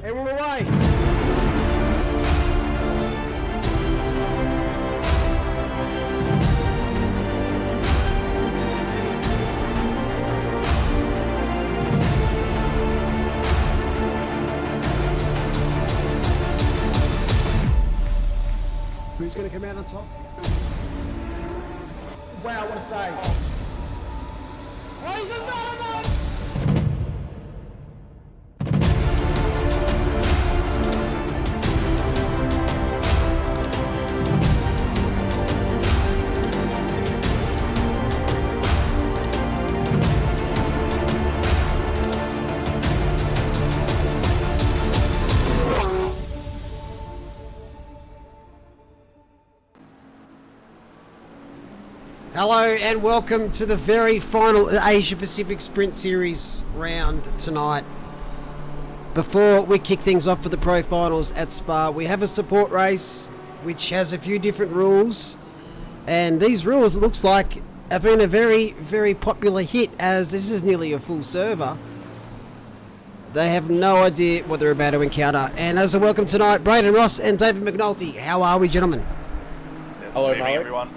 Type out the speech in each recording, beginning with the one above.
And we're away. Who's going to come out on top? Wow, what a save. Oh, he's another one! Hello and welcome to the very final Asia Pacific Sprint Series round tonight. Before we kick things off for the Pro Finals at Spa, we have a support race which has a few different rules, and these rules, it looks like, have been a very, very popular hit, as this is nearly a full server. They have no idea what they're about to encounter. And as a welcome tonight, Braden Ross and David McNulty. How are we, gentlemen? Yes, hello, mate. Everyone.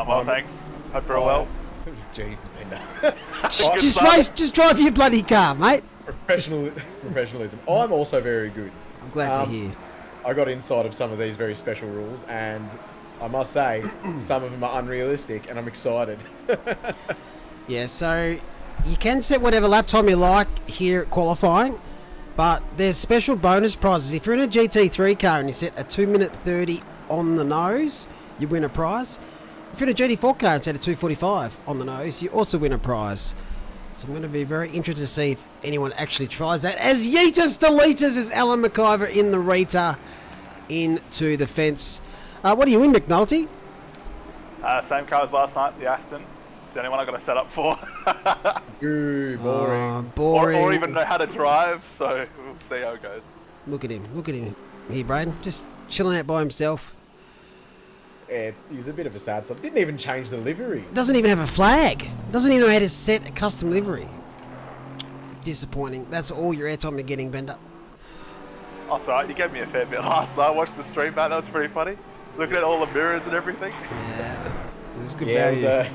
Well, thanks. Hope you're all well. Jeez, Bender. just drive your bloody car, mate. Professionalism. I'm also very good. I'm glad to hear. I got inside of some of these very special rules, and I must say, some of them are unrealistic, and I'm excited. Yeah, so you can set whatever lap time you like here at qualifying, but there's special bonus prizes. If you're in a GT3 car and you set a 2-minute 30 on the nose, you win a prize. If you're in a GT4 car and set a 2:45 on the nose, you also win a prize. So I'm going to be very interested to see if anyone actually tries that. As yeeters to liters is Alan McIver in the Rita into the fence. What do you win, McNulty? Same car as last night, the Aston. It's the only one I got to set up for. Ooh, boring. Boring. Or even know how to drive, so we'll see how it goes. Look at him. Here, Braden, just chilling out by himself. Yeah, he's a bit of a sad song. Didn't even change the livery. Doesn't even have a flag. Doesn't even know how to set a custom livery. Disappointing. That's all your airtime you're getting, Bender. Oh, it's alright, you gave me a fair bit last night. I watched the stream, mate. That was pretty funny. Looking at all the mirrors and everything. Yeah, it was good Yeah, value.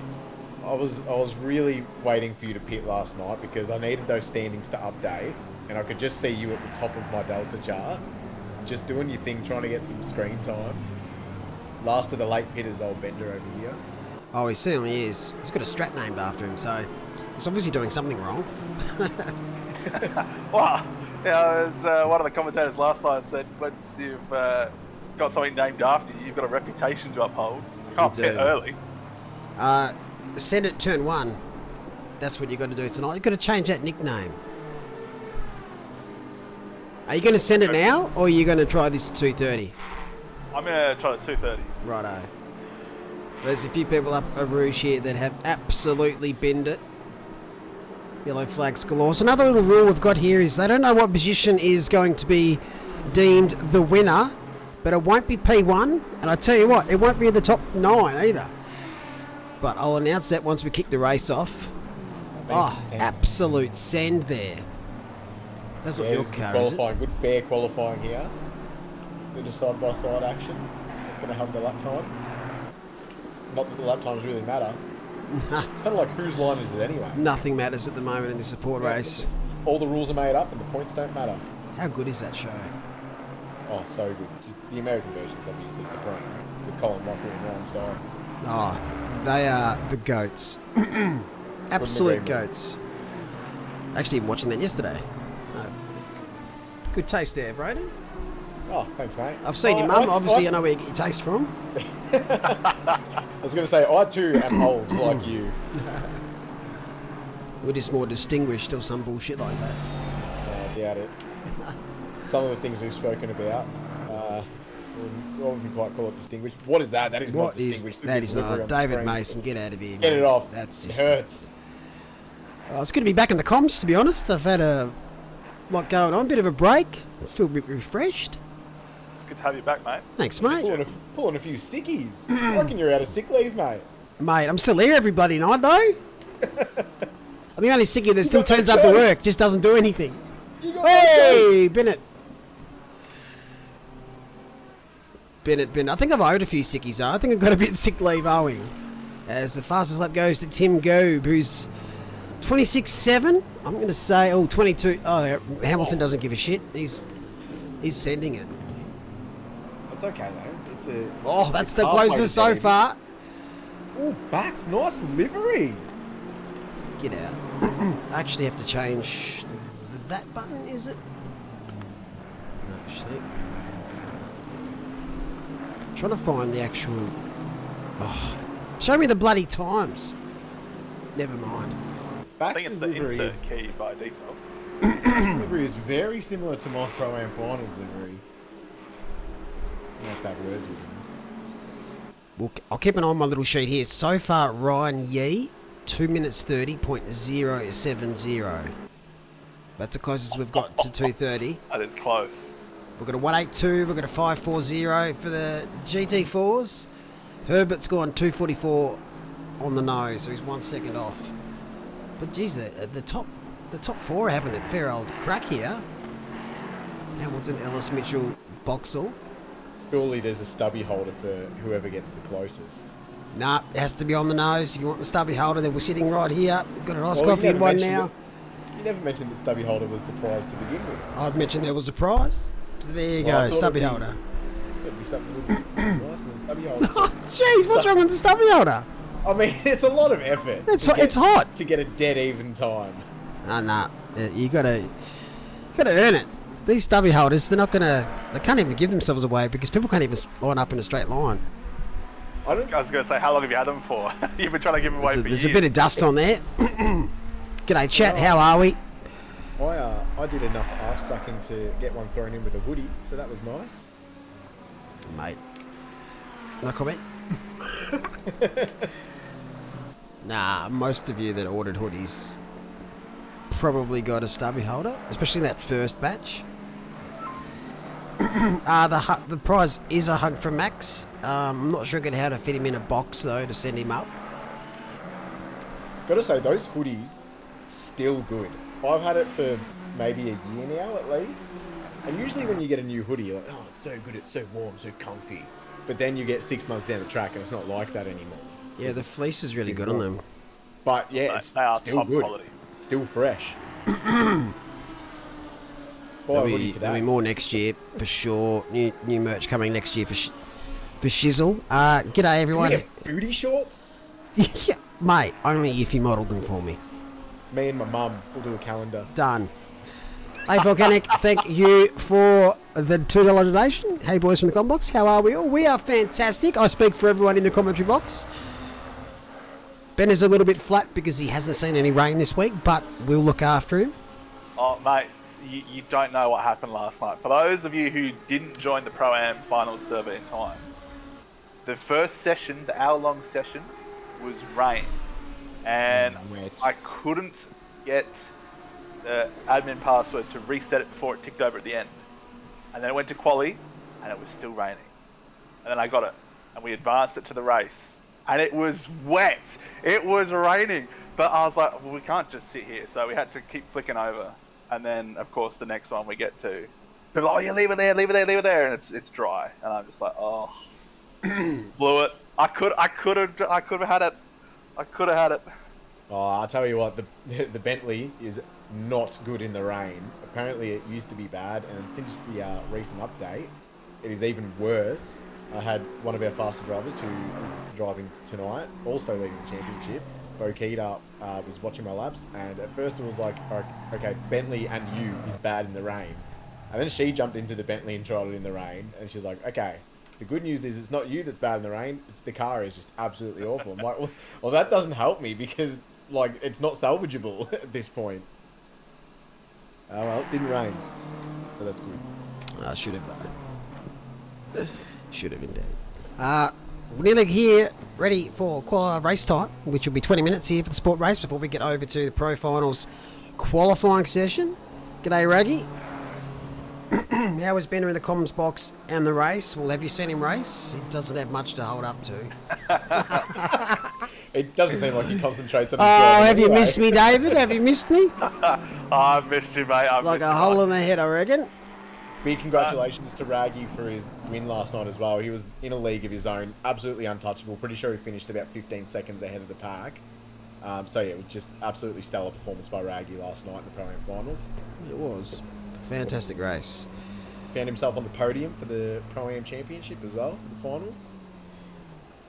I was really waiting for you to pit last night because I needed those standings to update, and I could just see you at the top of my Delta chart, just doing your thing, trying to get some screen time. Last of the late pitters, old Bender over here. Oh, he certainly is. He's got a strat named after him, so he's obviously doing something wrong. Well, yeah, as one of the commentators last night said, once you've got something named after you, you've got a reputation to uphold. You can't pit early. Send it turn 1. That's what you got to do tonight. You've got to change that nickname. Are you going to send it now, or are you going to try this at 2:30? I'm going to try the 2:30. Righto. There's a few people up a rouge here that have absolutely binned it. Yellow flags galore. So another little rule we've got here is they don't know what position is going to be deemed the winner, but it won't be P1, and I tell you what, it won't be in the top 9 either. But I'll announce that once we kick the race off. Oh, absolute send there. That's not your car, is it? Good fair qualifying here. Bit of side-by-side action. It's going to help the lap times. Not that the lap times really matter. Kind of like whose line is it anyway? Nothing matters at the moment in this support race. All the rules are made up and the points don't matter. How good is that show? Oh, so good. The American version is obviously supreme, with Colin Lockery and Ryan Styles. Oh, they are the goats. Absolute goats. Actually, watching that yesterday. Good taste there, Braden. Oh, thanks, mate. I've seen your mum. Obviously, I know where you get your taste from. I was going to say, I too am old like you. We're just more distinguished or some bullshit like that. I doubt it. Some of the things we've spoken about, I wouldn't quite call it distinguished. What is that? That is not distinguished. That is not. David Mason, get out of here. Get it off. That's just, it hurts. It's good to be back in the comms, to be honest. I've had a lot going on, bit of a break. I feel a bit refreshed. It's good to have you back, mate. Thanks, mate. Pulling a few sickies. I reckon you're out of sick leave, mate. Mate, I'm still here every bloody night, though. I'm the only sickie that still turns up to work, just doesn't do anything. Hey, Bennett. Bennett. I think I've owed a few sickies though. I think I've got a bit sick leave owing. As the fastest lap goes to Tim Goob, who's 26.7. I'm going to say, 22. Oh, Hamilton doesn't give a shit. He's sending it. It's okay though. It's a. Oh, that's the closest so far. Oh, Bax, nice livery. Get out. I actually have to change that button, is it? No, actually. I'm trying to find the actual... Oh, show me the bloody times. Never mind. I think Baxter's it's the livery insert key by default. Baxter's livery is very similar to my Pro-Am Finals livery. You have to have words with him. Well, I'll keep an eye on my little sheet here. So far, Ryan Yee, 2 minutes 30.070. That's the closest we've got to 2:30. That is close. We've got a 182, we've got a 540 for the GT4s. Herbert's gone 244 on the nose, so he's 1 second off. But geez, the top four are having a fair old crack here. Hamilton, Ellis, Mitchell, Boxall. Surely there's a stubby holder for whoever gets the closest. Nah, it has to be on the nose. If you want the stubby holder, then we're sitting right here. We've got a nice coffee in one now. You never mentioned that stubby holder was the prize to begin with. I'd mentioned there was a prize. So there you go, stubby holder. It'd be something a little bit nicer than a stubby holder. Oh, jeez, what's wrong with the stubby holder? I mean, it's a lot of effort. It's hot. To get a dead even time. Nah. You gotta earn it. These stubby holders, they can't even give themselves away because people can't even line up in a straight line. I was going to say, how long have you had them for? You've been trying to give them away for years. There's a bit of dust on there. G'day, chat. How are we? I did enough arse sucking to get one thrown in with a hoodie, so that was nice. Mate. No comment? Nah, most of you that ordered hoodies probably got a stubby holder, especially that first batch. The prize is a hug from Max. I'm not sure how to fit him in a box though to send him up. Gotta say, those hoodies, still good. I've had it for maybe a year now at least. And usually when you get a new hoodie, you're like, oh, it's so good, it's so warm, so comfy. But then you get 6 months down the track and it's not like that anymore. Yeah, the fleece is really good on them. But yeah, it's they are still top good. quality. Still fresh. There'll be more next year for sure. New merch coming next year for Shizzle. G'day everyone. Can we get booty shorts? Yeah, mate, only if you modelled them for me. Me and my mum will do a calendar. Done. Hey Volcanic, thank you for the $2 donation. Hey boys from the comment box, how are we all? We are fantastic. I speak for everyone in the commentary box. Ben is a little bit flat because he hasn't seen any rain this week, but we'll look after him. Oh, mate, you don't know what happened last night. For those of you who didn't join the Pro-Am Finals server in time, the first session, the hour-long session, was rain. And I couldn't get the admin password to reset it before it ticked over at the end. And then it went to quali, and it was still raining. And then I got it, and we advanced it to the race. And it was wet. It was raining. But I was like, well, we can't just sit here. So we had to keep flicking over. And then, of course, the next one we get to, people are like, oh, yeah, leave it there, leave it there, leave it there. And it's dry. And I'm just like, oh, blew it. I could have had it. I could have had it. Oh, I'll tell you what, the Bentley is not good in the rain. Apparently it used to be bad, and since the recent update, it is even worse. I had one of our faster drivers who is driving tonight, also leading the championship. Bokita was watching my laps, and at first it was like, okay, Bentley and you is bad in the rain. And then she jumped into the Bentley and tried it in the rain, and she's like, okay, the good news is it's not you that's bad in the rain, it's the car is just absolutely awful. I'm like, well, that doesn't help me because, like, it's not salvageable at this point. Oh, well, it didn't rain, so that's good. I should have, though. Should have indeed. We're nearly here, ready for race time, which will be 20 minutes here for the sport race before we get over to the Pro Finals qualifying session. G'day, Raggy. How was Bender in the comments box and the race? Well, have you seen him race? He doesn't have much to hold up to. It doesn't seem like he concentrates on his Oh, have you anyway. missed me, David? Have you missed me? I missed you, mate. Like a hole in the head, I reckon. Big congratulations to Raggy for his win last night as well. He was in a league of his own, absolutely untouchable. Pretty sure he finished about 15 seconds ahead of the pack. So yeah, it was just absolutely stellar performance by Raggy last night in the Pro-Am finals. It was. Fantastic race. Found himself on the podium for the Pro-Am Championship as well, for the finals.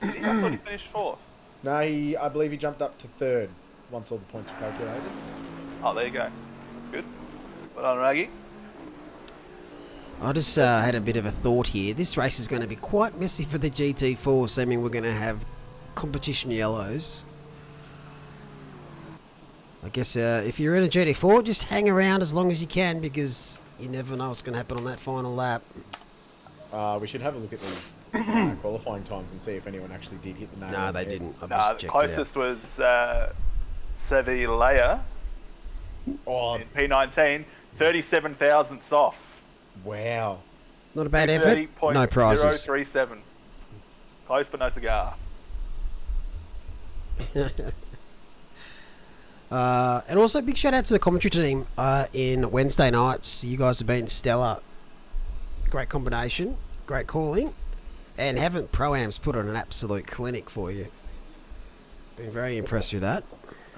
I thought he finished 4th. No, I believe he jumped up to 3rd once all the points were calculated. Oh, there you go. That's good. Well done, Raggy. I just had a bit of a thought here. This race is going to be quite messy for the GT4, assuming we're going to have competition yellows. I guess if you're in a GT4, just hang around as long as you can, because you never know what's going to happen on that final lap. We should have a look at these qualifying times and see if anyone actually did hit the nail. No, on the they head. didn't. I've Nah, just the checked it out. closest was Sevi Leia Oh, in P19, 37 thousandths off. wow. Not a bad effort. No prizes. 30.037. Close but no cigar. And also big shout out to the commentary team in Wednesday nights. You guys have been stellar. Great combination, great calling, and haven't Pro-Ams put on an absolute clinic for you. Been very impressed with that.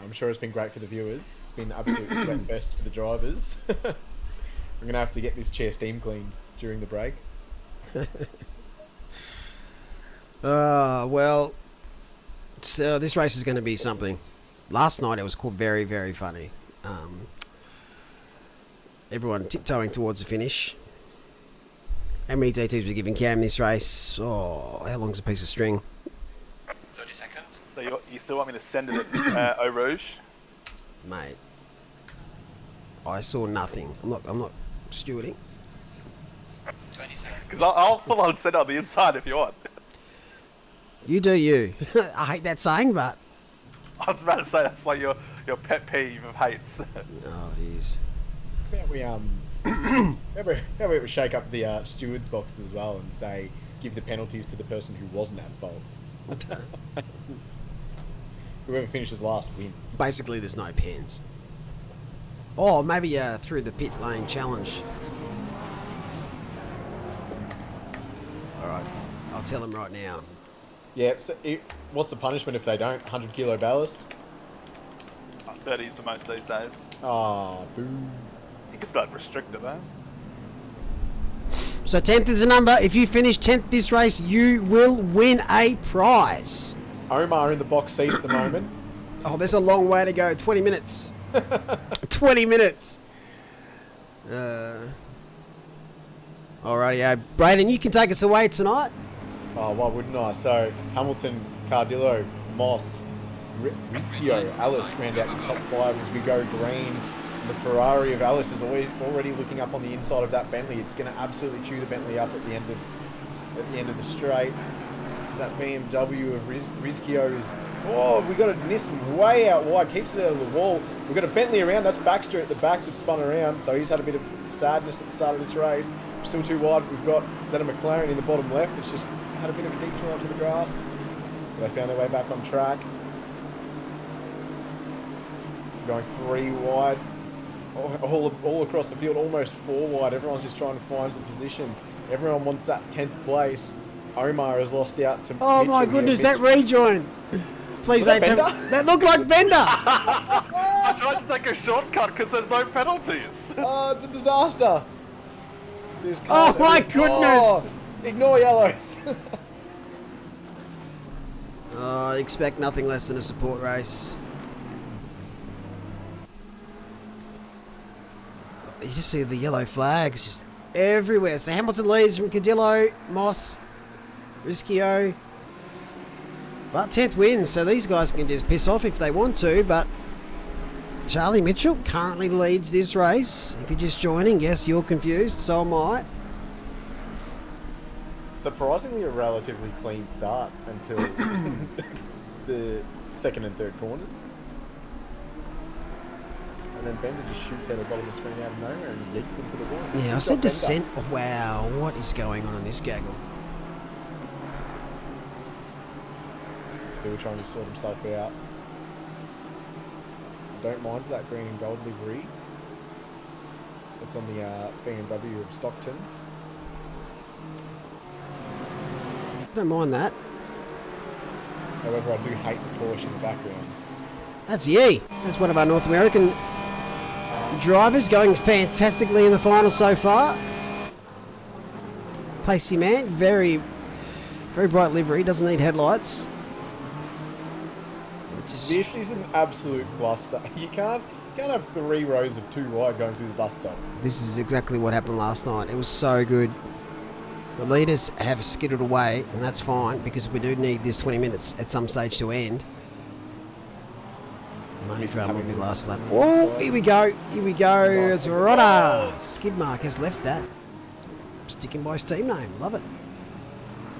I'm sure it's been great for the viewers. It's been absolute sweat fest for the drivers. I'm going to have to get this chair steam cleaned during the break. Well, this race is going to be something. Last night it was very, very funny. Everyone tiptoeing towards the finish. How many DTs were giving Cam this race? Oh, how long's a piece of string? 30 seconds. So you still want me to send it at Eau Rouge? Mate, I saw nothing. I'm not stewarding. 20 seconds. Because I'll full on send it on the inside if you want. You do you. I hate that saying, but I was about to say that's like your pet peeve of hates. oh, it is. How about we shake up the stewards box as well and say, give the penalties to the person who wasn't at fault. Whoever finishes last wins. Basically, there's no pens. Or maybe through the pit lane challenge. All right, I'll tell them right now. Yeah, so what's the punishment if they don't? 100 kilo ballast? 30 is the most these days. Ah, boo. You can start restricted, though. So 10th is the number. If you finish 10th this race, you will win a prize. Omar in the box seat at the moment. Oh, there's a long way to go. 20 minutes. 20 minutes. Alrighty, Brayden, you can take us away tonight. Oh, why wouldn't I? So, Hamilton, Cardillo, Moss, Rischio, Alice round out the top 5 as we go green. The Ferrari of Alice is already looking up on the inside of that Bentley. It's going to absolutely chew the Bentley up at the end of the straight. Is that BMW of Rischio's? Oh, we got a Nissan way out wide, keeps it out of the wall. We've got a Bentley around. That's Baxter at the back that spun around. So he's had a bit of sadness at the start of this race. Still too wide. We've got a McLaren in the bottom left. It's just had a bit of a detour onto the grass. They found their way back on track. Going 3 wide. All across the field, almost 4 wide. Everyone's just trying to find the position. Everyone wants that 10th place. Omar has lost out to Oh Mitchell my here. goodness, that rejoin. Please Was don't that tell Bender? that looked like Bender. I tried to take a shortcut because there's no penalties. Oh, it's a disaster. This Oh car- my goodness. Oh, ignore yellows. Oh, I expect nothing less than a support race. You just see the yellow flags just everywhere. So Hamilton leads from Cadillo, Moss, Rischio. But 10th wins, so these guys can just piss off if they want to. But Charlie Mitchell currently leads this race. If you're just joining, yes, you're confused. So am I. Surprisingly, a relatively clean start until the second and third corners. And then Bender just shoots out the bottom of the screen out of nowhere and yeets into the wall. Yeah, I Good said job, descent. Wow, what is going on in this gaggle? Bender. Still trying to sort himself out. I don't mind that green and gold livery. It's on the BMW of Stockton. I don't mind that. However, I do hate the Porsche in the background. That's Yee. That's one of our North American drivers going fantastically in the final so far. Pacey man, very bright livery, doesn't need headlights. This is an absolute cluster. You can't have 3 rows of 2 wide going through the bus stop. This is exactly what happened last night. It was so good. The leaders have skittered away, and that's fine because we do need this 20 minutes at some stage to end. Main drum will be last lap. Oh, here we go. Here we go. It's Rodder. Skid mark has left that. Sticking by his team name. Love it.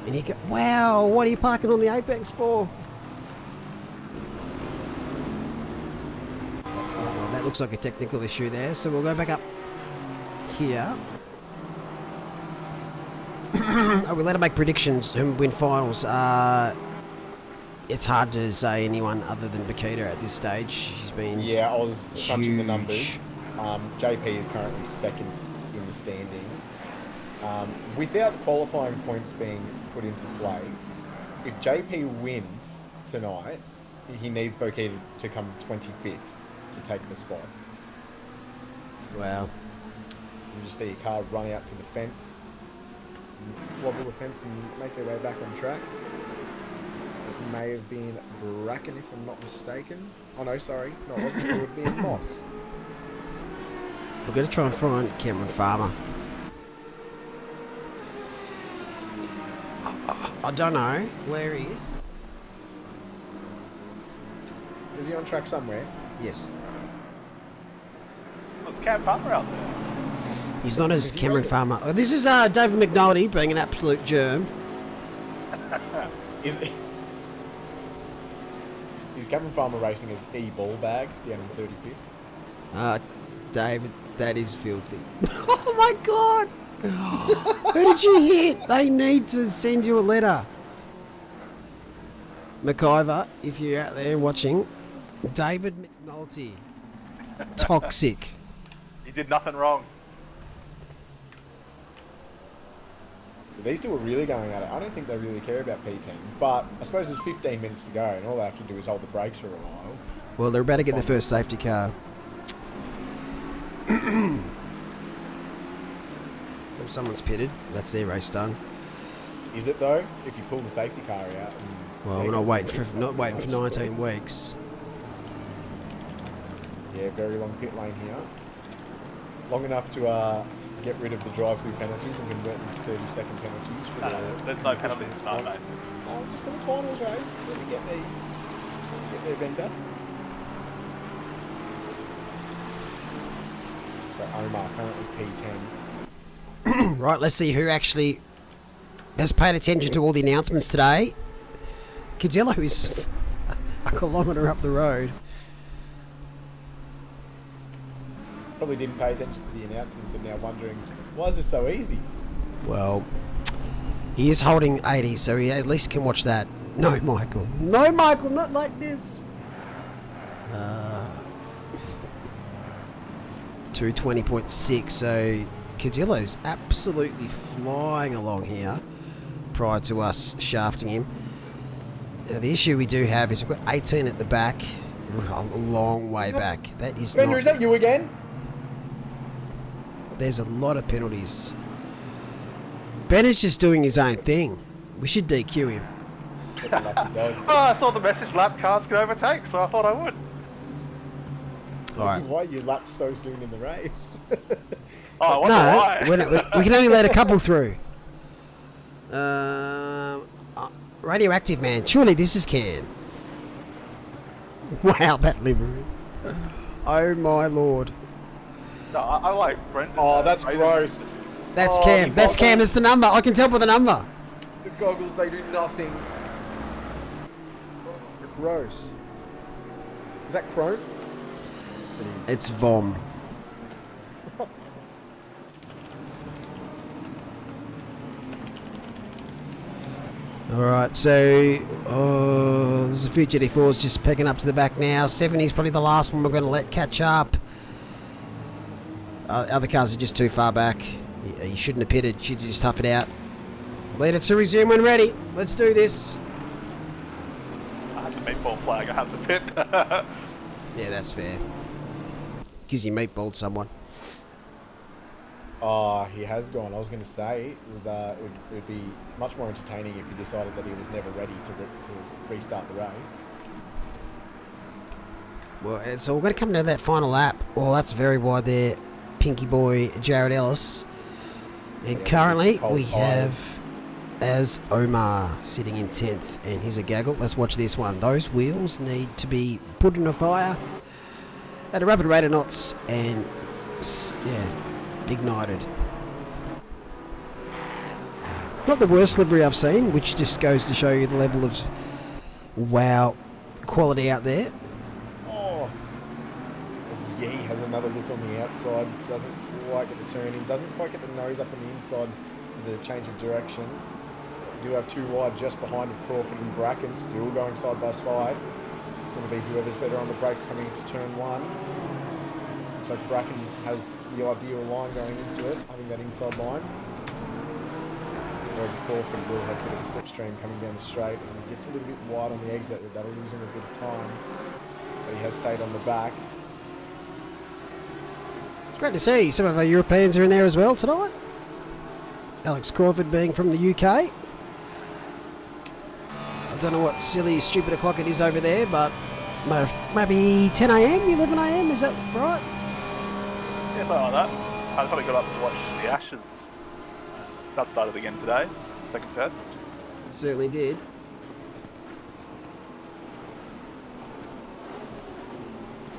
And he go, wow, what are you parking on the apex for? Oh, that looks like a technical issue there, so we'll go back up here. We let her make predictions who win finals. It's hard to say anyone other than Bakita at this stage. She's been Yeah, I was crunching the huge. numbers. JP is currently second in the standings. Without the qualifying points being put into play, if JP wins tonight, he needs Bakita to come 25th to take the spot. Wow. You just see a car run out to the fence, wobble the fence and make their way back on track. It may have been Bracken, if I'm not mistaken. Oh no, sorry. No, it wasn't. It would have been Moss. We're going to try and find Cameron Farmer. I don't know where he is. Is he on track somewhere? Yes. What's Cam Farmer out there? He's not as Is he Cameron right? Farmer. Oh, this is David McNulty being an absolute germ. Is Cameron Farmer racing as E-Ball Bag, the M35th? David, that is filthy. Oh my God! Who did you hit? They need to send you a letter. McIver, if you're out there watching, David McNulty. Toxic. He did nothing wrong. These two are really going at it. I don't think they really care about P10, but I suppose there's 15 minutes to go, and all they have to do is hold the brakes for a while. Well, they're about to get their first safety car. Someone's pitted. That's their race done. Is it though? If you pull the safety car out. And Well, we're not waiting for 19 weeks. Yeah, very long pit lane here. Long enough to get rid of the drive-through penalties and convert them to 30-second penalties. For There's no penalties tonight, mate. Oh, just for the finals race. Let me get their bender. So Omar currently P10. Right, let's see who actually has paid attention to all the announcements today. Cadillo is a kilometre up the road. Probably didn't pay attention to the announcements and now wondering, why is this so easy? Well, he is holding 80, so he at least can watch that. No, Michael. No, Michael, not like this. 220.6, so Cadillo's absolutely flying along here prior to us shafting him. Now, the issue we do have is we've got 18 at the back, a long way back. That is Bender, not... is that you again? There's a lot of penalties. Ben is just doing his own thing. We should DQ him. What a lucky dog. Oh, I saw the message lap cars could overtake, so I thought I would. All right. Why you lapped so soon in the race? Oh, I wonder why. We can only let a couple through. Radioactive man. Surely this is Can. Wow, that livery. Oh my lord. No, I like Brendan. Oh, that's gross. That's Oh, Cam. the That's Cam. goggles. It's the number. I can tell by the number. The goggles, they do nothing. Oh, they're gross. Is that chrome? It is. It's Vom. Alright, so there's a few GT4s just picking up to the back now. 70's probably the last one we're going to let catch up. Other cars are just too far back. You shouldn't have pitted. You should just tough it out. Leader to resume when ready. Let's do this. I had the meatball flag. I have to pit. Yeah, that's fair. Gives you meatballed someone. Oh, he has gone. I was going to say it was it would be much more entertaining if he decided that he was never ready to restart the race. Well, so we're going to come to that final lap. Oh, that's very wide there. Pinky boy Jared Ellis. And Yeah, currently cold we tires. have as Omar sitting in 10th, and he's a gaggle. Let's watch this one. Those wheels need to be put in a fire at a rapid rate of knots and, yeah, ignited. Not the worst livery I've seen, which just goes to show you the level of wow quality out there. Oh, Yee has another look on the outside. Doesn't quite get the turn in. Doesn't quite get the nose up on the inside for the change of direction. We do have two wide just behind of Crawford and Bracken, still going side by side. It's going to be whoever's better on the brakes coming into turn one. Looks like Bracken has the ideal line going into it, having that inside line. Whereas Crawford will have a bit of a slipstream coming down the straight as he gets a little bit wide on the exit. That'll lose him a bit of time. But he has stayed on the back. It's great to see some of our Europeans are in there as well tonight. Alex Crawford being from the UK. I don't know what silly, stupid o'clock it is over there, but maybe 10 a.m, 11 a.m, is that right? Yeah, something like that. I probably got up to watch the Ashes. That started again today. Second test. It certainly did.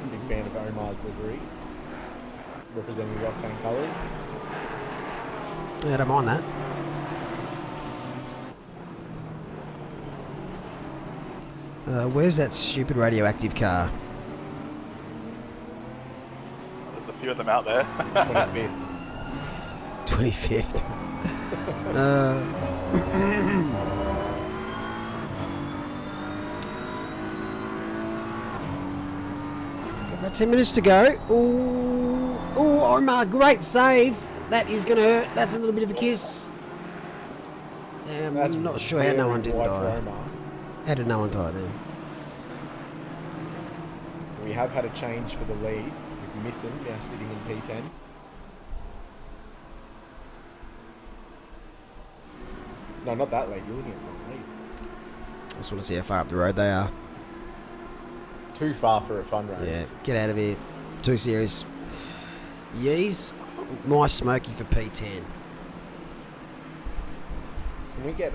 Big fan of Omar's livery, representing the Octane colours. Yeah, I don't mind that. Where's that stupid radioactive car? There's a few of them out there. 25th. 25th. About 10 minutes to go. Ooh, Omar, great save. That is going to hurt. That's a little bit of a kiss. That's I'm not sure how no one didn't wide for die. Omar. How did no one die then? We have had a change for the lead, with Misson now sitting in P10. No, not that lead. You're looking at the lead. I just want to see how far up the road they are. Too far for a fun race. Yeah, get out of here. Too serious. Yees, my smoky for P10. Can we get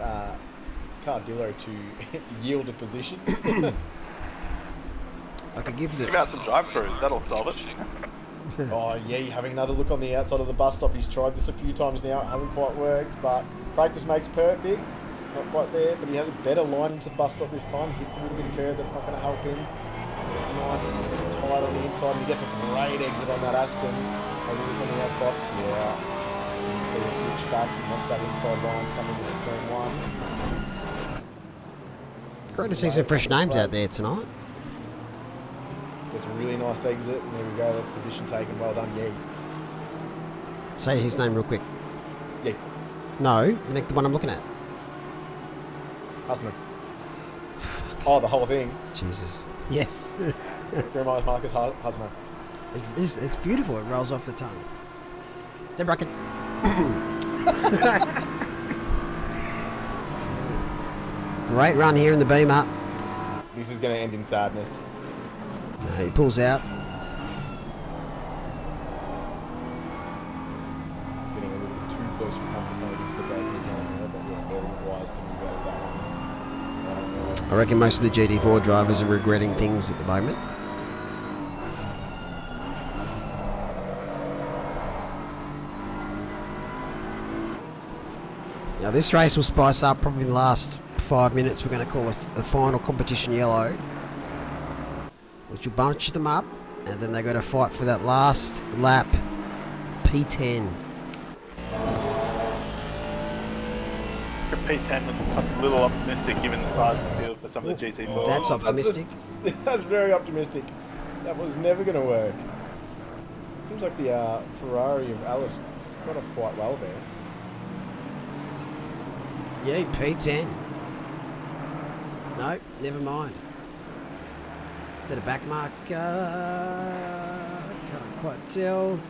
Cardillo to yield a position? I could give Give the... out some drive-throughs. That'll solve it. Oh, yeah, having another look on the outside of the bus stop. He's tried this a few times now. It hasn't quite worked, but practice makes perfect. Not quite there, but he has a better line into the bus stop this time. Hits a little bit of curve. That's not going to help him. It's nice and tight on the inside. He gets a great exit on that Aston. Have a look on the outside. Yeah. You can see a switch back. He wants that inside line coming into turn one. Great to see some fresh names out there tonight. Gets a really nice exit, and there we go. That's position taken. Well done, Yee. Say his name real quick. Yee. No, the one I'm looking at. Husman. Oh, the whole thing. Jesus. Yes. Grandma Marcus Husman. It's beautiful. It rolls off the tongue. Say Bracken. Great run here in the beamer. This is going to end in sadness. No, he pulls out. Getting a little bit too close for comfort going into the braking zone there, but yeah, very wise to move out of that one. I reckon most of the GT4 drivers are regretting things at the moment. Now this race will spice up probably the last 5 minutes. We're going to call it the final competition yellow, which will bunch them up, and then they got to fight for that last lap, P10. P10 was a little optimistic given the size of the field for some of the GT4. That's optimistic. That's very optimistic. That was never going to work. Seems like the Ferrari of Alice got off quite well there. Yeah, P10. No, never mind. Is that a back mark? Can't quite tell.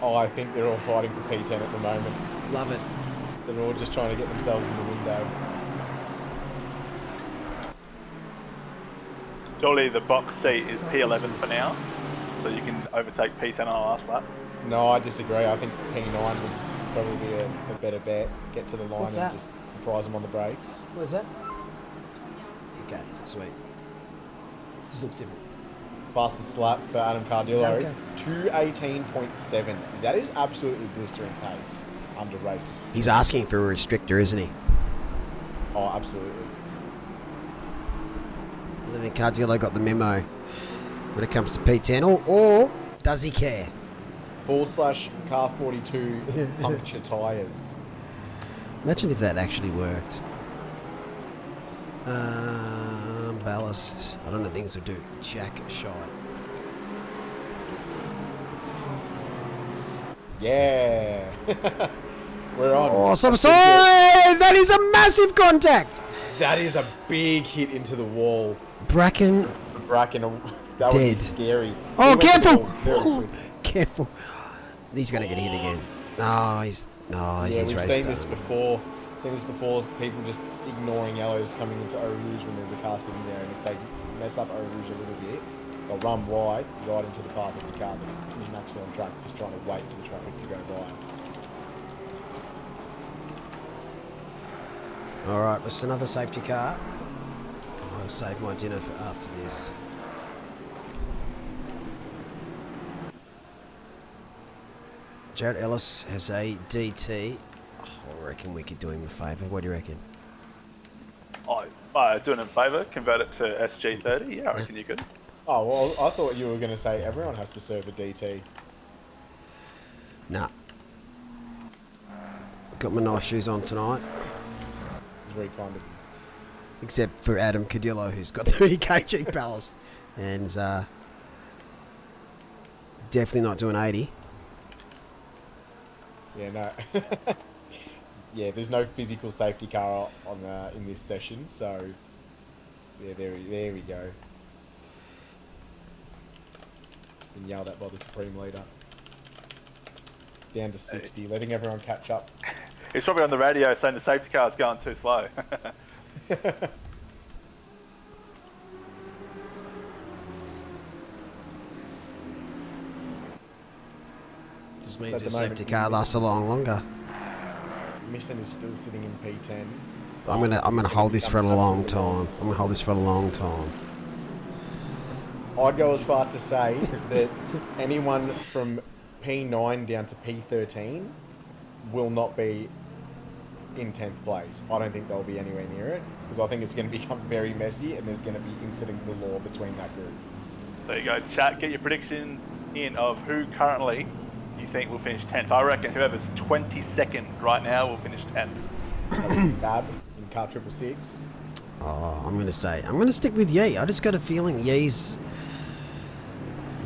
Oh, I think they're all fighting for P10 at the moment. Love it. They're all just trying to get themselves in the window. Surely the box seat is P11 for now, so you can overtake P10 on the last lap. No, I disagree. I think P9 would probably be a better bet. Get to the line What's and that? just surprise them on the brakes. What is that? Okay, sweet. This looks different. Fastest lap for Adam Cardillo, Okay. 2:18.7. That is absolutely blistering pace under race. He's asking for a restrictor, isn't he? Oh, absolutely. I think Cardillo got the memo when it comes to P10, or does he care? /car 42 puncture tyres. Imagine if that actually worked. Ballast. I don't know things will do. Jack shot. Yeah. We're on. Oh, some side! That is a massive contact! That is a big hit into the wall. Bracken Bracken, that would dead. be scary. Oh, He went to the careful! wall very Oh, quick. careful. He's going to get hit again. No, he's Yeah, his we've race seen done. this before. People just ignoring yellows coming into Eau Rouge when there's a car sitting there, and if they mess up Eau Rouge a little bit, they'll run wide right into the path of the car that isn't actually on track, just trying to wait for the traffic to go by. All right, what's another safety car? I'll save my dinner for after this. Jared Ellis has a DT. Oh, I reckon we could do him a favour. What do you reckon? Doing him a favour, convert it to SG30. Yeah, I reckon you could. Oh, well, I thought you were going to say everyone has to serve a DT. Nah. Got my nice shoes on tonight. It's very kind of you. Except for Adam Cadillo, who's got 30 kg ballast. And definitely not doing 80. Yeah, no. Yeah, there's no physical safety car on in this session, so yeah, there we go. Been yelled at by the Supreme Leader. Down to 60, letting everyone catch up. He's probably on the radio saying the safety car's going too slow. Just So means at the the moment, safety car lasts a lot longer. Misson is still sitting in P10. I'm gonna hold this for a long time. I'm gonna hold this for a long time. I'd go as far to say that anyone from P9 down to P13 will not be in 10th place. I don't think they'll be anywhere near it, because I think it's going to become very messy and there's going to be incident galore between that group. There you go, chat. Get your predictions in of who currently you think will finish 10th. I reckon whoever's 22nd right now will finish 10th. Bab in car 666. Oh, I'm gonna stick with Yee. I just got a feeling Yee's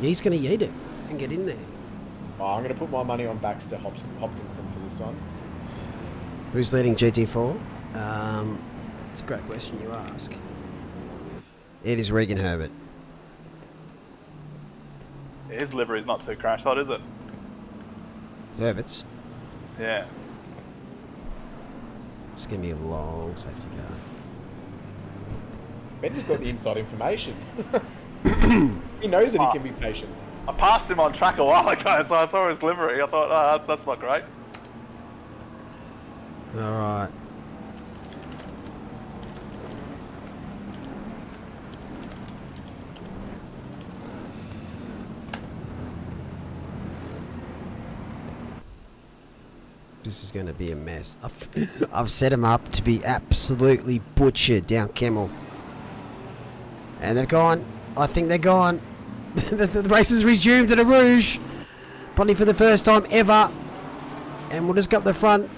gonna yeet it and get in there. Oh, I'm going to put my money on Baxter Hopkinson for this one. Who's leading GT4? It's a great question you ask. It is Regan Herbert. His livery's not too crash hot, is it? Herbert's. Yeah. It's gonna be a long safety car. Ben's got the inside information. He knows that he can be patient. I passed him on track a while ago, so I saw his livery. I thought, that's not great. All right. This is going to be a mess. I've set him up to be absolutely butchered down Kemmel. And they've gone. I think they're gone. The race has resumed at a Rouge. Probably for the first time ever. And we'll just go up the front.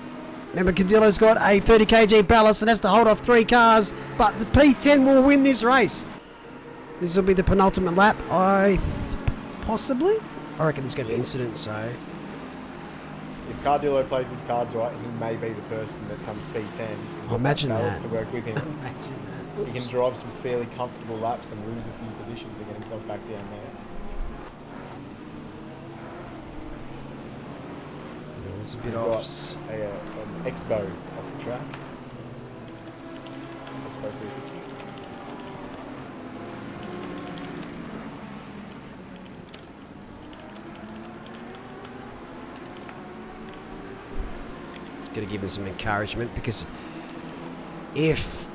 Remember, Cadillo's got a 30 kg ballast and has to hold off 3 cars. But the P10 will win this race. This will be the penultimate lap. Possibly? I reckon there's going to be incidents, so... If Cardillo plays his cards right, he may be the person that comes P10. Oh, imagine Fails that. to work with him. Imagine that. He can drive some fairly comfortable laps and lose a few positions and get himself back down there. It's a bit We've off. got an Expo off the track. Expo 360. Got to give him some encouragement, because if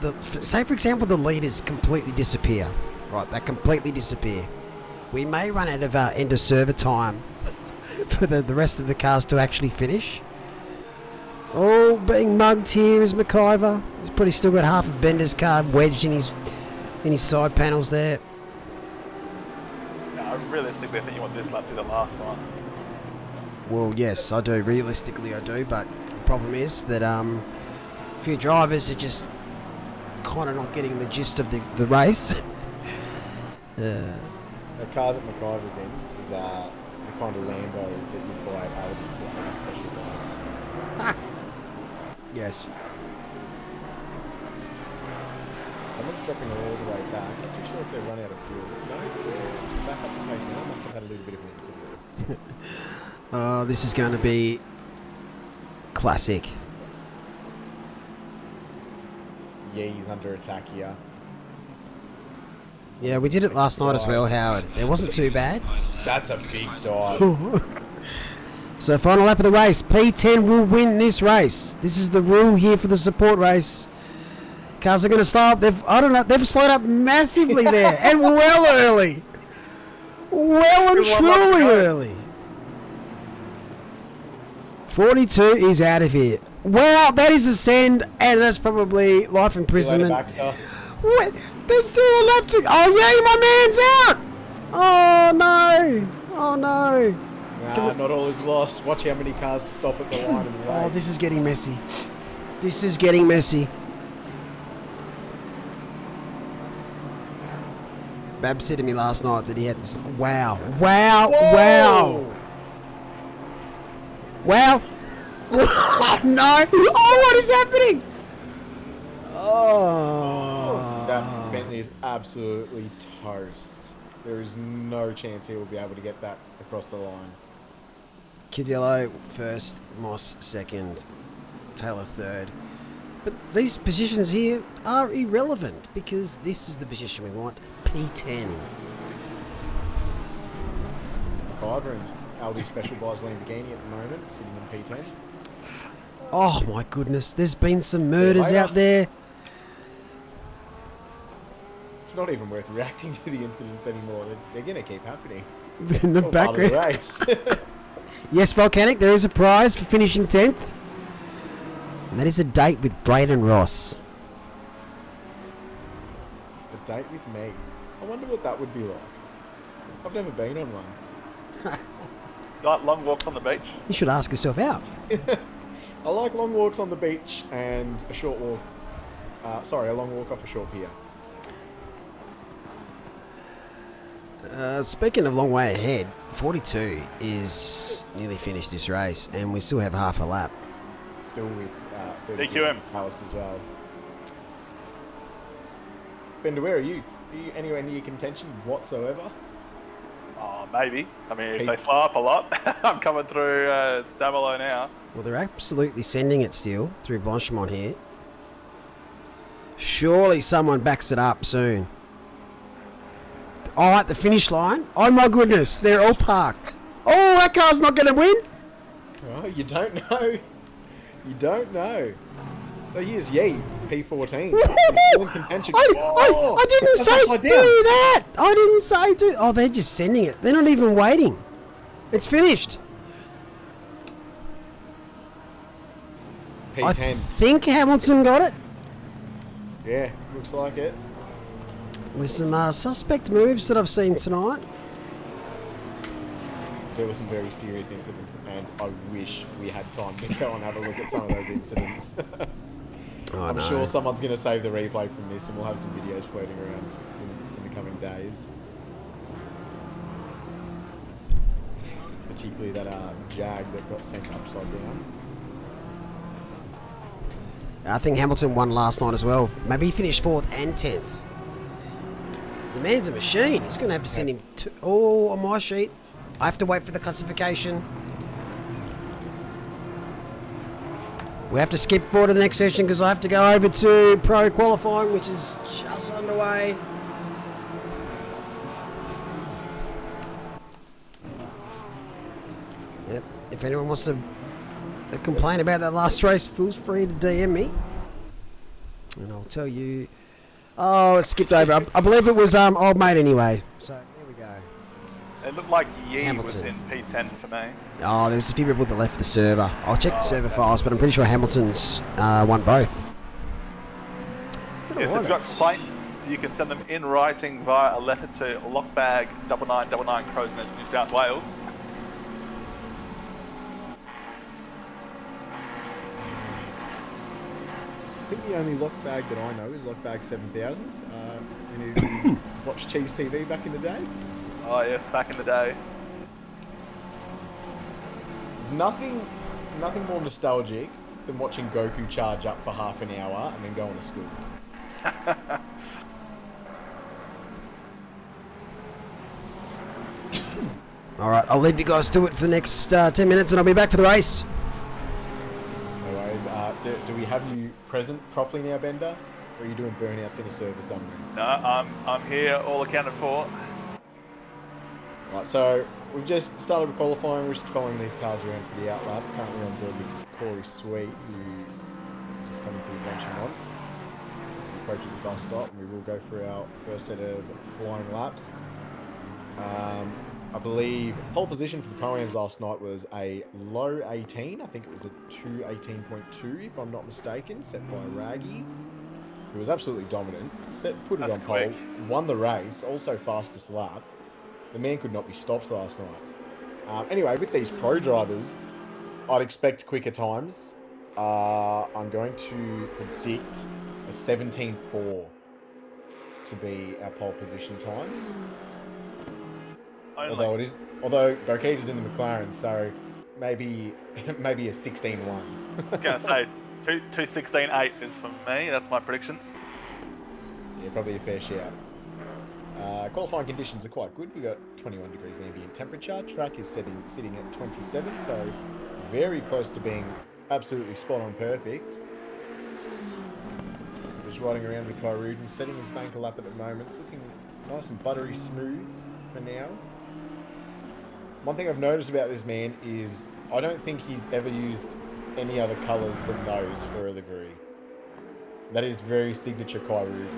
say for example the leaders completely disappear, right? They completely disappear. We may run out of end of server time for the rest of the cars to actually finish. Oh, being mugged here is McIver. He's probably still got half of Bender's car wedged in his side panels there. No, realistically, I think you want this lap to be the last one. Well, yes, I do. Realistically, I do. But the problem is that a few drivers are just kind of not getting the gist of the race. The car that McIver's in is the kind of Lambo that you buy at Aldi for special guys. Yes. Someone's dropping all the way back. Not too sure if they've run out of fuel. No, they're back up to pace now. Must have had a little bit of an incident. Oh, this is going to be classic. Yeah, he's under attack here. Yeah, we did it last night as well, Howard. It wasn't too bad. That's a big dive. So final lap of the race. P10 will win this race. This is the rule here for the support race. Cars are going to slow up. They've slowed up massively there, and well early. Well and truly early. 42 is out of here. Wow, that is a send, and that's probably life imprisonment. What? There's still a lap to... Oh, yay, my man's out! Oh, no. Oh, no. Nah, not all is lost. Watch how many cars stop at the line of the race. Oh, this is getting messy. This is getting messy. Bab said to me last night that he had this... Wow. Wow. Whoa! Wow. Wow. No. Oh, what is happening? Oh. That Bentley is absolutely toast. There is no chance he will be able to get that across the line. Cadillo first, Moss second, Taylor third. But these positions here are irrelevant, because this is the position we want, P10. McIver and Aldi Special Buys Lamborghini at the moment, sitting in P10. Oh my goodness, there's been some murders out there. It's not even worth reacting to the incidents anymore. They're going to keep happening. In the All part of the background. race. Yes, Volcanic, there is a prize for finishing 10th. And that is a date with Braden Ross. A date with me. I wonder what that would be like. I've never been on one. You like long walks on the beach? You should ask yourself out. I like long walks on the beach and a short walk. A long walk off a short pier. Speaking of long way ahead, 42 is nearly finished this race, and we still have half a lap. Still with DQM. Alice as well. Bender, where are you? Are you anywhere near contention whatsoever? Oh, maybe. I mean, if they slow up a lot, I'm coming through Stamolo now. Well, they're absolutely sending it still through Blanchemont here. Surely someone backs it up soon. Oh, at the finish line. Oh my goodness, they're all parked. Oh, that car's not going to win. Oh, you don't know. You don't know. So here's Yee, P14. He's still in contention. I didn't that's say upside do down. that. I didn't say do. Oh, they're just sending it. They're not even waiting. It's finished. I P10. think Hamilton got it. Yeah, looks like it. With some suspect moves that I've seen tonight. There were some very serious incidents, and I wish we had time to go and have a look at some of those incidents. Oh, I'm no. sure someone's going to save the replay from this, and we'll have some videos floating around in the coming days. particularly that Jag that got sent upside down. I think Hamilton won last night as well. Maybe he finished 4th and 10th. The man's a machine. He's going to have to send him to... Oh, on my sheet. I have to wait for the classification. We have to skip forward to the next session because I have to go over to pro qualifying, which is just underway. Yep. If anyone wants to complain about that last race, feel free to DM me. And I'll tell you... Oh, it skipped over. I believe it was old mate anyway. So, there we go. It looked like Yee Hamilton. was in P10 for me. Oh, there was a few people that left the server. I'll check the server files, but I'm pretty sure Hamilton's won both. Yes, if you've got complaints, you can send them in writing via a letter to lockbag 9999 Crows Nest, New South Wales. I think the only lock bag that I know is lock bag 7000. Who watched Cheese TV back in the day? Oh yes, back in the day. There's nothing more nostalgic than watching Goku charge up for half an hour and then going to school. Alright, I'll leave you guys to it for the next 10 minutes and I'll be back for the race. No worries. Do we have you present properly now, Bender? Or are you doing burnouts in a server somewhere? No, I'm here, all accounted for. Right, so we've just started with qualifying. We're just following these cars around for the outlap. Currently on board with Corey Sweet, who just coming through branching on. He approaches the bus stop, and we will go through our first set of flying laps. I believe pole position for the Pro-Ams last night was a low 18. I think it was a 2:18.2, if I'm not mistaken, set by Raggy, who was absolutely dominant. Put it on pole, won the race, also fastest lap. The man could not be stopped last night. Anyway, with these pro drivers, I'd expect quicker times. I'm going to predict a 17.4 to be our pole position time. Only. Although Bokita's in the McLaren, so maybe a 16.1. I was going to say 2:16.8 is for me. That's my prediction. Yeah, probably a fair shout. Qualifying conditions are quite good. We've got 21 degrees ambient temperature. Track is sitting at 27, so very close to being absolutely spot on perfect. Just riding around with Kyrudin, setting his banker lap at the moment. It's looking nice and buttery smooth for now. One thing I've noticed about this man is I don't think he's ever used any other colours than those for a livery. That is very signature Kyrudin.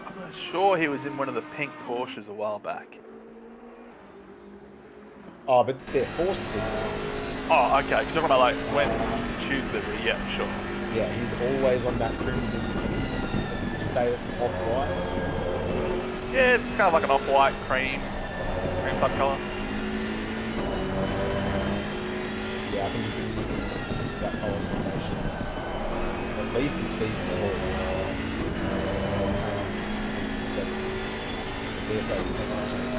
I'm not sure he was in one of the pink Porsches a while back. Oh, but they're forced to be colours. Oh, okay. You're talking about like when you choose livery. Yeah, sure. Yeah, he's always on that crimson. Would you say that's an off-white? Yeah, it's kind of like an off-white cream type colour. Yeah, I think he's been using that colour combination at least in season 4. Season 7. I dare say he's been using it.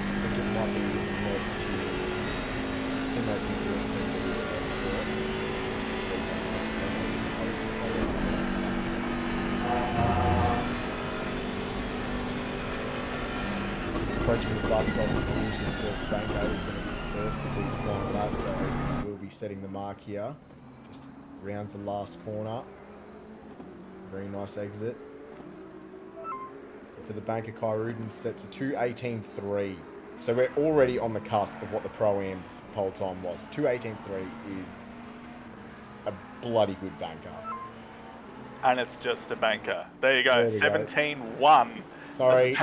I think it might be more to teammates influence than approaching the bus stop to finish his first banker. He's going to be first of these flying laps, so we'll be setting the mark here. Just rounds the last corner. Very nice exit. So for the banker, Kyrudin sets a 2:18.3. So we're already on the cusp of what the Pro-Am pole time was. 2:18.3 is a bloody good banker. And it's just a banker. There you go. There we go. 17.1. Sorry.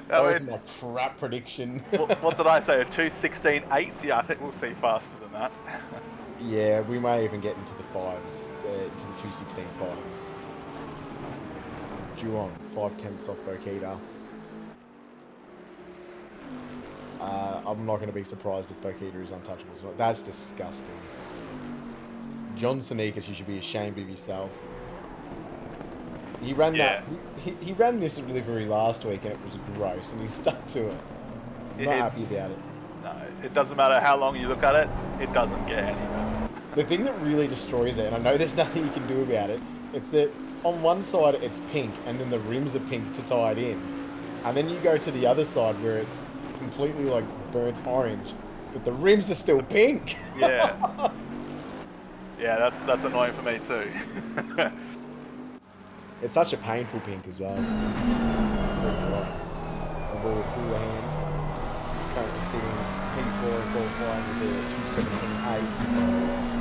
That was mean, my crap prediction. what did I say? A 2:16.8? Yeah, I think we'll see faster than that. Yeah, we may even get into the 5s, into the 2:16.5s. Geelong, 5/10 off Bokita. I'm not going to be surprised if Bokita is untouchable. That's disgusting. John Sonikas, you should be ashamed of yourself. He ran Yeah. that. He ran this livery last week and it was gross, and he stuck to it. I'm not happy about it. No, it doesn't matter how long you look at it. It doesn't get any better. The thing that really destroys it, and I know there's nothing you can do about it, it's that on one side it's pink and then the rims are pink to tie it in. And then you go to the other side where it's completely like burnt orange, but the rims are still pink. Yeah. Yeah, that's annoying for me too. It's such a painful pink as well. A ball with cooler hand. Currently sitting P4 and qualifying with the 2:17.8.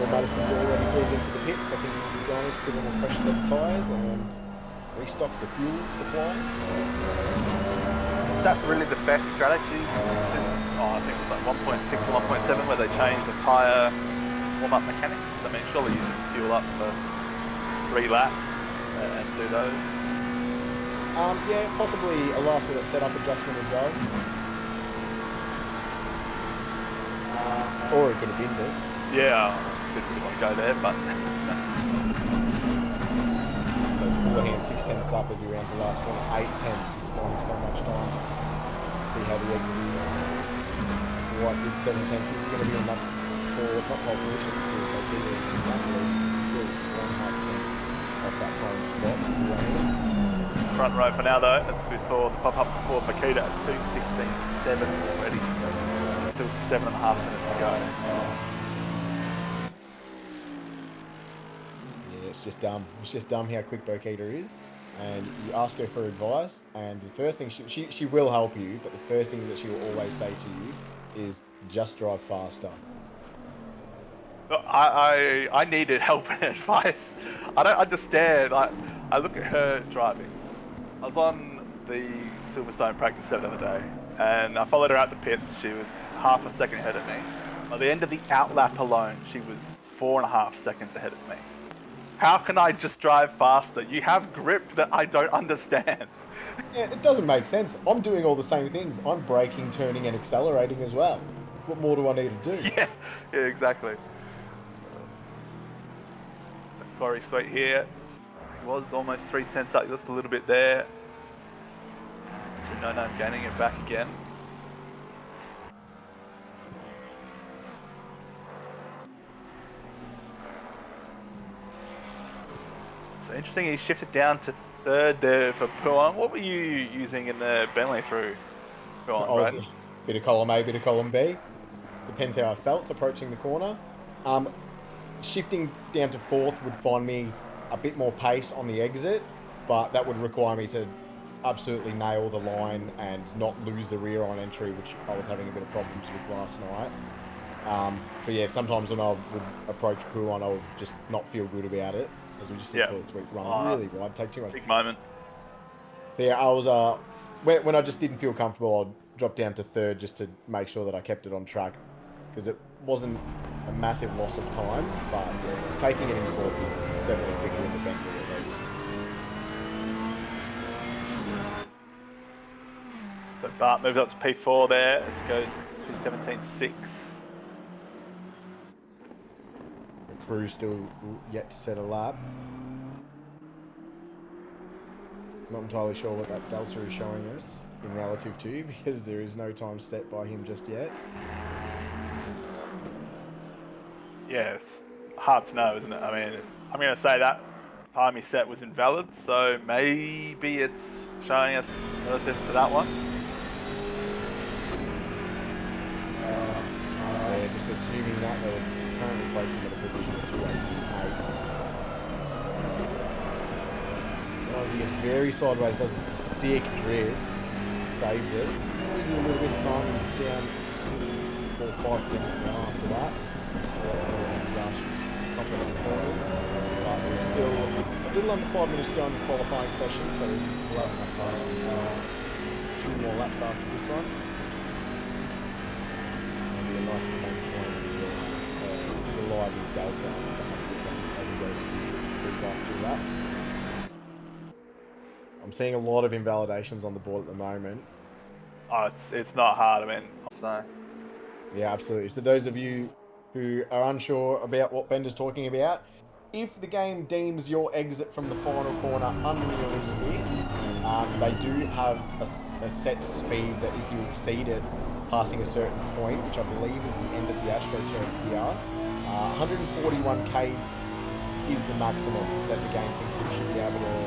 Madison's already pulled into the pits. I think he's going to put on a fresh set of tyres and restock the fuel supply. Is that really the best strategy since, I think it was like 1.6 or 1.7 where they changed the tyre warm-up mechanics? I mean, surely you just fuel up for 3 laps and do those? Yeah, possibly a last-minute setup adjustment as well. Or it could have been there. Yeah, didn't really want to go there, but... So Houlihan 6/10 up as he rounds the last corner. 8/10. He's finding so much time. See how the exit is. Right, good 7/10. This is going to be enough for top pole position. Still 1.5 off that prime spot. Front row for now though, as we saw the pop-up before Makita at 2:16.7 already. Still 7.5 minutes to go. It's just dumb. It's just dumb how quick Bokita is. And you ask her for advice, and the first thing she will help you, but the first thing that she will always say to you is just drive faster. I needed help and advice. I don't understand. I look at her driving. I was on the Silverstone practice set the other day, and I followed her out the pits. She was half a second ahead of me. By the end of the outlap alone, she was 4.5 seconds ahead of me. How can I just drive faster? You have grip that I don't understand. Yeah, it doesn't make sense. I'm doing all the same things. I'm braking, turning, and accelerating as well. What more do I need to do? Yeah, exactly. So Corey Sweet here. He was almost 3/10 up, just a little bit there. So no, I'm gaining it back again. So interesting, he shifted down to 3rd there for Puan. What were you using in the Bentley through Puan, Braden? Bit of column A, bit of column B. Depends how I felt approaching the corner. Shifting down to 4th would find me a bit more pace on the exit, but that would require me to absolutely nail the line and not lose the rear on entry, which I was having a bit of problems with last night. But yeah, sometimes when I would approach Puan, I would just not feel good about it. As we just said, Sweet run really wide, take too much. Big moment. So yeah, I was when I just didn't feel comfortable, I'd drop down to 3rd just to make sure that I kept it on track, because it wasn't a massive loss of time, but yeah, taking it in 4th is definitely quicker in the Bentley at least. So Bart moved up to P4 there as it goes 2:17.6. The crew's still yet to set a lap. Not entirely sure what that delta is showing us in relative to, because there is no time set by him just yet. Yeah, it's hard to know, isn't it? I mean, I'm going to say that time he set was invalid, so maybe it's showing us relative to that one. Yeah, just assuming that they're currently placing at a position of 2:18.8. He gets very sideways, does a sick drift, saves it, loses a little bit of time, he's down 4 or 5 tenths now after that. Disastrous corners, but there's still a little under 5 minutes to go in the qualifying session, so we'll have enough time. 2 more laps after this one. It'll be a nice point reliable delta as he goes through the last 2 laps. I'm seeing a lot of invalidations on the board at the moment. Oh, it's not hard. I mean, so Yeah, absolutely. So those of you who are unsure about what Bender's talking about, if the game deems your exit from the final corner unrealistic, they do have a set speed that if you exceed it, passing a certain point, which I believe is the end of the AstroTurf here, 141 Ks is the maximum that the game thinks it should be able to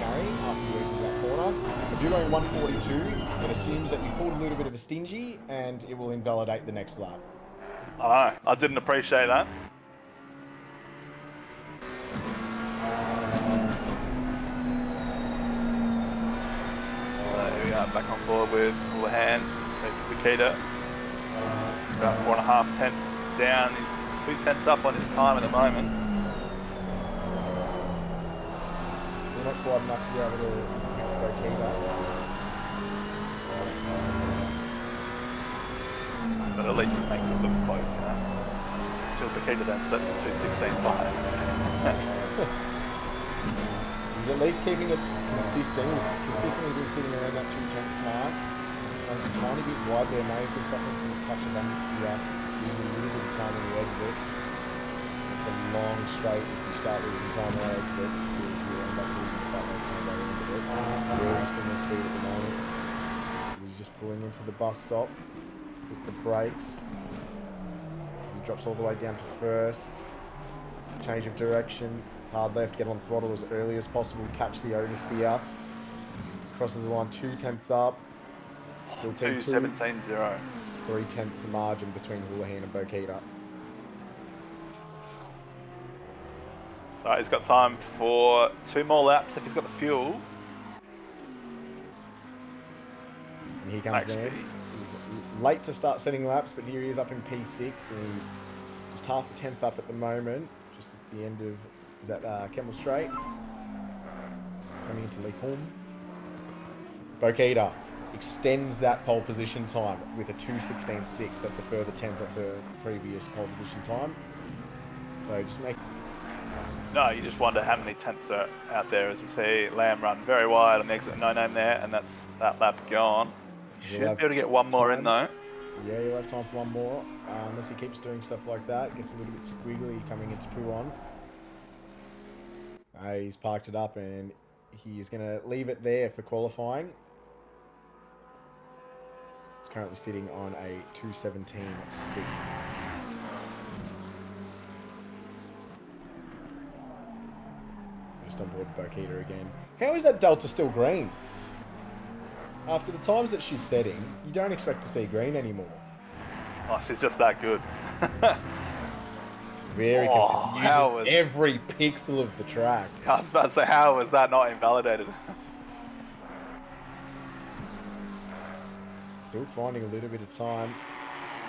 carry after you exit that corner. If you're going 142, it assumes that you've pulled a little bit of a stingy and it will invalidate the next lap. I didn't appreciate that. So here we are, back on board with Houlihan, basically Keita. About 4.5 tenths down. He's 2 tenths up on his time at the moment. We're not quite enough to be able to go Keita. But at least it makes it look close, you know. Until Keita then sets a 2:16.5. He's at least keeping it consistent. He's consistently been sitting around that 2 tenths mark. Runs a tiny bit wide there, may have been suffering from a touch of understeer. Using a little bit of time on the exit. It's a long straight. If you start losing time on the exit, you end up losing the button time by the end of it. Very similar speed at the moment. He's just pulling into the bus stop. Hit the brakes. He drops all the way down to first. Change of direction. Hard left, get on the throttle as early as possible, catch the oversteer. Crosses the line 2 tenths up. Still P2. 2:17.0. 3 tenths margin between Houlihan and Keita. Alright, he's got time for 2 more laps if he's got the fuel. And here comes Dan. He's late to start setting laps, but here he is up in P6, and he's just half a tenth up at the moment, just at the end of, is that Kemmel Straight? Coming into Leicholm. Keita extends that pole position time with a 2:16.6. That's a further tenth off her previous pole position time. So just make... No, you just wonder how many tenths are out there. As we see Lamb run very wide on the exit, no name there, and that's that lap gone. Should be able to get one more in though. Yeah, you'll have time for one more, unless he keeps doing stuff like that. Gets a little bit squiggly coming into Pouon. He's parked it up and he is going to leave it there for qualifying. He's currently sitting on a 2:17.6. Just on board Keita again. How is that Delta still green? After the times that she's setting, you don't expect to see green anymore. Oh, she's just that good. Very consistent. Uses every pixel of the track. I was about to say, how was that not invalidated? Still finding a little bit of time.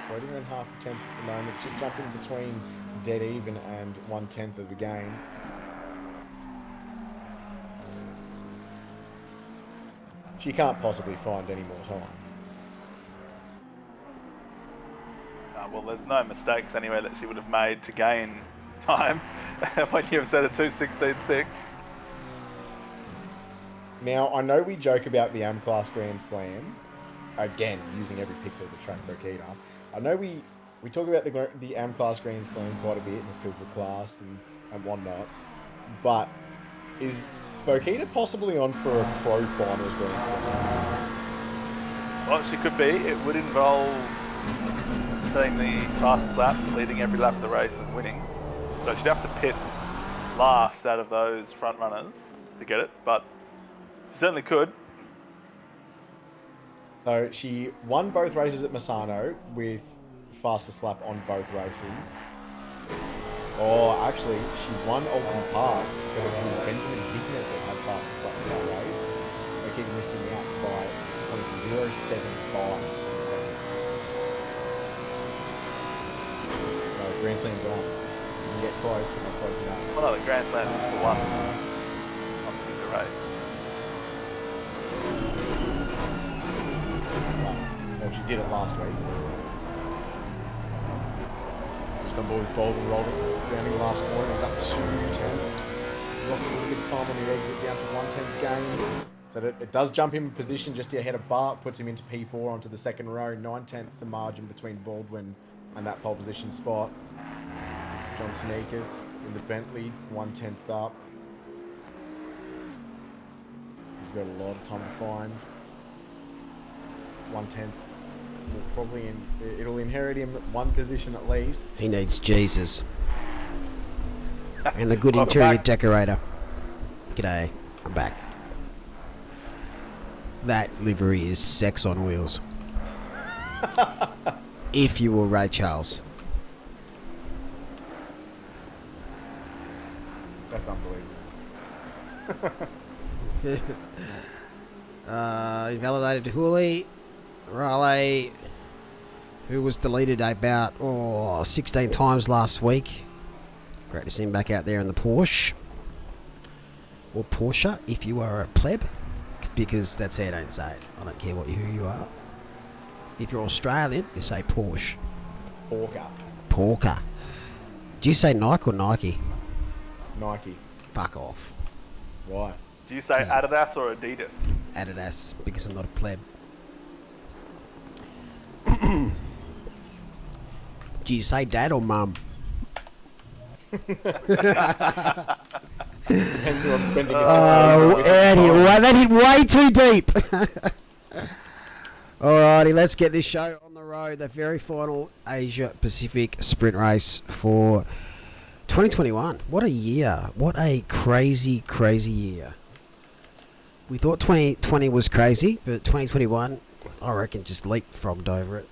Floating around half a tenth at the moment. It's just jumping between dead even and 1/10 of the game. She can't possibly find any more time. Well, there's no mistakes anyway that she would have made to gain time when you've set a 2:16.6. Now, I know we joke about the M-Class Grand Slam. Again, using every pixel of the track, Keita. I know we talk about the M-Class Grand Slam quite a bit in the Silver Class and whatnot. But is Keita possibly on for a Pro Finals Grand Slam? Well, she could be. It would involve setting the fastest lap, leading every lap of the race and winning. So she'd have to pit last out of those front runners to get it, but she certainly could. So she won both races at Misano with fastest lap on both races. Oh, actually, she won Alton Park, but it was Benjamin Hickner that had fastest lap in that race. They keep missing out by 0.075 on the second. So Grand Slam gone. You can get close, but not close enough. Well, no, the Grand Slam is for one. Well, she did it last week. Just on board with Baldwin rounding the last corner. He was up 2 tenths. Lost a little bit of time on the exit, down to 1/10 gain. So that it does jump him in position just ahead of Bart, puts him into P4 onto the second row. 9/10 the margin between Baldwin and that pole position spot. John Sneakers in the Bentley, 1/10 up. He's got a lot of time to find. 1/10 will probably it'll inherit him one position at least. He needs Jesus. And a good Welcome interior back. decorator. G'day, I'm back. That livery is sex on wheels. If you will, Ray Charles. That's unbelievable. Invalidated Hooley. Raleigh, who was deleted about 16 times last week. Great to see him back out there in the Porsche. Or Porsche, if you are a pleb. Because that's how you don't say it. I don't care who you are. If you're Australian, you say Porsche. Porker. Do you say Nike or Nike? Nike. Fuck off. Why? Do you say Adidas or Adidas? Adidas, because I'm not a pleb. Do you say dad or mum? Depends on spending his Eddie, that hit way too deep. Alrighty, let's get this show on the road. The very final Asia Pacific sprint race for 2021. What a year. What a crazy, crazy year. We thought 2020 was crazy, but 2021, I reckon, just leapfrogged over it.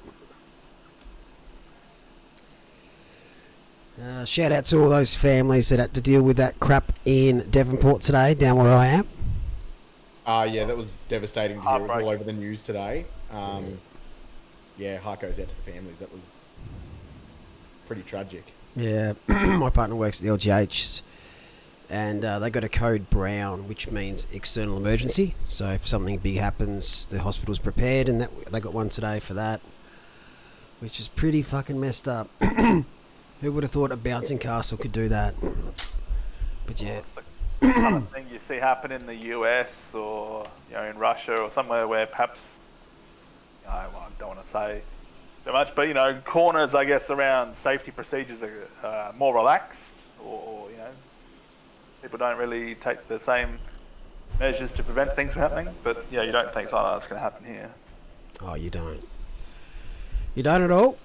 Shout out to all those families that had to deal with that crap in Devonport today, down where I am. Yeah, that was devastating to hear. It was all Heartbreaking. over the news today. Heart goes out to the families. That was pretty tragic. Yeah, my partner works at the LGH, and they got a code Brown, which means external emergency. So if something big happens, the hospital's prepared, and they got one today for that, which is pretty fucking messed up. Who would have thought a bouncing castle could do that? But yeah. It's the kind of thing you see happen in the US or in Russia or somewhere where perhaps I don't want to say too much, but corners, I guess, around safety procedures are more relaxed, or people don't really take the same measures to prevent things from happening. But yeah, you don't think it's going to happen here. Oh, you don't. You don't at all.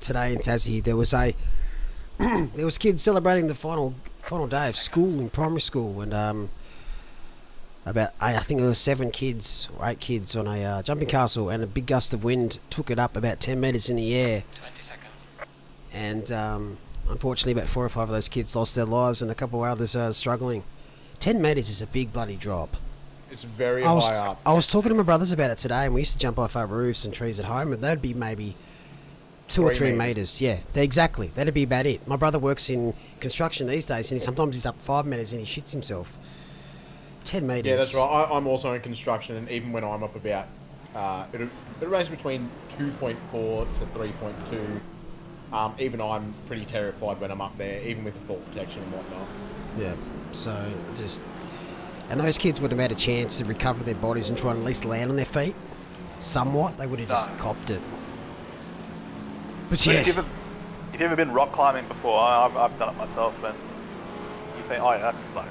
Today in Tassie, there was kids celebrating the final day of school in primary school, and I think there were 7 kids or 8 kids on a jumping castle, and a big gust of wind took it up about 10 metres in the air. 20 seconds. And unfortunately, about 4 or 5 of those kids lost their lives, and a couple of others are struggling. 10 metres is a big bloody drop. It's very high up. I was talking to my brothers about it today, and we used to jump off our roofs and trees at home, and that'd be maybe 2 or 3 meters. Yeah, exactly. That'd be about it. My brother works in construction these days, and sometimes he's up 5 meters and he shits himself. 10 meters. Yeah, that's right. I'm also in construction, and even when I'm up about, it ranges between 2.4 to 3.2. Even I'm pretty terrified when I'm up there, even with the fall protection and whatnot. Yeah. So and those kids would have had a chance to recover their bodies and try and at least land on their feet. Somewhat, they would have just copped it. But yeah. If you've ever been rock climbing before, I've done it myself, and you think, oh yeah, that's like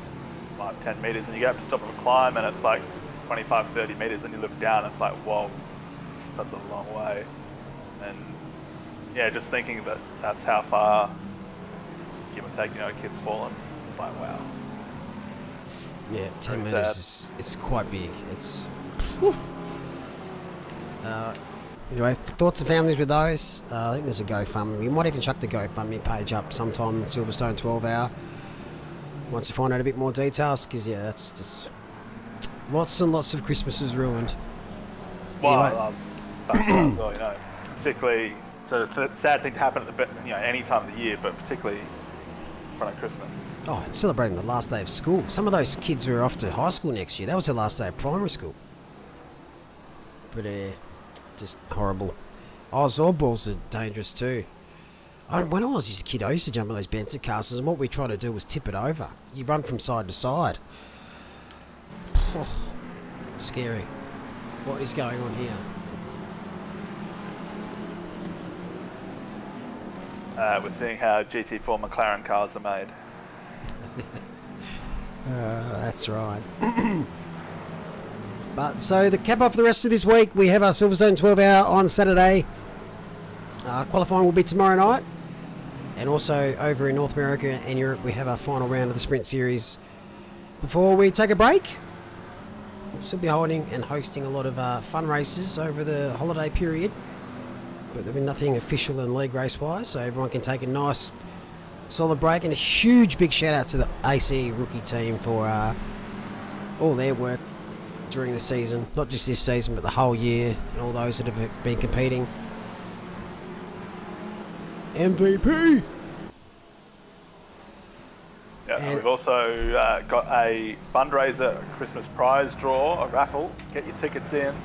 5-10 meters, and you get up to the top of a climb, and it's like 25-30 meters, and you look down, it's like, whoa, that's a long way. And yeah, just thinking that that's how far, give or take, kids falling, it's like, wow. Yeah, 10 Very metres is quite big. It's... Whew. Anyway, thoughts of families with those? I think there's a GoFundMe. We might even chuck the GoFundMe page up sometime in Silverstone 12 hour. Once you find out a bit more details, because yeah, that's just lots and lots of Christmases ruined. Well, Anyway. that's as well, particularly, it's a sad thing to happen at any time of the year, but particularly in front of Christmas. Oh, it's celebrating the last day of school. Some of those kids are off to high school next year. That was their last day of primary school. But just horrible. Oh, Zorballs are dangerous too. When I was a kid, I used to jump on those bouncer castles, and what we tried to do was tip it over. You run from side to side. Oh, scary. What is going on here? We're seeing how GT4 McLaren cars are made. That's right. But so the cap off for the rest of this week, we have our Silverstone 12 hour on Saturday. Qualifying will be tomorrow night. And also over in North America and Europe, we have our final round of the Sprint Series. Before we take a break, we'll still be holding and hosting a lot of fun races over the holiday period. But there'll be nothing official and league race-wise, so everyone can take a nice, solid break. And a huge big shout-out to the AC rookie team for all their work during the season. Not just this season, but the whole year, and all those that have been competing. MVP! Yeah, and we've also got a fundraiser, a Christmas prize draw, a raffle. Get your tickets in.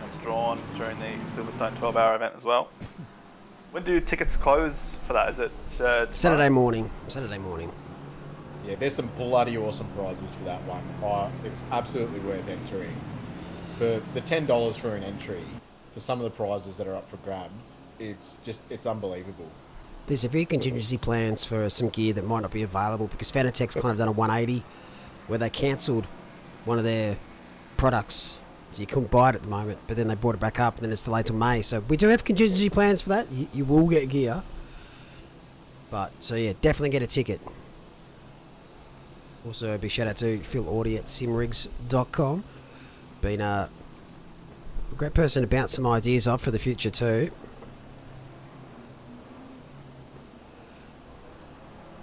That's drawn during the Silverstone 12-hour event as well. When do tickets close for that? Is it Saturday morning. Saturday morning. Yeah, there's some bloody awesome prizes for that one. It's absolutely worth entering. For the $10 for an entry, for some of the prizes that are up for grabs, it's unbelievable. There's a few contingency plans for some gear that might not be available because Fanatec's kind of done a 180 where they cancelled one of their products. So you couldn't buy it at the moment, but then they brought it back up and then it's delayed till May. So we do have contingency plans for that. You will get gear. But, so yeah, definitely get a ticket. Also, a big shout out to Phil Audie at simrigs.com. Been a great person to bounce some ideas off for the future too.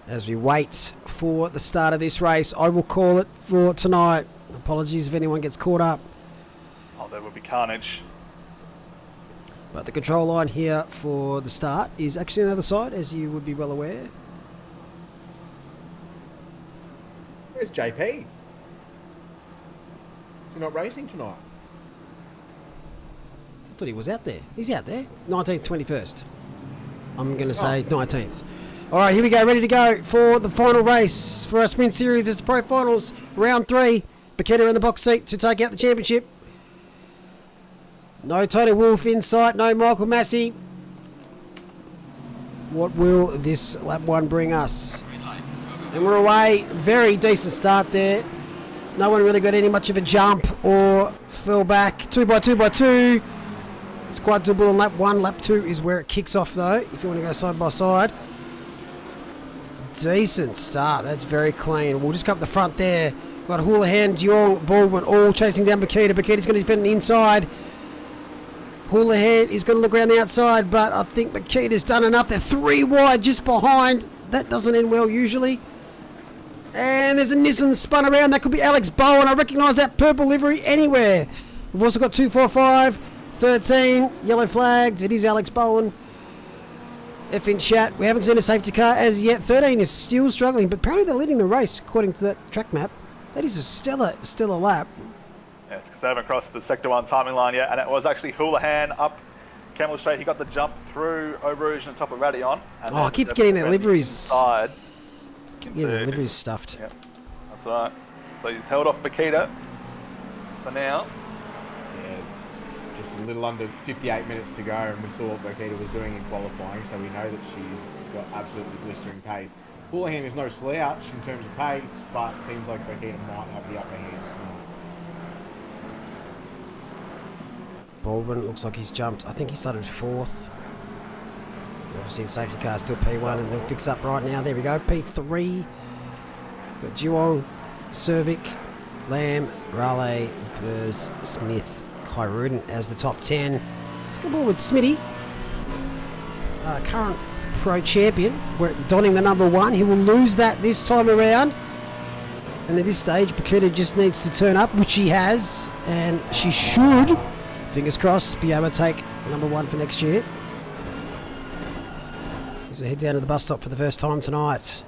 As we wait for the start of this race, I will call it for tonight. Apologies if anyone gets caught up. Oh, there will be carnage. But the control line here for the start is actually on the other side, as you would be well aware. Where's JP? Is he not racing tonight? I thought he was out there. He's out there. 19th, 21st. I'm going to say 19th. All right, here we go. Ready to go for the final race for our Sprint Series. It's the Pro Finals, round 3. Bakita in the box seat to take out the championship. No Tony Wolff in sight. No Michael Massey. What will this lap 1 bring us? And we're away. Very decent start there. No one really got any much of a jump or fell back. 2 by 2 by 2. It's quite doable on lap 1. Lap 2 is where it kicks off though, if you want to go side by side. Decent start. That's very clean. We'll just come up the front there. Got Houlihan, Dion, Baldwin all chasing down Bakita. Bakita's going to defend the inside. Houlihan is going to look around the outside, but I think Bakita's done enough. They're 3 wide just behind. That doesn't end well usually. And there's a Nissan spun around. That could be Alex Bowen. I recognise that purple livery anywhere. We've also got 2, 4, 5, 13 yellow flags. It is Alex Bowen. F in chat. We haven't seen a safety car as yet. 13 is still struggling, but apparently they're leading the race according to that track map. That is a stellar lap. Yeah, it's because they haven't crossed the Sector 1 timing line yet, and it was actually Houlihan up Camel Straight. He got the jump through Eau Rouge on top of Radillon. I keep forgetting that livery's... Side. Yeah, the livery's stuffed. Yep, that's right. So he's held off Bakita for now. Yeah, it's just a little under 58 minutes to go, and we saw what Bakita was doing in qualifying, so we know that she's got absolutely blistering pace. Houlihan is no slouch in terms of pace, but it seems like Bakita might have the upper hand tonight. Baldwin looks like he's jumped. I think he started 4th. Obviously the safety car is still P1 and they'll fix up right now. There we go, P3. Got Duong, Cervic, Lamb, Raleigh, Burrs, Smith, Kyrudin as the top 10. Let's go forward with Smitty. Current pro champion. We're donning the number 1. He will lose that this time around. And at this stage, Bakita just needs to turn up, which she has. And she should, fingers crossed, be able to take number 1 for next year. He's head down to the bus stop for the first time tonight.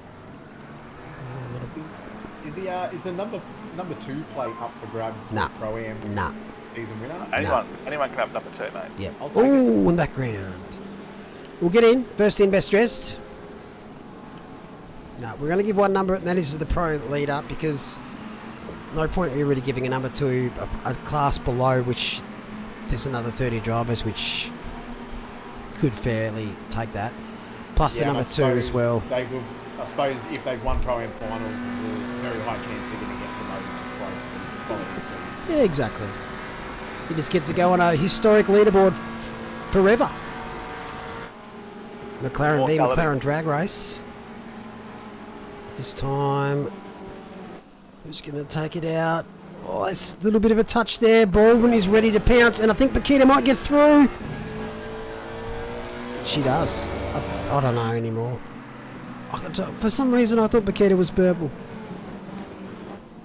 Is the number 2 plate up for grabs? Nah. Pro-Am? Nah. season winner. Anyone can have number 2, mate. Yeah. I'll take Ooh, in the background. We'll get in. First in, best dressed. No, we're going to give one number, and that is the pro leader, because no point really giving a number to a class below, which there's another 30 drivers, which could fairly take that. Plus the Yeah, and number I 2 as suppose well. They will. I suppose if they've won Pro-Am finals, there's a very high chance they're going to get promoted to Pro the following season. Yeah, exactly. He just gets to go on a historic leaderboard forever. McLaren v McLaren drag race. This time, who's going to take it out? Oh, it's a little bit of a touch there. Baldwin is ready to pounce, and I think Paquita might get through. She does. I don't know anymore. For some reason, I thought Paquita was purple.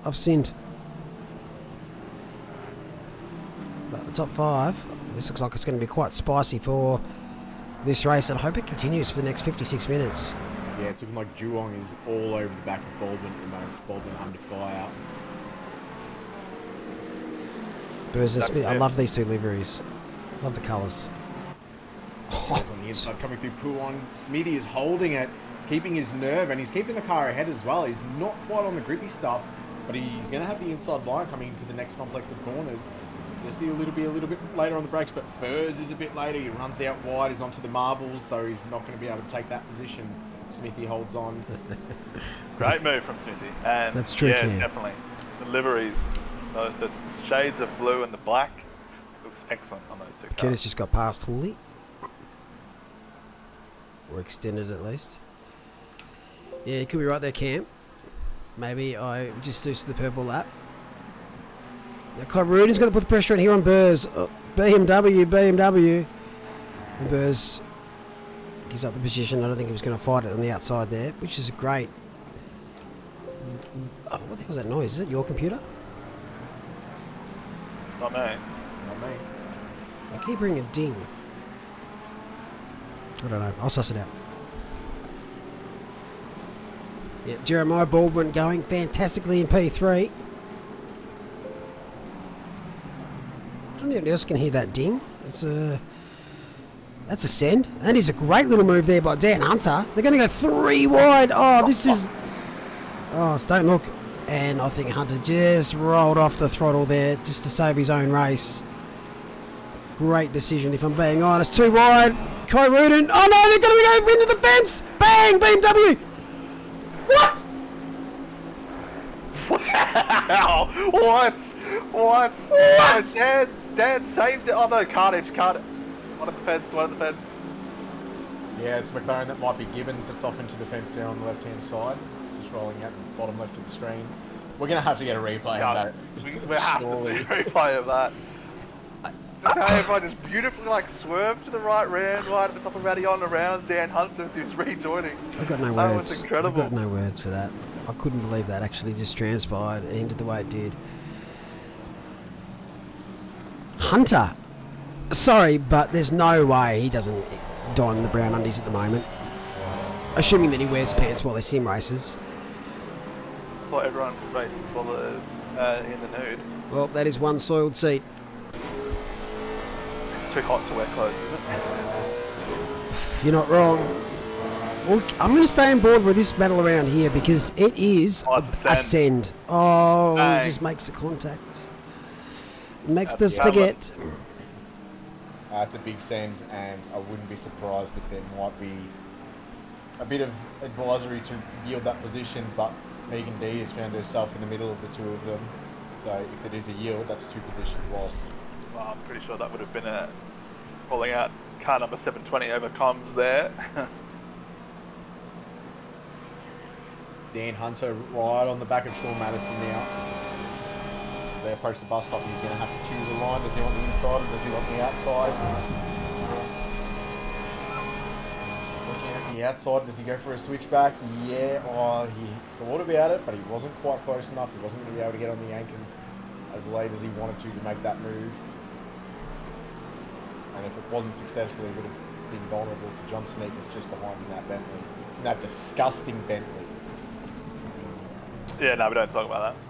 I've sinned. But the top 5, this looks like it's going to be quite spicy for this race, and I hope it continues for the next 56 minutes. Yeah, it's looking like Juwong is all over the back of Baldwin at the moment. Baldwin under fire. Burza Smith, I love these 2 liveries. Love the colours. On the inside coming through Puon. Smithy is holding it, keeping his nerve, and he's keeping the car ahead as well. He's not quite on the grippy stuff, but he's going to have the inside line coming into the next complex of corners. Just a little bit later on the brakes, but Burrs is a bit later. He runs out wide, he's onto the marbles, so he's not going to be able to take that position. Smithy holds on. Great move from Smithy. And that's true. Yeah, definitely. The liveries, the shades of blue and the black, looks excellent on those 2 cars. Paquita's just got past Hooley. Or extended at least. Yeah, you could be right there, Cam. Maybe I just do the purple lap. Now, Clive Rudin's going to put the pressure on here on Burrs. BMW. And Burrs gives up the position. I don't think he was going to fight it on the outside there, which is a great... Oh, what the hell was that noise? Is it your computer? It's not me. Not me. I keep hearing a ding. I don't know. I'll suss it out. Yeah, Jeremiah Baldwin going fantastically in P3. I don't know if anyone else can hear that ding. That's a send. That is a great little move there by Dan Hunter. They're going to go 3 wide. Oh, this is... Oh, it's don't look. And I think Hunter just rolled off the throttle there just to save his own race. Great decision, if I'm being honest. 2 wide. Kai Rudin. Oh no, they're going to go into the fence. Bang, BMW. What? Wow. What? Dan saved it. Oh no, carnage. One of the fence. Yeah, it's McLaren. That might be Gibbons that's off into the fence there on the left-hand side. Just rolling out the bottom left of the screen. We're going to have to get a replay of that. We have to see a replay of that. Just how everyone just beautifully swerved to the right at the top of Radion around Dan Hunter as he was rejoining. I've got no words. That was incredible. I've got no words for that. I couldn't believe that actually just transpired and ended the way it did. Hunter. Sorry, but there's no way he doesn't don the brown undies at the moment. Assuming that he wears pants while he sim races. I thought everyone races while they're in the nude. Well, that is one soiled seat. It's too hot to wear clothes, isn't it? You're not wrong. Well, I'm going to stay on board with this battle around here because it is a send. Oh, Bang. He just makes the contact. Makes the spaghetti. It's a big send, and I wouldn't be surprised if there might be a bit of advisory to yield that position, but Megan D has found herself in the middle of the 2 of them. So if it is a yield, that's 2 positions lost. Well, I'm pretty sure that would have been a calling out car number 720 over comms there. Dan Hunter right on the back of Sean Madison now. As they approach the bus stop, he's going to have to choose a line. Does he want the inside or does he want the outside? Looking at the outside, does he go for a switchback? Yeah, he thought about it, but he wasn't quite close enough. He wasn't going to be able to get on the anchors as late as he wanted to make that move. And if it wasn't successful, he would have been vulnerable to John Sneakers just behind in that Bentley. In that disgusting Bentley. Yeah, no, we don't talk about that.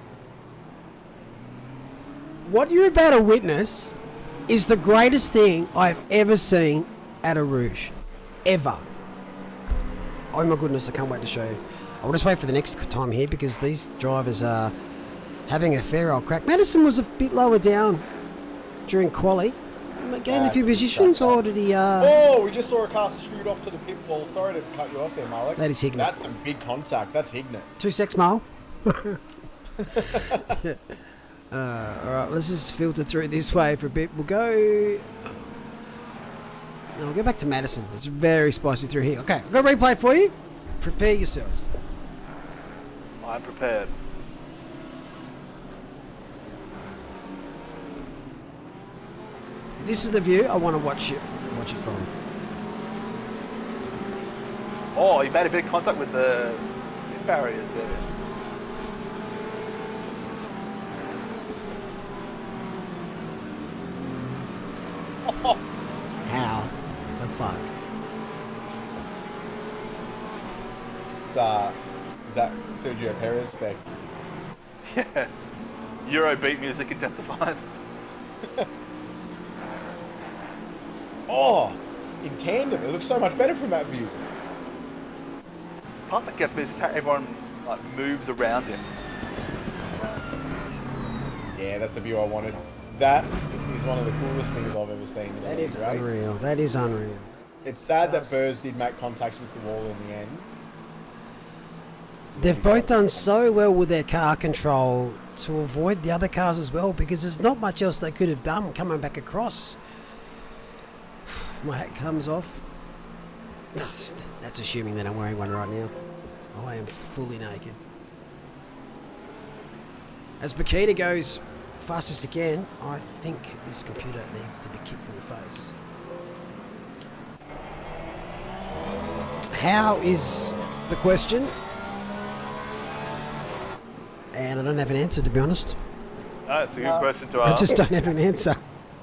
What you're about to witness is the greatest thing I've ever seen at a Rouge. Ever. Oh my goodness, I can't wait to show you. I'll just wait for the next time here because these drivers are having a fair old crack. Madison was a bit lower down during quali. Gained a few positions, or did he... Oh, we just saw a car shoot off to the pit wall. Sorry to cut you off there, Malik. That is Hignett. That's some big contact. That's Hignett. 2 secs, Mal. Alright, let's just filter through this way for a bit. We'll go... No, we'll go back to Madison. It's very spicy through here. Okay, I've got a replay for you. Prepare yourselves. I'm prepared. This is the view I want to watch it from. Oh, you made a bit of contact with the barriers there. How the fuck? Is that Sergio Perez spec? Yeah. Eurobeat music intensifies. Oh, in tandem. It looks so much better from that view. Part that gets me is just how everyone like moves around him. Yeah, that's the view I wanted. That is one of the coolest things I've ever seen in a That is race. unreal. That is unreal. It's sad Just- that Burrs did make contact with the wall in the end. They've both done so well with their car control to avoid the other cars as well, because there's not much else they could have done coming back across. My hat comes off. That's assuming that I'm wearing one right now. I am fully naked. As Bakita goes fastest again, I think this computer needs to be kicked in the face. How is the question? And I don't have an answer, to be honest. No, it's a good question to I ask. just don't have an answer.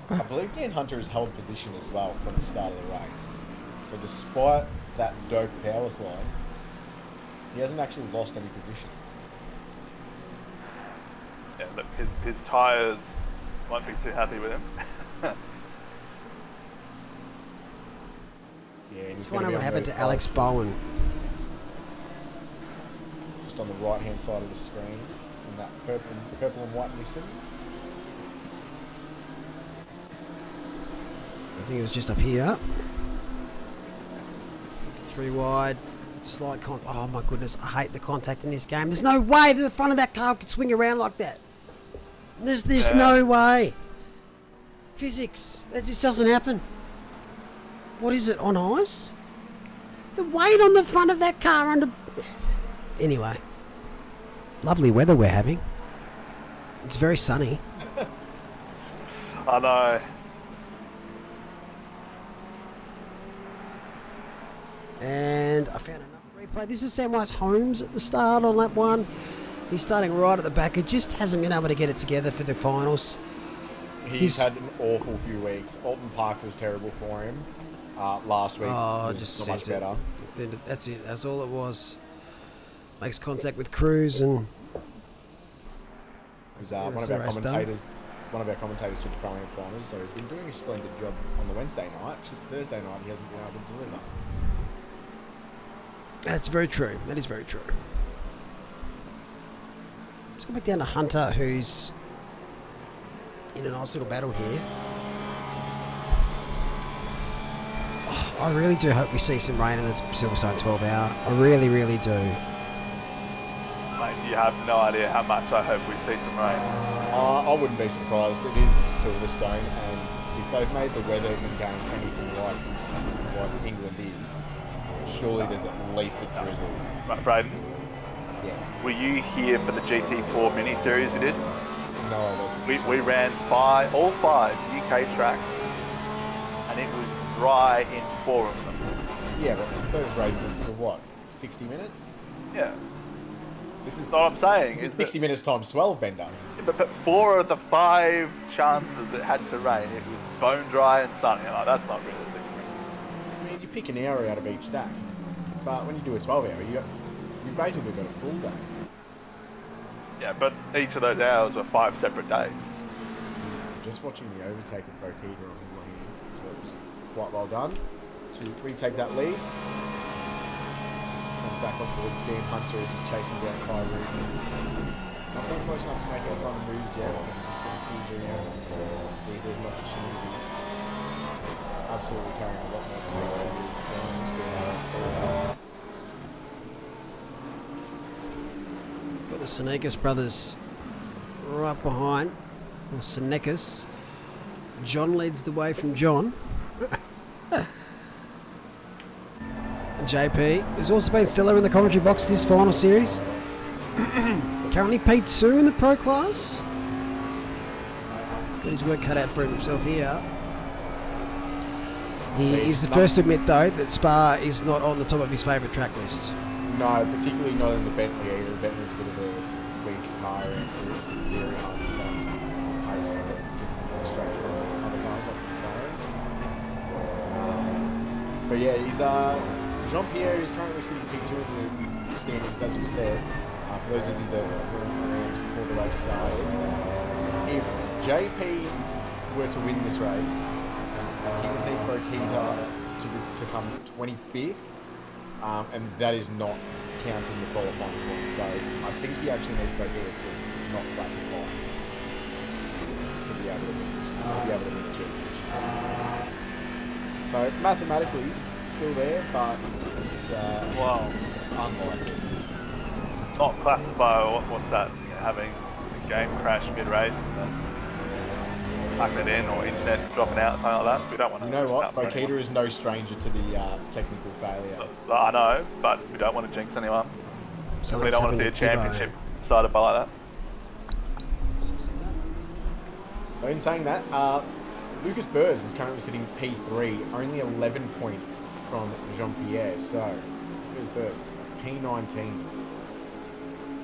I believe Dan Hunter has held position as well from the start of the race. So despite that dope power slide, he hasn't actually lost any positions. Yeah, look, his tyres won't be too happy with him. Yeah, and he's Just gonna wonder be what on happened the to Alex fast- Bowen. Just on the right hand side of the screen, in that purple and white Nissan. I think it was just up here. 3 wide. Slight oh my goodness, I hate the contact in this game. There's no way that the front of that car could swing around like that. There's no way. Physics. That just doesn't happen. What is it, on ice? The weight on the front of that car under... Anyway. Lovely weather we're having. It's very sunny. I know. And I found another replay. This is Samwise Holmes at the start on lap 1. He's starting right at the back. He just hasn't been able to get it together for the finals. He's had an awful few weeks. Alton Park was terrible for him last week. Oh, was just not much sent it. better. Then that's it. That's all it was. Makes contact with Cruz and... He's Yeah, one that's of the our race done. commentators. One of our commentators took the Pro Am finals, so he's been doing a splendid job on the Wednesday night. It's just Thursday night he hasn't been able to deliver. That's very true. That is very true. Let's go back down to Hunter, who's in a nice little battle here. Oh, I really do hope we see some rain in the Silverstone 12 hour. I really, really do. Mate, you have no idea how much I hope we see some rain. I wouldn't be surprised. It is Silverstone, and if they've made the weather in game anything like what England is, surely there's at least a drizzle. Right, Braden, Yes. were you here for the GT4 mini series we did? No, I wasn't. We ran all five UK tracks, and it was dry in 4 of them. Yeah, but those races were what? 60 minutes? Yeah, This is that's what I'm saying. Is 60 that, minutes times 12, Bender. but 4 of the 5 chances it had to rain, it was bone dry and sunny. I'm like, that's not realistic. I mean, you pick an hour out of each day, but when you do a 12 hour, you basically got a full day. Yeah, but each of those hours were 5 separate days. just watching the overtake of Bokita on my hand, so it was quite well done to retake that lead. Comes back off the damn Hunter as he's chasing down Kyrie. Not quite close enough to make any kind of moves yet. I'm just going to cruise around and see if there's an opportunity. Absolutely carrying a lot more pace to these corners. Got the Senekis brothers right behind. Or Senekis. John leads the way from John. JP has also been stellar in the commentary box this final series. Currently P2 in the pro class. Got his work cut out for himself here. He is the first to admit, though, that Spa is not on the top of his favourite track list. No, particularly not in the Bentley either. The Bentley's a bit of a weak car, and so it's very hard to find pace that can extract from other cars like the McLaren. But yeah, he's Jean-Pierre is currently sitting P2 in the standings, as you said. For those of you that were around before the race started, if JP were to win this race, he would need Bokita to come 25th, and that is not counting the qualifying points. So I think he actually needs Bokita to not classify to be able to win the championship. So mathematically, it's still there, but it's unlikely. Not classify, what's that? Having a game crash mid-race and then packing it in, or internet dropping out, something like that. We don't want to. You know what? Bokita is no stranger to the technical failure. I know, but we don't want to jinx anyone. We don't want to see a championship decided by like that. So in saying that, Lucas Burrs is currently sitting P3, only 11 points from Jean-Pierre. So Lucas Burrs, P19.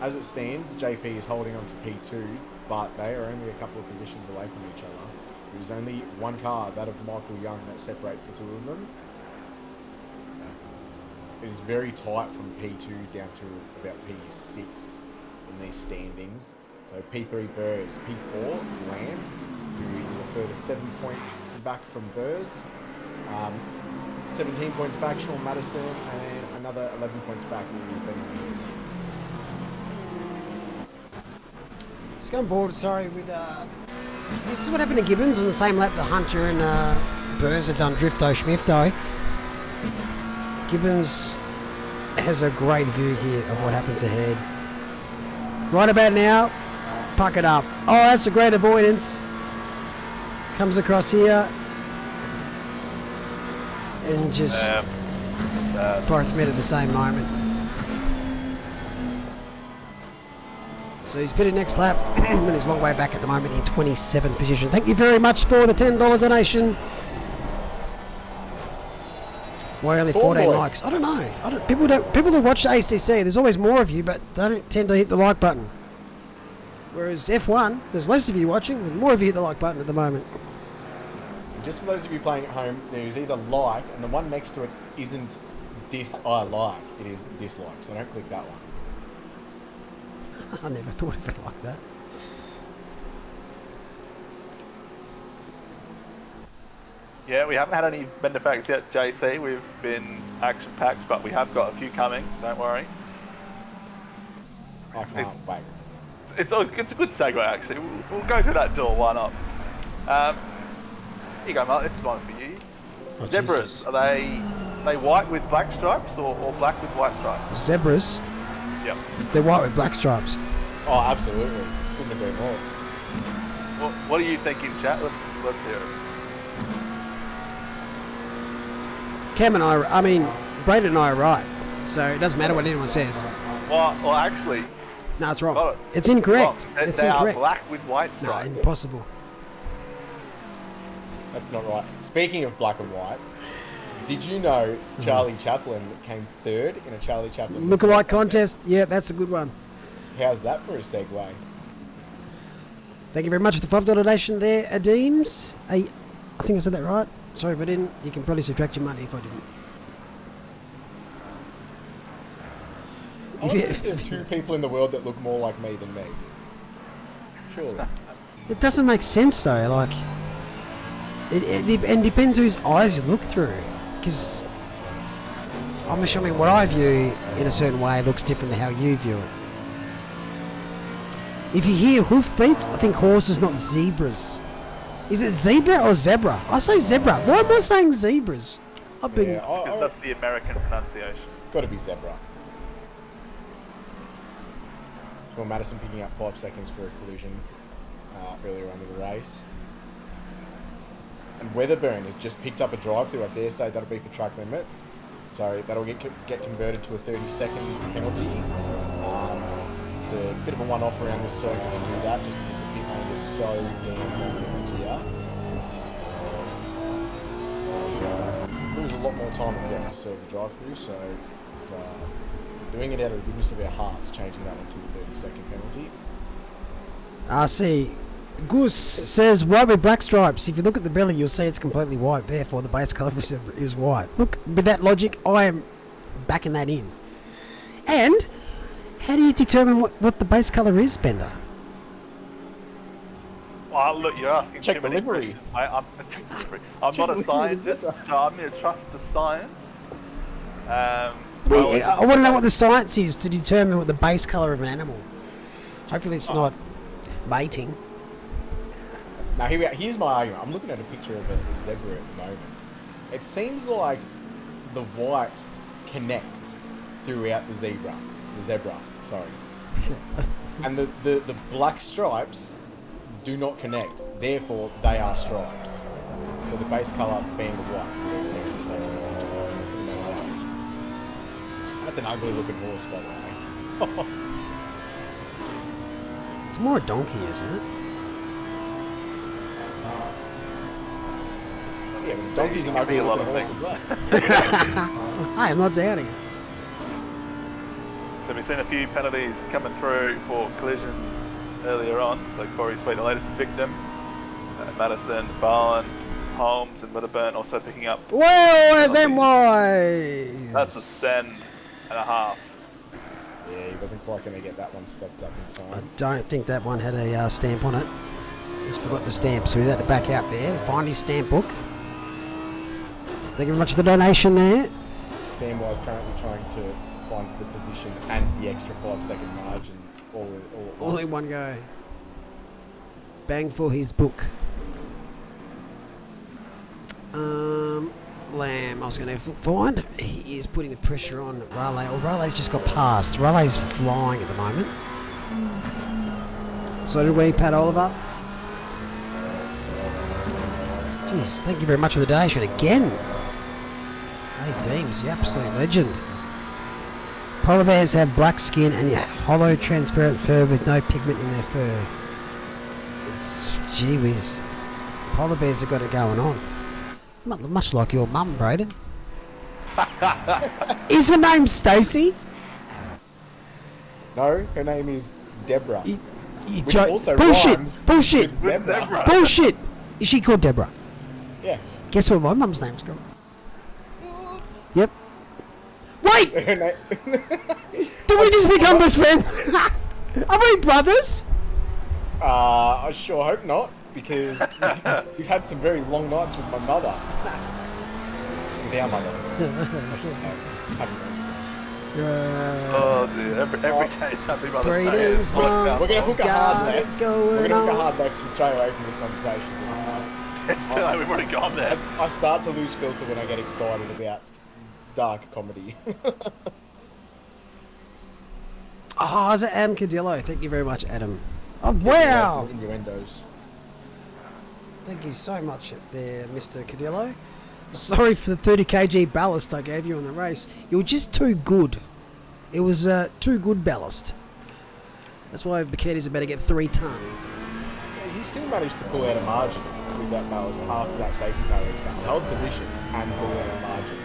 As it stands, JP is holding on to P2, but they are only a couple of positions away from each other. There's only one car, that of Michael Young, that separates the two of them. It is very tight from P2 down to about P6 in these standings. So P3 Burrs, P4 Lamb, who is a further 7 points back from Burrs. 17 points back, Sean Madison, and another 11 points back, who is Ben. Just going forward, sorry, with this is what happened to Gibbons on the same lap that Hunter and Burrs have done Drifto Schmifto. Gibbons has a great view here of what happens ahead. Right about now, puck it up. Oh, that's a great avoidance. Comes across here and just both met at the same moment. So he's pitted next lap and he's a long way back at the moment in 27th position. Thank you very much for the $10 donation. Why only 14 likes? I don't know. People that watch ACC, there's always more of you, but they don't tend to hit the like button. Whereas F1, there's less of you watching, and more of you hit the like button at the moment. Just for those of you playing at home, there's either like, and the one next to it isn't I like, it is dislike, so don't click that one. I never thought of it like that. Yeah, we haven't had any bender packs yet, JC. We've been action-packed, but we have got a few coming, don't worry. I can't wait. It's a good segue, actually. We'll go through that door, why not? Here you go, Mark. This is one for you. Oh, Zebras, Jesus. are they white with black stripes or black with white stripes? Zebras, Yep. they're white with black stripes. Oh, absolutely. Couldn't agree more. What are you thinking, chat? Let's hear it. Cam and Braden and I are right. So it doesn't matter what anyone says. Well, actually, No, it's wrong. got it. It's incorrect. Well, It's they incorrect. are black with white No, stripes. impossible. That's not right. Speaking of black and white, did you know Charlie Chaplin came third in a Charlie Chaplin Lookalike contest. Yeah, that's a good one. How's that for a segue? Thank you very much for the $5 donation there, Adeems. I think I said that right. Sorry if I didn't. You can probably subtract your money if I didn't. I wonder if there are two people in the world that look more like me than me. Surely. It doesn't make sense though. Like, it depends whose eyes you look through. Because I'm assuming what I view in a certain way looks different to how you view it. If you hear hoofbeats, I think horses, not zebras. Is it zebra or zebra? I say zebra. Why am I saying zebras? I've been. Because that's the American pronunciation. It's got to be zebra. Well, Madison picking up 5 seconds for a collision earlier on in the race. And Weatherburn has just picked up a drive-through. I dare say that'll be for track limits. So that'll get converted to a 30-second penalty. It's a bit of a one-off around this circuit to do that, just because the pit lane is so damn long here. You lose a lot more time if you have to serve the drive-through, so it's doing it out of the goodness of our hearts, changing that one to a 30-second penalty. I see. Goose says white with black stripes. If you look at the belly, you'll see it's completely white. Therefore, the base colour is white. Look, with that logic, I am backing that in. And how do you determine what the base colour is, Bender? Well, look, you're asking Check too the many livery. questions. I'm not a scientist, so I'm going to trust the science. I want to know what the science is to determine what the base colour of an animal. Hopefully it's not mating. Now, here's my argument. I'm looking at a picture of a zebra at the moment. It seems like the white connects throughout the zebra. And the black stripes do not connect. Therefore, they are stripes. So the base colour being the white. That's an ugly looking horse, by the way. It's more a donkey, isn't it? Yeah, but donkey's an ugly looking horse as well. I am not doubting it. So we've seen a few penalties coming through for collisions earlier on. So Corey Sweet, the latest victim. Madison, Bowen, Holmes and Weatherburn also picking up. Whoa, where's MY? That's a send and a half. Yeah, he wasn't quite going to get that one stopped up in time. I don't think that one had a stamp on it. He's forgot the stamp, so he had to back out there. Find his stamp book. Thank you very much for the donation there. Samwise currently trying to find the position and the extra 5-second margin All in one go. Bang for his book. Lamb, I was going to find. He is putting the pressure on Raleigh. Oh, Raleigh's just got past. Raleigh's flying at the moment. So did we, Pat Oliver. Jeez, thank you very much for the donation again. Hey, Deems, you absolute legend. Polar bears have black skin and hollow, transparent fur with no pigment in their fur. Gee whiz. Polar bears have got it going on. Much like your mum, Braden. Is her name Stacey? No, her name is Deborah. You Which also bullshit! rhymes Bullshit! with zebra. Bullshit! Is she called Deborah? Yeah. Guess what my mum's name's called? Yep. Wait! Her name... Did we just become best friends? Are we brothers? I sure hope not, because we've had some very long nights with my mother. With our mother. Oh dear, every case happy Mother's Day. Braden's mum. We're going to hook a hard left. We're Going going to hook a on. hard left and stray away from this conversation. It's too late, we've already gone there. I start to lose filter when I get excited about dark comedy. Oh, is it Adam Cadillo? Thank you very much, Adam. Oh, wow! Innuendos. Thank you so much there, Mr. Cadillo. Sorry for the 30 kg ballast I gave you on the race. You were just too good. It was too good ballast. That's why Biketti's about to get 3 ton. Yeah, he still managed to pull out a margin with that ballast after that safety car restart. He held position and pulled out a margin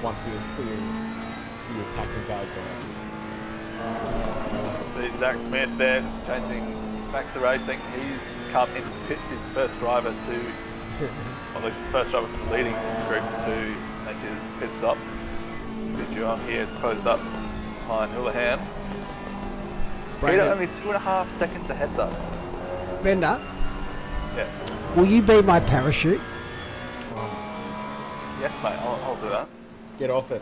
once he was clear of the attacking car going. See Zach Smith there, just changing back to racing. He's come into the pits, he's the first driver to, or at least the first driver from the leading group to make his pit stop. Duan here is closed up behind Houlihan. Peter only 2.5 seconds ahead though. Bender, Yes. Will you be my parachute? Yes, mate. I'll do that. Get off it.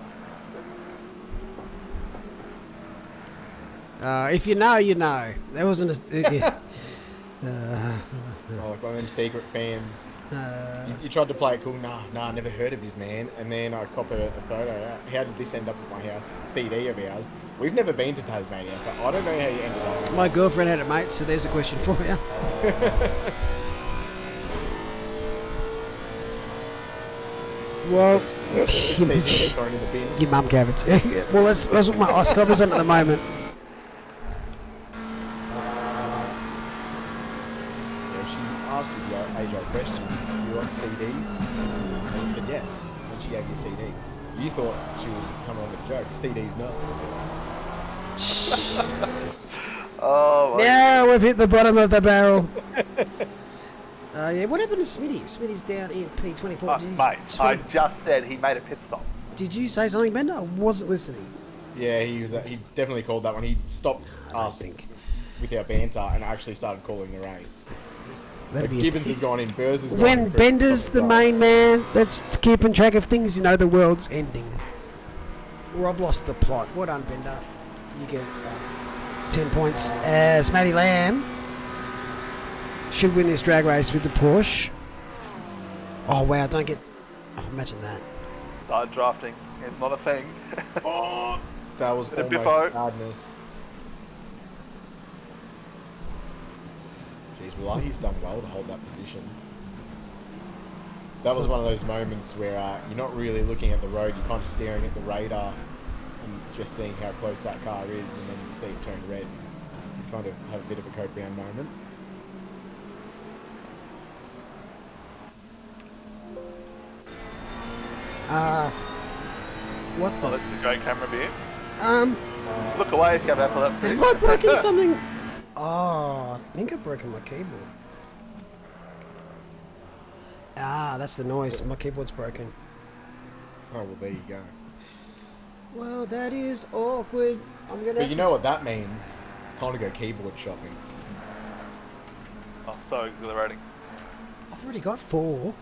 If you know, you know. That wasn't a... yeah. Oh, like one of them secret fans. Uh, You tried to play it cool. Nah, never heard of his man. And then I cop a photo. How did this end up at my house? It's a CD of ours. We've never been to Tasmania, so I don't know how you ended up. my girlfriend had it, mate, so there's a question for you. Well, Thrown in the bin. your mum gave it to you. Well, that's what my ice cover's on at the moment. Yeah, she asked you the age-old question. Do you like CDs? And you said yes. And she gave you a CD. You thought she was coming on with a joke. CD's nuts. Oh, my Now we've hit the bottom of the barrel. Yeah, what happened to Smitty? Smitty's down in P24. fuck, Did he mate. I swing- just said he made a pit stop. Did you say something, Bender? I wasn't listening. Yeah, he was. He definitely called that one. He stopped us think. with our banter and actually started calling the race. That'd So be Gibbons has gone in. Burrs has gone when in for Bender's top the of main man that's keeping track of things, you know the world's ending. Or I've lost the plot. Well done, Bender. You get 10 points. As Matty Lamb should win this drag race with the Porsche. Oh, wow, don't get... Oh, imagine that. Side drafting is not a thing. Oh, that was Bit of almost biffo. madness. Jeez, well, he's done well to hold that position. That was one of those moments where you're not really looking at the road, you're kind of staring at the radar and just seeing how close that car is, and then you see it turn red. You kind of have a bit of a Cope Brown moment. What Oh, the... that's a great camera view. Um, Look away if you have epilepsy. have I broken something? Oh, I think I've broken my keyboard. Ah, that's the noise. My keyboard's broken. Oh, well, there you go. Well, that is awkward. I'm gonna... But you know what that means? It's time to go keyboard shopping. Oh, so exhilarating. I've already got 4.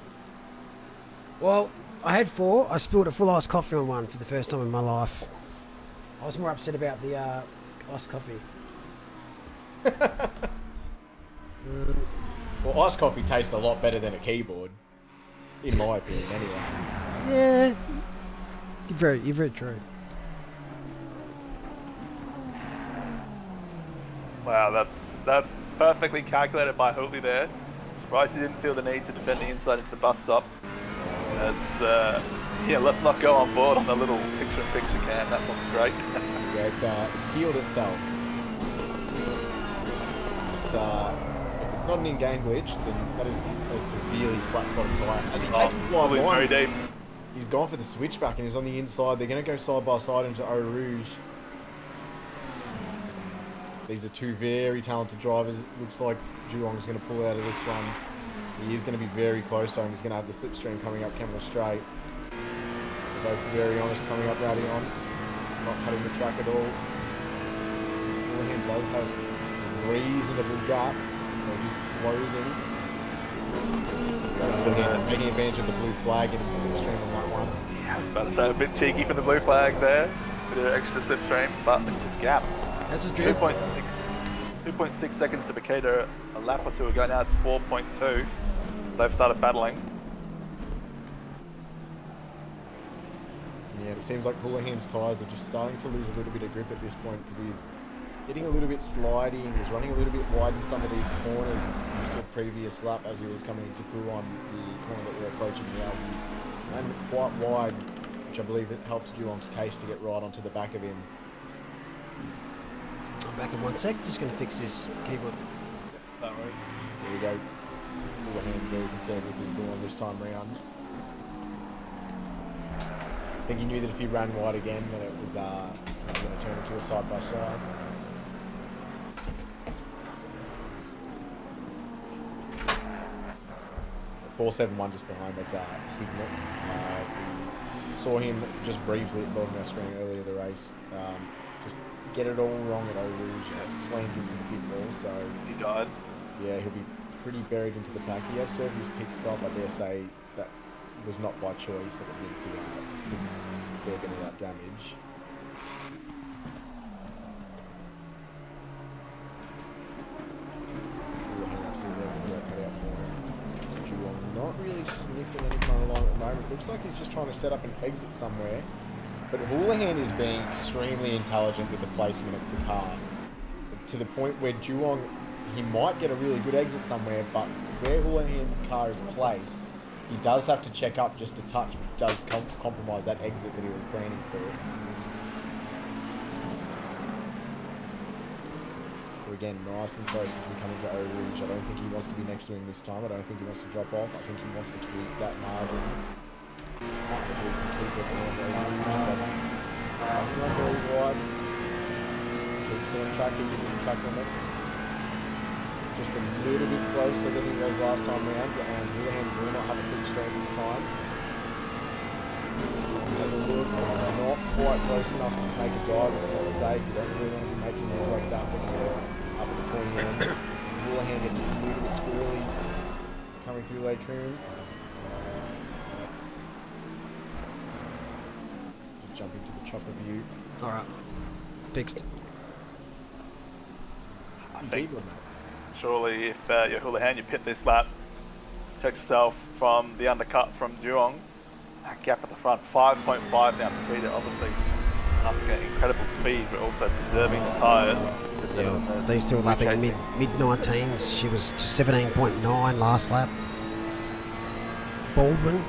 Well, I had 4. I spilled a full iced coffee on one for the first time in my life. I was more upset about the iced coffee. Well, iced coffee tastes a lot better than a keyboard. In my opinion, anyway. Yeah. You're very true. Wow, that's perfectly calculated by Hooley there. Surprised he didn't feel the need to defend the inside into the bus stop. Yeah, let's not go on board on the little picture-in-picture cam. That looks great. Yeah, it's healed itself. If it's not an in-game glitch, then that is a severely flat-spotted tyre. As he takes the blind Hooley's very line, deep. he's gone for the switchback and he's on the inside. They're going to go side-by-side into Eau Rouge. These are two very talented drivers. It looks like Geelong's going to pull out of this one. He is going to be very close, so he's going to have the slipstream coming up Campbell Straight. They're both very honest coming up Radion. Not cutting the track at all. Houlihan does have a reasonable gap, but he's closing. Houlihan taking advantage of the blue flag, getting the slipstream on that one. Yeah, I was about to say a bit cheeky for the blue flag there. Bit of extra slipstream, but look at this gap. That's a drift. 2.6 seconds to Bakeda. A lap or two ago now, it's 4.2. They've started battling. Yeah, it seems like Houlihan's tyres are just starting to lose a little bit of grip at this point because he's getting a little bit slidey and he's running a little bit wide in some of these corners. You saw previous lap as he was coming into Coulon, the corner that we're approaching now, and quite wide, which I believe it helped Geelong's case to get right onto the back of him. I'm back in 1 sec. Just going to fix this keyboard. No worries. Here we go. Houlihan very conservative with Coulon this time round. I think he knew that if he ran wide again, then it was going to turn into a side-by-side. .471 just behind us, Hignett. We saw him just briefly at the bottom of our screen earlier in the race. Just get it all wrong at Eau Rouge and it slammed into the pit wall, so He died. yeah, he'll be pretty buried into the pack. He has served his pit stop. I dare say that was not by choice. That it meant to fix a fair bit of that damage. Absolutely has his work cut out for him. Jewel not really sniffing any kind of line at the moment. Looks like he's just trying to set up an exit somewhere. But Houlihan is being extremely intelligent with the placement of the car. To the point where Jewong, he might get a really good exit somewhere, but where Houlihan's car is placed, he does have to check up just a touch, which does compromise that exit that he was planning for. So again, nice and close as we come into Eau Rouge. I don't think he wants to be next to him this time. I don't think he wants to drop off. I think he wants to keep that margin. Not very wide. Keeps on track, keeping track limits. Just a little bit closer than he was last time round, and Houlihan will not have a slipstream this time. Has a look, it's not quite close enough to make a dive, it's not safe. You don't really want to be making moves like that when you're up at the pointy end. Houlihan gets a little bit squirrely coming through Lake Coombe. Jump into the chopper view. Alright. Fixed. I think surely if you're Houlihan, you pit this lap, check yourself from the undercut from Duong. That gap at the front, 5.5 down the speed, obviously getting incredible speed, but also preserving the tyres. Yeah, these two are lapping mid-19s. She was 17.9 last lap. Baldwin,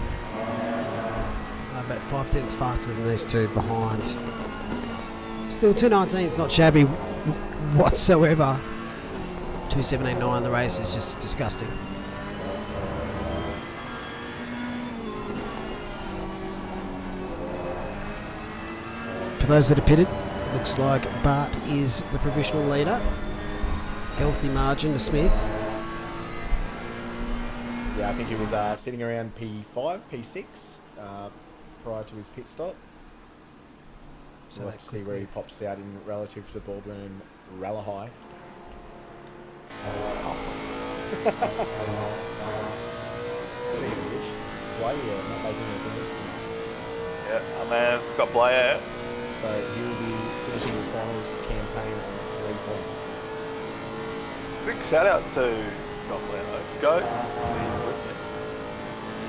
about 5 tenths faster than these two behind. Still 2:19 is not shabby whatsoever. 2:17.9 the race is just disgusting. For those that are pitted, it looks like Bart is the provisional leader. Healthy margin to Smith. Yeah, I think he was sitting around P5, P6 prior to his pit stop. So let's see where he pops out in relative to Baldwin and Rallahai. Blair not making a finish. Yeah, our man's got Blair. So he will be finishing his finals campaign on 3 points. Big shout out to Scott Blair though. Scott, he's listening.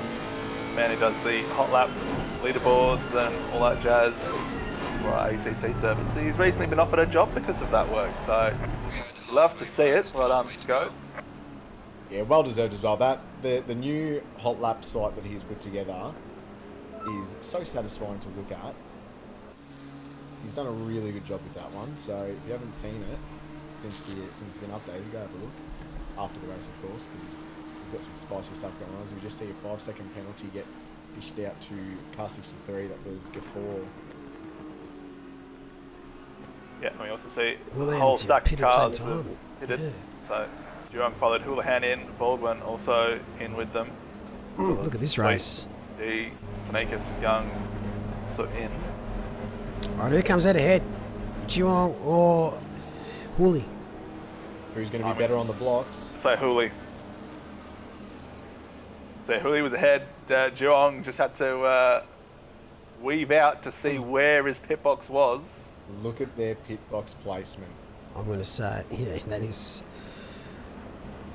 He's the man who does the hot lap leaderboards and all that jazz for our ACC service. He's recently been offered a job because of that work, so love to see it. Well done, Scott. Yeah, well deserved as well. That the new hot lap site that he's put together is so satisfying to look at. He's done a really good job with that one. So if you haven't seen it since it's been updated, go have a look after the race, of course, because we've got some spicy stuff going on. As we just see a 5-second penalty get dished out to car 63. That was Gafford. Yeah, and we also see Well, a whole stack of cars time. pitted. Yeah. So Durong followed Houlihan in, Baldwin also in with them. Look at this race. The Tanekas, Young, also in. Right, who comes out ahead? Geelong or Hooley? Who's going to be better on the blocks? So Hooley. So Hooley was ahead. Geelong just had to weave out to see where his pit box was. Look at their pit box placement. I'm going to say, yeah, that is...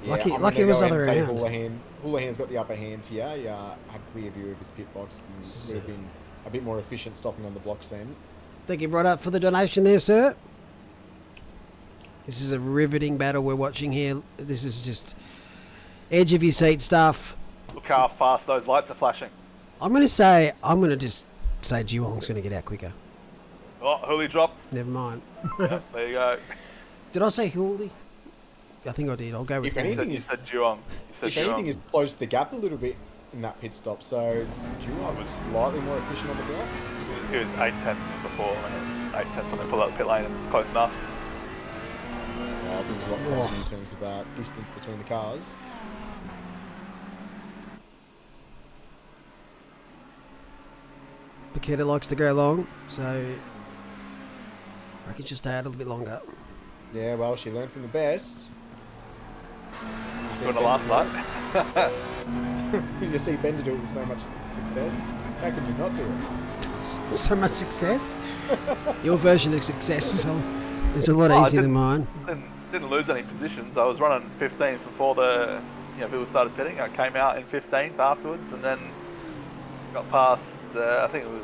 Yeah, lucky it was other way around. Houlihan's got the upper hand here. He had clear view of his pit box and would have been a bit more efficient stopping on the blocks then. Thank you right up for the donation there, sir. This is a riveting battle we're watching here. This is just edge of your seat stuff. Look how fast those lights are flashing. I'm going to just say Geelong's going to get out quicker. Oh, Hooley dropped. Never mind. Yeah, there you go. Did I say Hooley? I think I did. I'll go with If anything, You said Geelong. if anything, is closed the gap a little bit in that pit stop. So Geelong was slightly more efficient on the blocks. It was 8 tenths before, and it's 8 tenths when they pull out the pit lane, and it's close enough. I think it's a lot closer in terms of distance between the cars. Paqueta likes to go long, so I can just stay out a little bit longer. Yeah, well, she learned from the best. doing it last night. You see Bender do it with so much success. How can you not do it? So much success. Your version of success is a lot Oh, I easier than mine. Didn't lose any positions. I was running 15th before the people started pitting. I came out in 15th afterwards, and then got past. I think it was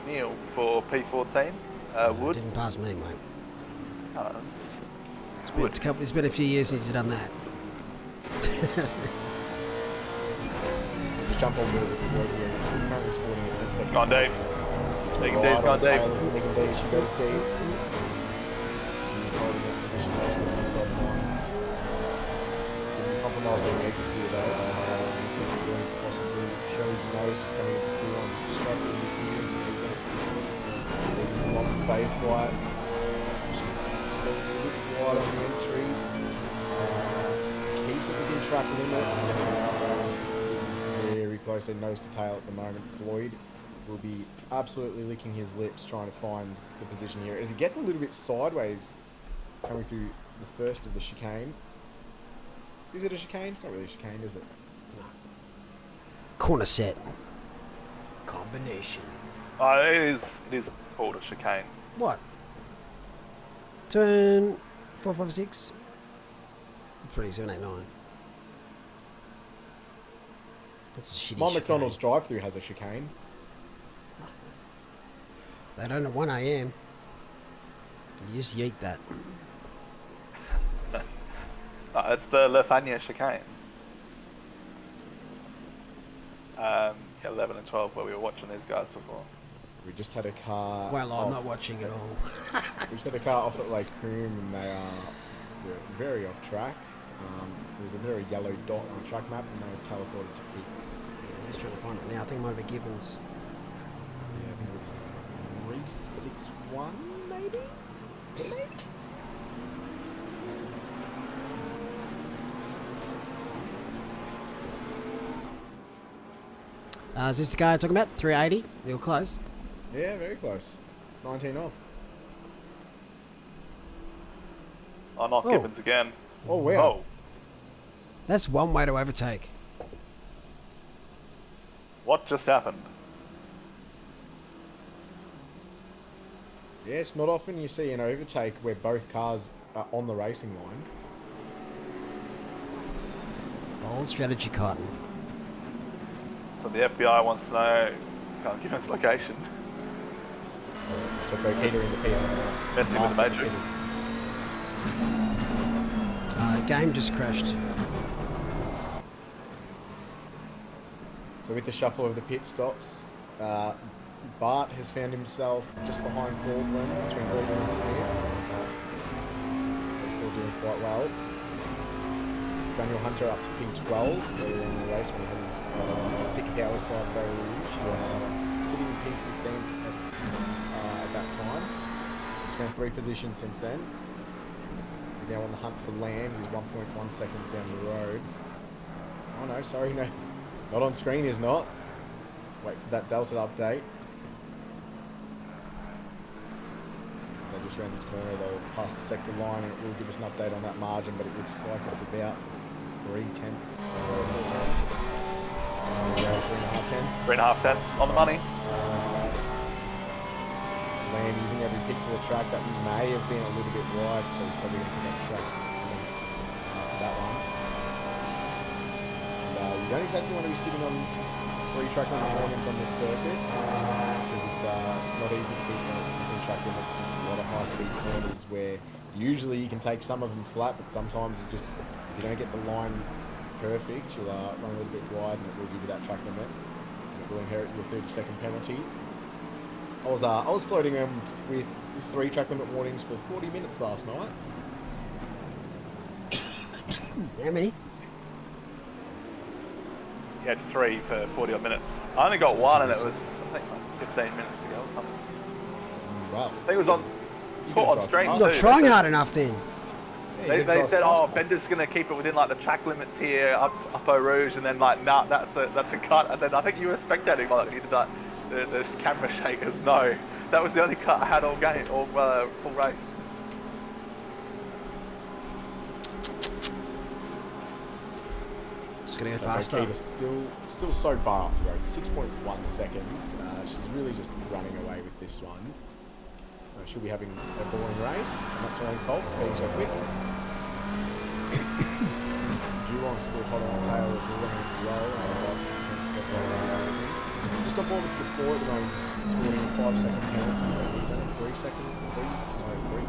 Neil for P14. Wood. Didn't pass me, mate. Wood. It's been a few years since you've done that. Just jump on board with the board here. He's currently sporting a 10-second. Gone deep. Megan D's gone deep. Megan D, she goes deep. He's holding that position actually inside the line. He's going to be compromised on the exit here though. Possibly shows his nose just coming into clear on, just struggling with the into the event. Leaving him on the fave quiet. Just a little bit wide on the entry. Keeps it within track limits. Very close, they're nose to tail at the moment. Floyd will be absolutely licking his lips trying to find the position here as he gets a little bit sideways coming through the first of the chicane. Is it a chicane? It's not really a chicane, is it? No. Corner set. Combination. It is called a chicane. What? Turn 4, 5, 6. 3, 7, 8, 9. That's a shitty My chicane. McDonald's drive-through has a chicane. They don't at 1 a.m. You just yeet that. It's the Lefania chicane. 11 and 12 where we were watching these guys before. We just had a car. Well, I'm off- not watching at all. We just had a car off at Lake Coombe and they were very off track. There was a very yellow dot on the track map and they were teleported to pits. Yeah, I'm just trying to find it now. I think it might be Gibbons. Yeah, I think it was 361 maybe? Is this the guy I'm talking about? 380? Real close. Yeah, very close. 19 off. Oh, not Oh. Gibbons again. Oh, wow. Oh, That's one way to overtake. what just happened? Yeah, it's not often you see an overtake where both cars are on the racing line. Bold strategy, Cotton. So the FBI wants to know, can't give us location. So go Peter in the pits. Messing with the Matrix. Game just crashed. So with the shuffle of the pit stops, Bart has found himself just behind Baldwin, between Baldwin and Smith. They're still doing quite well. Daniel Hunter up to P12 later in the race when he has a sick power side Bay Rouge. Sitting in P15 at that time. He's found 3 positions since then. He's now on the hunt for land. He's 1.1 seconds down the road. Oh no, sorry, no. Not on screen is not. Wait for that Delta update. So just around this corner, they'll pass the sector line and it will give us an update on that margin, but it looks like it's about 3 tenths, 4 tenths. 3.5 tenths. 3.5 tenths on the money. Land using every pixel of track that may have been a little bit wide, so he's probably going to pick up the track after that one. And you don't exactly want to be sitting on 3 track limit warnings on this circuit because it's not easy to keep within track limits. There's a lot of high speed corners where usually you can take some of them flat, but sometimes if you don't get the line perfect, you'll run a little bit wide and it will give you that track limit. And it will inherit your 30-second penalty. I was floating around with 3 track limit warnings for 40 minutes last night. How many? He had 3 for 40 odd minutes. I only got 1 and it was, I think, like 15 minutes to go or something. Wow. I think it was on, caught on stream You're too. not trying hard enough then. They said, oh, Bender's going to keep it within like the track limits here, up Eau Rouge, and then like, nah, that's a cut. And then I think you were spectating while you did that, the camera shakers. No, that was the only cut I had all game, all full race. It's going to go So faster. Rokita's still so far up the road, 6.1 seconds. She's really just running away with this one. So she'll be having a boring race, and that's her own fault for being so quick. Geelong's still hot on the tail of the running as well. Just on board with the 4 at the moment, scoring a 5-second penalty. He's only 3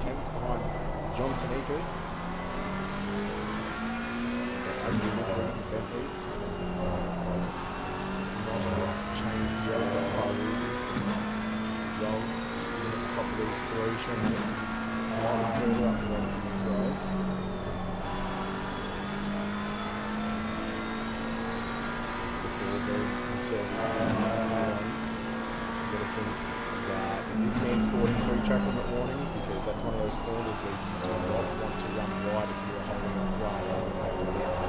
tenths behind Johnson Akers. Bentley. Change yellow well, sitting at the top of these 3, showing us slightly further up the road from these guys. Before very conservative. Better think is this man sporting 3 track limit warnings, because that's one of those corners where you do not want to run wide if you're holding a fly off the left.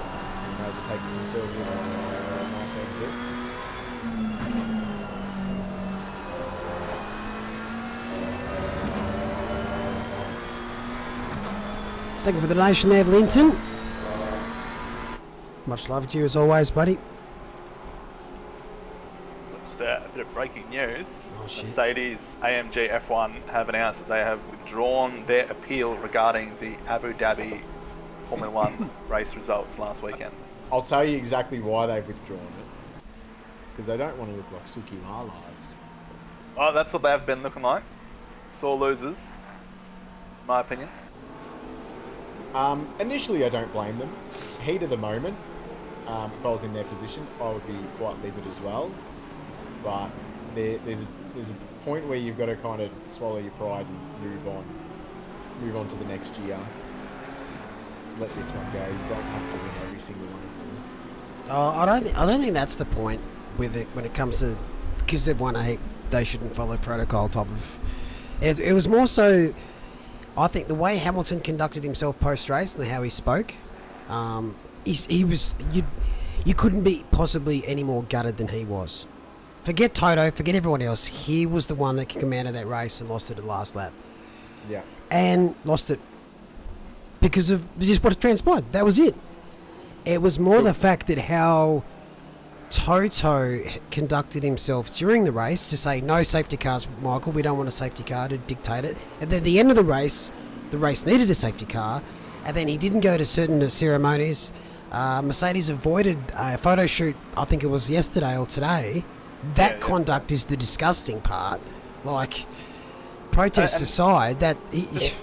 You know, to take a conservative on a nice exit. Thank you for the donation there, Linton. Much love to you as always, buddy. So just a bit of breaking news. Oh, shit. Mercedes AMG F1 have announced that they have withdrawn their appeal regarding the Abu Dhabi Formula 1 race results last weekend. I'll tell you exactly why they've withdrawn it. Because they don't want to look like Suki Lalas. Oh, that's what they've been looking like. Sore losers, in my opinion. Initially, I don't blame them. Heat of the moment. If I was in their position, I would be quite livid as well. But there's a point where you've got to kind of swallow your pride and move on to the next year. Let this one go. You don't have to win every single one of them. Oh, I don't think that's the point with it when it comes to, because they've won a heap, they shouldn't follow protocol. Top of it was more so. I think the way Hamilton conducted himself post race and how he spoke, he was you couldn't be possibly any more gutted than he was. Forget Toto, forget everyone else. He was the one that commanded that race and lost it at the last lap. Yeah. And lost it because of just what transpired. That was it. It was more the fact that how Toto conducted himself during the race to say no safety cars, Michael, we don't want a safety car to dictate it. And then at the end of the race needed a safety car, and then he didn't go to certain ceremonies. Mercedes avoided a photo shoot, I think it was yesterday or today. That conduct is the disgusting part. Like, protests aside, that... It's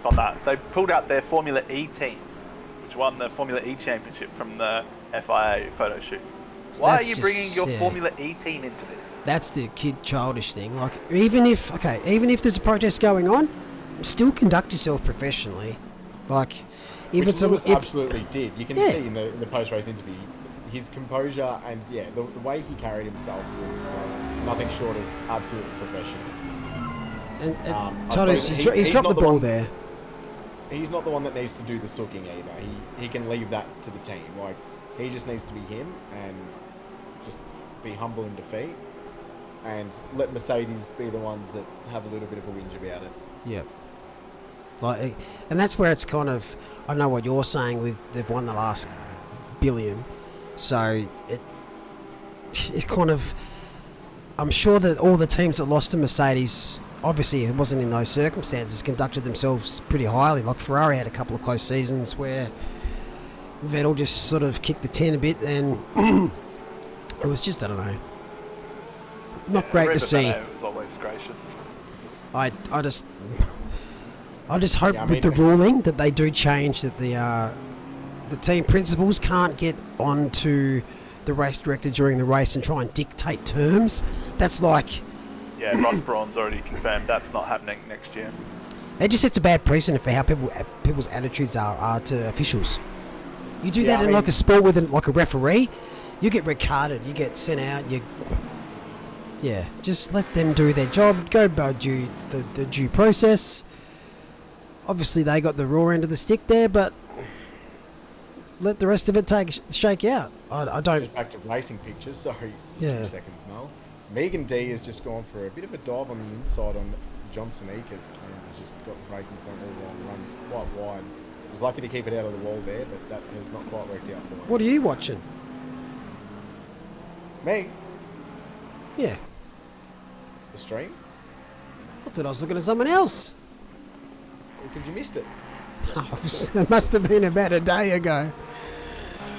not that. They pulled out their Formula E team, which won the Formula E championship from the FIA photo shoot. Why are you bringing your Formula E team into this? That's the childish thing. Like, even if there's a protest going on, still conduct yourself professionally. Like, if Which it's Lewis absolutely did. You can Yeah. see in the post-race interview, his composure and the way he carried himself was nothing short of absolutely professional. and I Toto's, suppose he's dropped the not ball one- there. He's not the one that needs to do the sooking either. He can leave that to the team. Like, he just needs to be him and just be humble in defeat and let Mercedes be the ones that have a little bit of a whinge about it. Yeah. Like, and that's where it's kind of, I know what you're saying with they've won the last billion, so it kind of, I'm sure that all the teams that lost to Mercedes, obviously it wasn't in those circumstances, conducted themselves pretty highly. Like Ferrari had a couple of close seasons where Vettel just sort of kicked the 10 a bit, and it was just, I don't know, not great to see. It was always gracious. I just hope with the ruling that they do change, that the team principals can't get onto the race director during the race and try and dictate terms. That's like... Yeah, Ross Brawn's already confirmed that's not happening next year. It just sets a bad precedent for how people's attitudes are to officials. You do that in like a sport with like a referee, you get red carded, you get sent out, just let them do their job, go by the due process. Obviously they got the raw end of the stick there, but let the rest of it shake out. I don't... Just back to racing pictures, sorry. Yeah. 2 seconds, Mel. Megan D has just gone for a bit of a dive on the inside on Johnson Akers and has just got the breaking point all along, run quite wide. Was lucky to keep it out of the wall there, but that has not quite worked out for him. What are you watching? Me? Yeah. The stream? I thought I was looking at someone else. Because you missed it. It must have been about a day ago.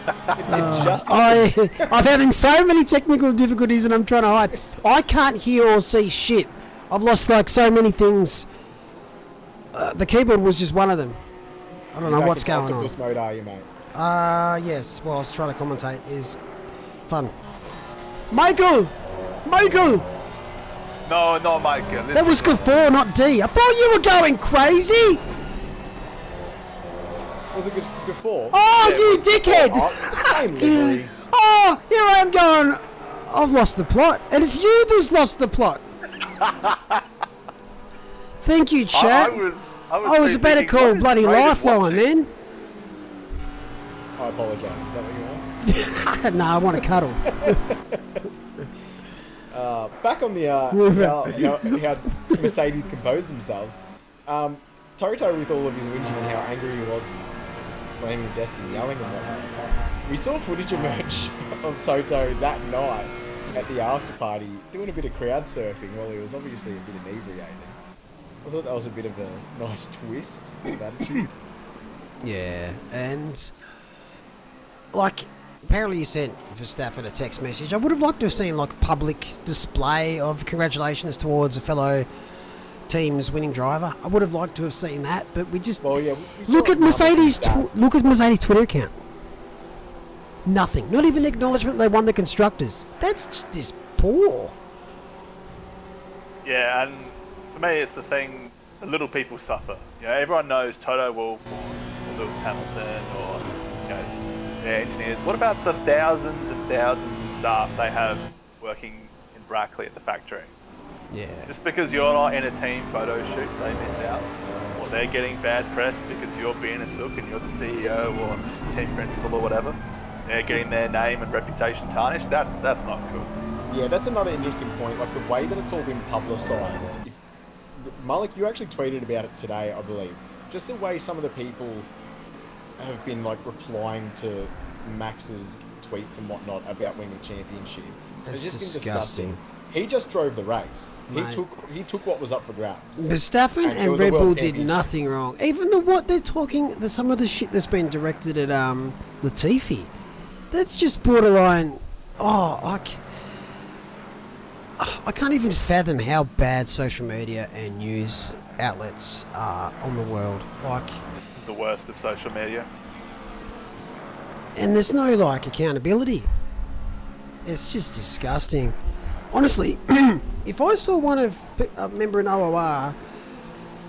Just I'm having so many technical difficulties and I'm trying to hide. I can't hear or see shit. I've lost like so many things. The keyboard was just one of them. I don't know what's going on. Octopus mode, are you, mate? Yes. Well, I was trying to commentate. Is fun. Michael! Michael! No, not Michael. That was good 4, not D. I thought you were going crazy! Was it good 4? Oh, Yeah, you dickhead! Oh, same livery. Oh, here I am going. I've lost the plot. And it's you that's lost the plot. Thank you, chat. I was about to call bloody Lifeline then. I apologise. Is that what you want? No, I want to cuddle. Back on the how Mercedes compose themselves. Toto, with all of his whinging and how angry he was, just slamming the desk and yelling and whatnot. We saw footage emerge of Toto that night at the after party doing a bit of crowd surfing while he was obviously a bit inebriated. I thought that was a bit of a nice twist of attitude. Yeah, and like apparently you sent Verstappen a text message. I would have liked to have seen like a public display of congratulations towards a fellow team's winning driver. I would have liked to have seen that, but we just Well, yeah, we saw look at it Mercedes. public Look at Mercedes Twitter account. Nothing. Not even acknowledgement they won the constructors. That's just poor. Yeah, and for me, it's the thing. The little people suffer. You know, everyone knows Toto Wolff or Lewis Hamilton or their engineers. What about the thousands and thousands of staff they have working in Brackley at the factory? Yeah. Just because you're not in a team photo shoot, they miss out. Or they're getting bad press because you're being a sook and you're the CEO or team principal or whatever. They're getting their name and reputation tarnished. That's not cool. Yeah, that's another interesting point. Like the way that it's all been publicised. Malik, you actually tweeted about it today, I believe. Just the way some of the people have been like replying to Max's tweets and whatnot about winning the championship. That's It's just been disgusting. He just drove the race. Mate. He took what was up for grabs. Verstappen And it and was a Red world Bull did championship. nothing wrong. Even what they're talking, some of the shit that's been directed at Latifi, that's just borderline. I can't even fathom how bad social media and news outlets are on the world. Like, This is the worst of social media. and there's no like accountability. It's just disgusting. Honestly, if I saw a member in OOR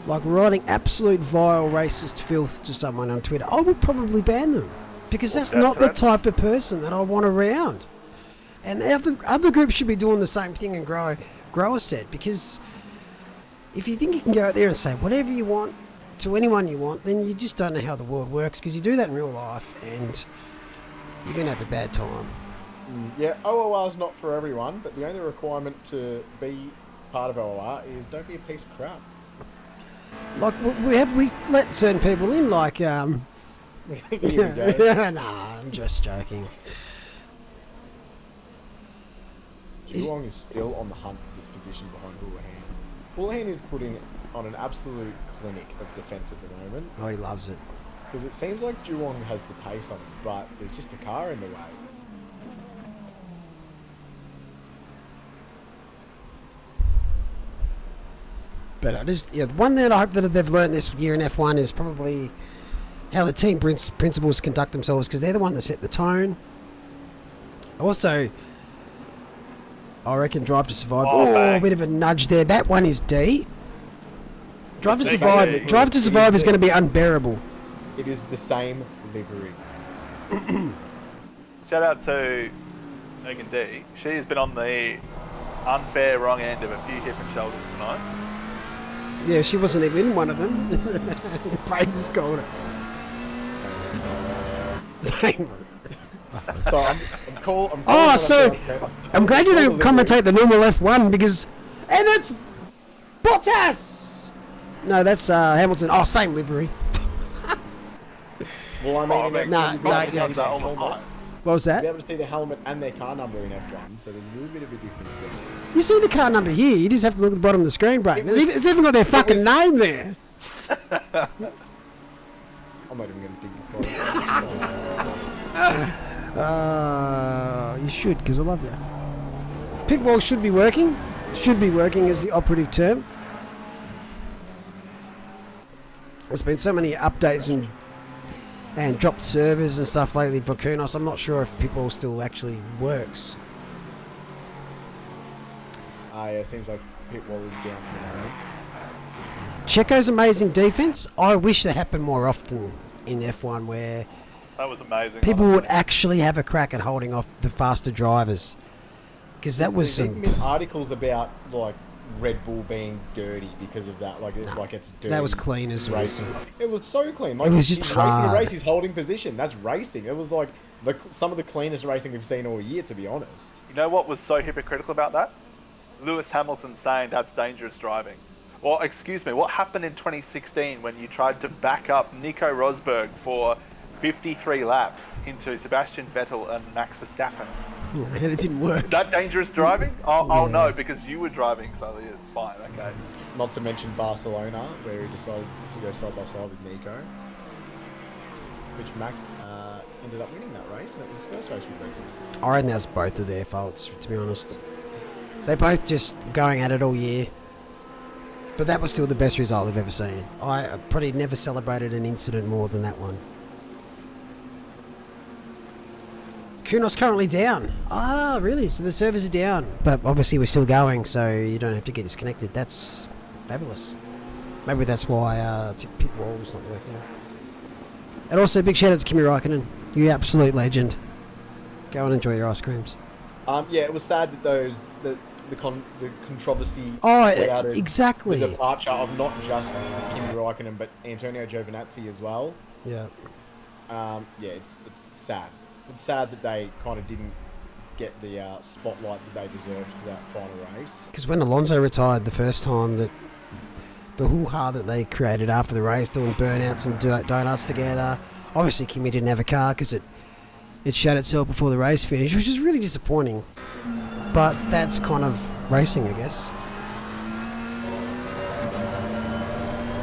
like writing absolute vile racist filth to someone on Twitter, I would probably ban them because that's death not the threats. type of person that I want around. And other groups should be doing the same thing and grow a set, because if you think you can go out there and say whatever you want to anyone you want, then you just don't know how the world works, because you do that in real life and you're going to have a bad time. Yeah, OOR is not for everyone, but the only requirement to be part of OOR is don't be a piece of crap. Like we let certain people in, like Here we go. Nah, I'm just joking. Geelong is still on the hunt for this position behind Houlihan. Houlihan is putting on an absolute clinic of defence at the moment, Oh, he loves it. because it seems like Geelong has the pace on it, but there's just a car in the way. But the one that I hope that they've learned this year in F1 is probably how the team principals conduct themselves, because they're the one that set the tone. Also, I reckon Drive to Survive. Oh, Oh, a bang. bit of a nudge there. That one is D. Drive to That's Survive. D. Drive to Survive is going to be unbearable. It is the same livery. Shout out to Megan D. She's been on the unfair wrong end of a few hip and shoulders tonight. Yeah, she wasn't even in one of them. Braden's called it. Same. So I'm Oh, so I'm glad you don't commentate the normal F1 because, and it's Bottas. No, that's Hamilton. Oh, same livery. Well, I mean, Oh, I in mean, F1, Nah, you'll be nah, able to yeah, see the all the helmet. time. What was You'll that? be able to see the helmet and their car number in F1, so there's a little bit of a difference there. You see the car number here. You just have to look at the bottom of the screen, Brayden. It's even got their fucking was- name there. I'm not even going to dig for it. You should, because I love you. Pit wall should be working. Should be working is the operative term. There's been so many updates and dropped servers and stuff lately for Kunos. I'm not sure if pit wall still actually works. Yeah, it seems like pit wall is down for the moment. Checo's amazing defense. I wish that happened more often in F1, where That was amazing. people would honestly. actually have a crack at holding off the faster drivers. Because that was There's some. even been articles about like Red Bull being dirty because of that. Like it's dirty. That was clean as racing. racing. It was so clean. Like, It was just he's racing a hard. race. He's holding position. That's racing. It was like some of the cleanest racing we've seen all year, to be honest. You know what was so hypocritical about that? Lewis Hamilton saying that's dangerous driving. Well, excuse me, what happened in 2016 when you tried to back up Nico Rosberg for 53 laps into Sebastian Vettel and Max Verstappen? And it didn't work. Is that dangerous driving? Oh Yeah. no, because you were driving, so it's fine, okay. Not to mention Barcelona, where he decided to go side by side with Nico, which Max ended up winning that race, and it was his first race with Red Bull. I reckon that's both of their faults, to be honest. They're both just going at it all year. But that was still the best result I've ever seen. I probably never celebrated an incident more than that one. Kunos currently down. Ah, really? So the servers are down. But obviously we're still going, so you don't have to get disconnected. That's fabulous. Maybe that's why pit wall's not working. And also, big shout out to Kimi Räikkönen. You absolute legend. Go and enjoy your ice creams. Yeah, it was sad that the controversy Oh, clouded exactly. the departure of not just Kimi Räikkönen but Antonio Giovinazzi as well. Yeah. Yeah, it's sad. It's sad that they kind of didn't get the spotlight that they deserved for that final race. Because when Alonso retired the first time, that the hoo-ha that they created after the race, doing burnouts and donuts together. Obviously, Kimi didn't have a car because it shut itself before the race finished, which is really disappointing. But that's kind of racing, I guess.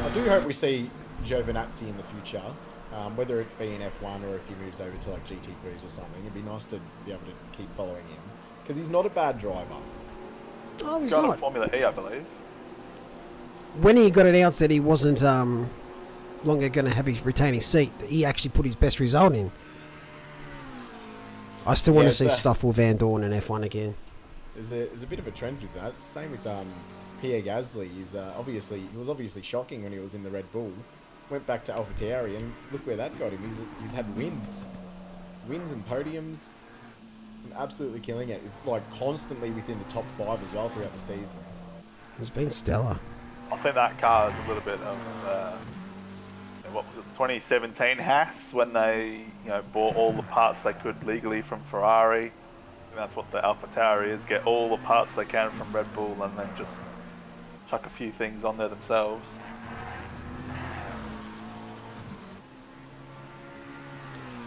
I do hope we see Giovinazzi in the future, whether it be in F1 or if he moves over to like GT3s or something. It'd be nice to be able to keep following him because he's not a bad driver. Oh, he's He's got a not. Formula E, I believe. When he got announced that he wasn't longer going to have his retaining seat, he actually put his best result in. I still want Yeah, to see so- Stoffel Van Dorn in F1 again. There's a bit of a trend with that. Same with Pierre Gasly. He was obviously shocking when he was in the Red Bull. Went back to AlphaTauri and look where that got him. He's had wins and podiums, and absolutely killing it. Like constantly within the top 5 as well throughout the season. He's been stellar. I think that car is a little bit of, what was it, 2017 Haas, when they bought all the parts they could legally from Ferrari. And that's what the AlphaTauri is, get all the parts they can from Red Bull and then just chuck a few things on there themselves.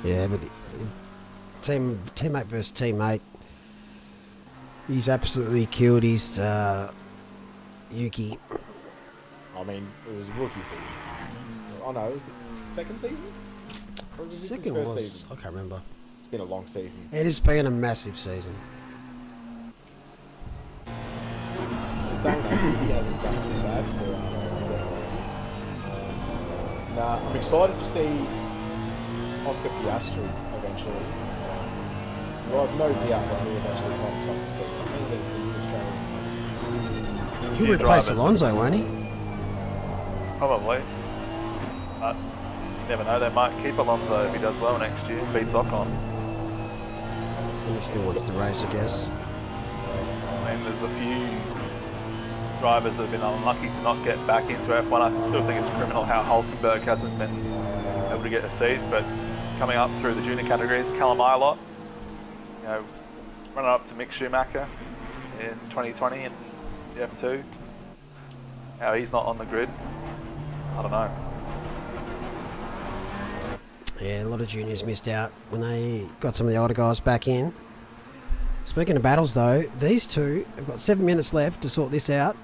Yeah, but teammate versus teammate, he's absolutely killed his Yuki. I mean, it was rookie season. Oh no, it was the second season? Or was this his Second first was, season? I can't remember. It's been a long season. It has been a massive season. In saying that, he hasn't done too bad for I'm excited to see Oscar Piastri eventually. Well, I've no doubt that he'll eventually find himself a seat. I see there's the new Australian. He'll New replace driver. Alonso, won't he? Probably. But you never know, they might keep Alonso if he does well next year, beats Ocon. And he still wants to race, I guess. I mean, there's a few drivers that have been unlucky to not get back into F1. I still think it's criminal how Hulkenberg hasn't been able to get a seat, but coming up through the junior categories, Callum Ilott, running up to Mick Schumacher in 2020 in the F2. How he's not on the grid, I don't know. Yeah, a lot of juniors missed out when they got some of the older guys back in. Speaking of battles, though, these two have got 7 minutes left to sort this out.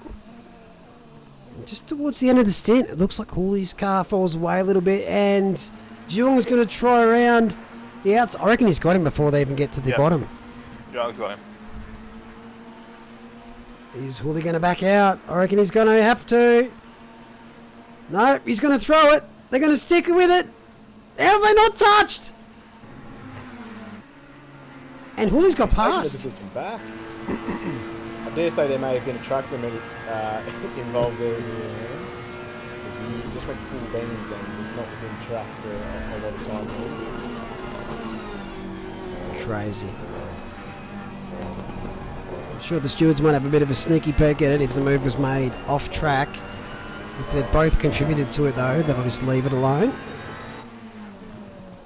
And just towards the end of the stint, it looks like Hooley's car falls away a little bit, and Jung's going to try around the outside. I reckon he's got him before they even get to the bottom. Jung's got him. Is Hooley going to back out? I reckon he's going to have to. No, he's going to throw it. They're going to stick with it. How have they not touched? And Hooley's got past. Taking the position back. I dare say there may have been a truck limit involved there. Because he just went full beans and was not within track for a lot of time. Crazy. I'm sure the stewards might have a bit of a sneaky peek at it if the move was made off track. If they both contributed to it, though, they'll just leave it alone.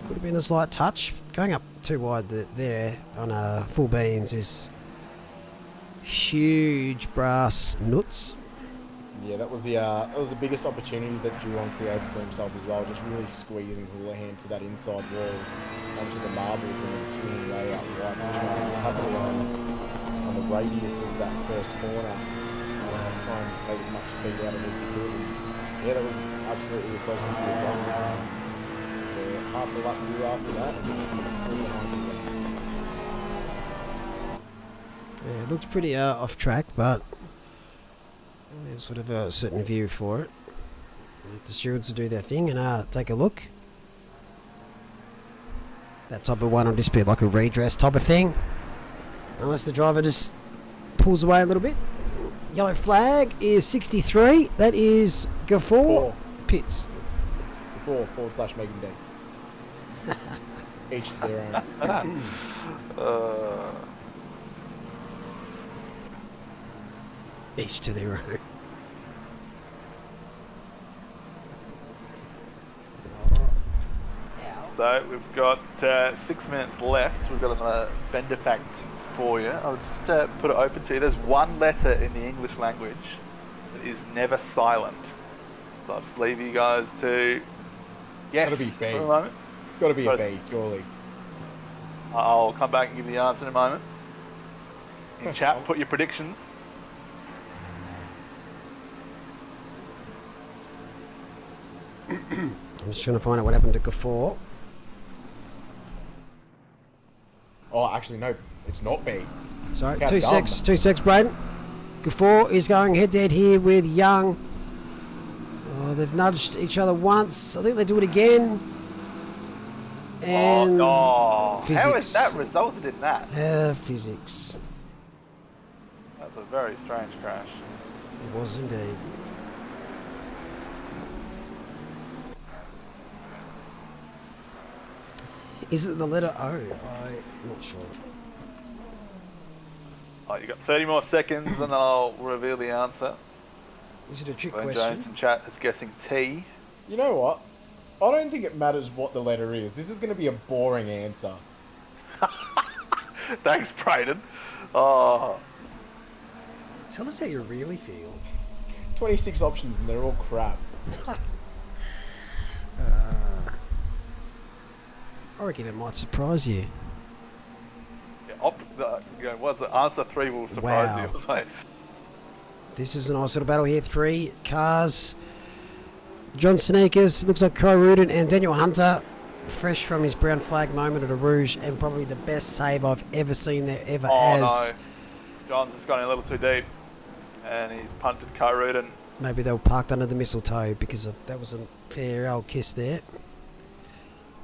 Could have been a slight touch. Going up too wide there on full beans is huge brass nuts. Yeah, that was the biggest opportunity that Geelong created for himself as well. Just really squeezing Houlihan to that inside wall onto the marbles and then swinging way out right, trying to capitalise on the radius of that first corner. Try and take as much speed out of it as he could. And yeah, that was absolutely the closest he had got. Half a lap through after that, and it's still behind Houlihan. Yeah, it looked pretty off track, but there's sort of a certain view for it. Let the stewards do their thing and take a look. That type of one will just be like a redress type of thing. Unless the driver just pulls away a little bit. Yellow flag is 63. That is Gafford Pitts. Gafford / Megan D. Each to their own. Each to their own. So we've got 6 minutes left. We've got a bender fact for you. I'll just put it open to you. There's one letter in the English language that is never silent. So I'll just leave you guys to guess Gotta be B. for a moment. It's got to be a B, surely. I'll come back and give you the answer in a moment. In chat, put your predictions. I'm just trying to find out what happened to Gafford. Oh, actually, no, it's not B. Sorry, How 2 dumb. 6, Braden. Gafford is going head-to-head here with Young. Oh, they've nudged each other once. I think they do it again. And physics. How has that resulted in that? Physics. That's a very strange crash. It was indeed. Is it the letter O? I'm not sure. Oh, you got 30 more seconds and then I'll reveal the answer. Is it a trick Glenn question? Jones in chat is guessing T. You know what? I don't think it matters what the letter is. This is going to be a boring answer. Thanks, Brayden. Oh, Tell us how you really feel. 26 options and they're all crap. I reckon it might surprise you. yeah, what's it? Answer 3 will surprise Wow. you. It's like, This is a nice little battle here. 3 cars. John Sneakers, looks like Kai Rudin and Daniel Hunter, fresh from his brown flag moment at a Rouge, and probably the best save I've ever seen there ever has. no. John's just gone a little too deep and he's punted Kyrudin. Maybe they were parked under the mistletoe because that was a fair old kiss there.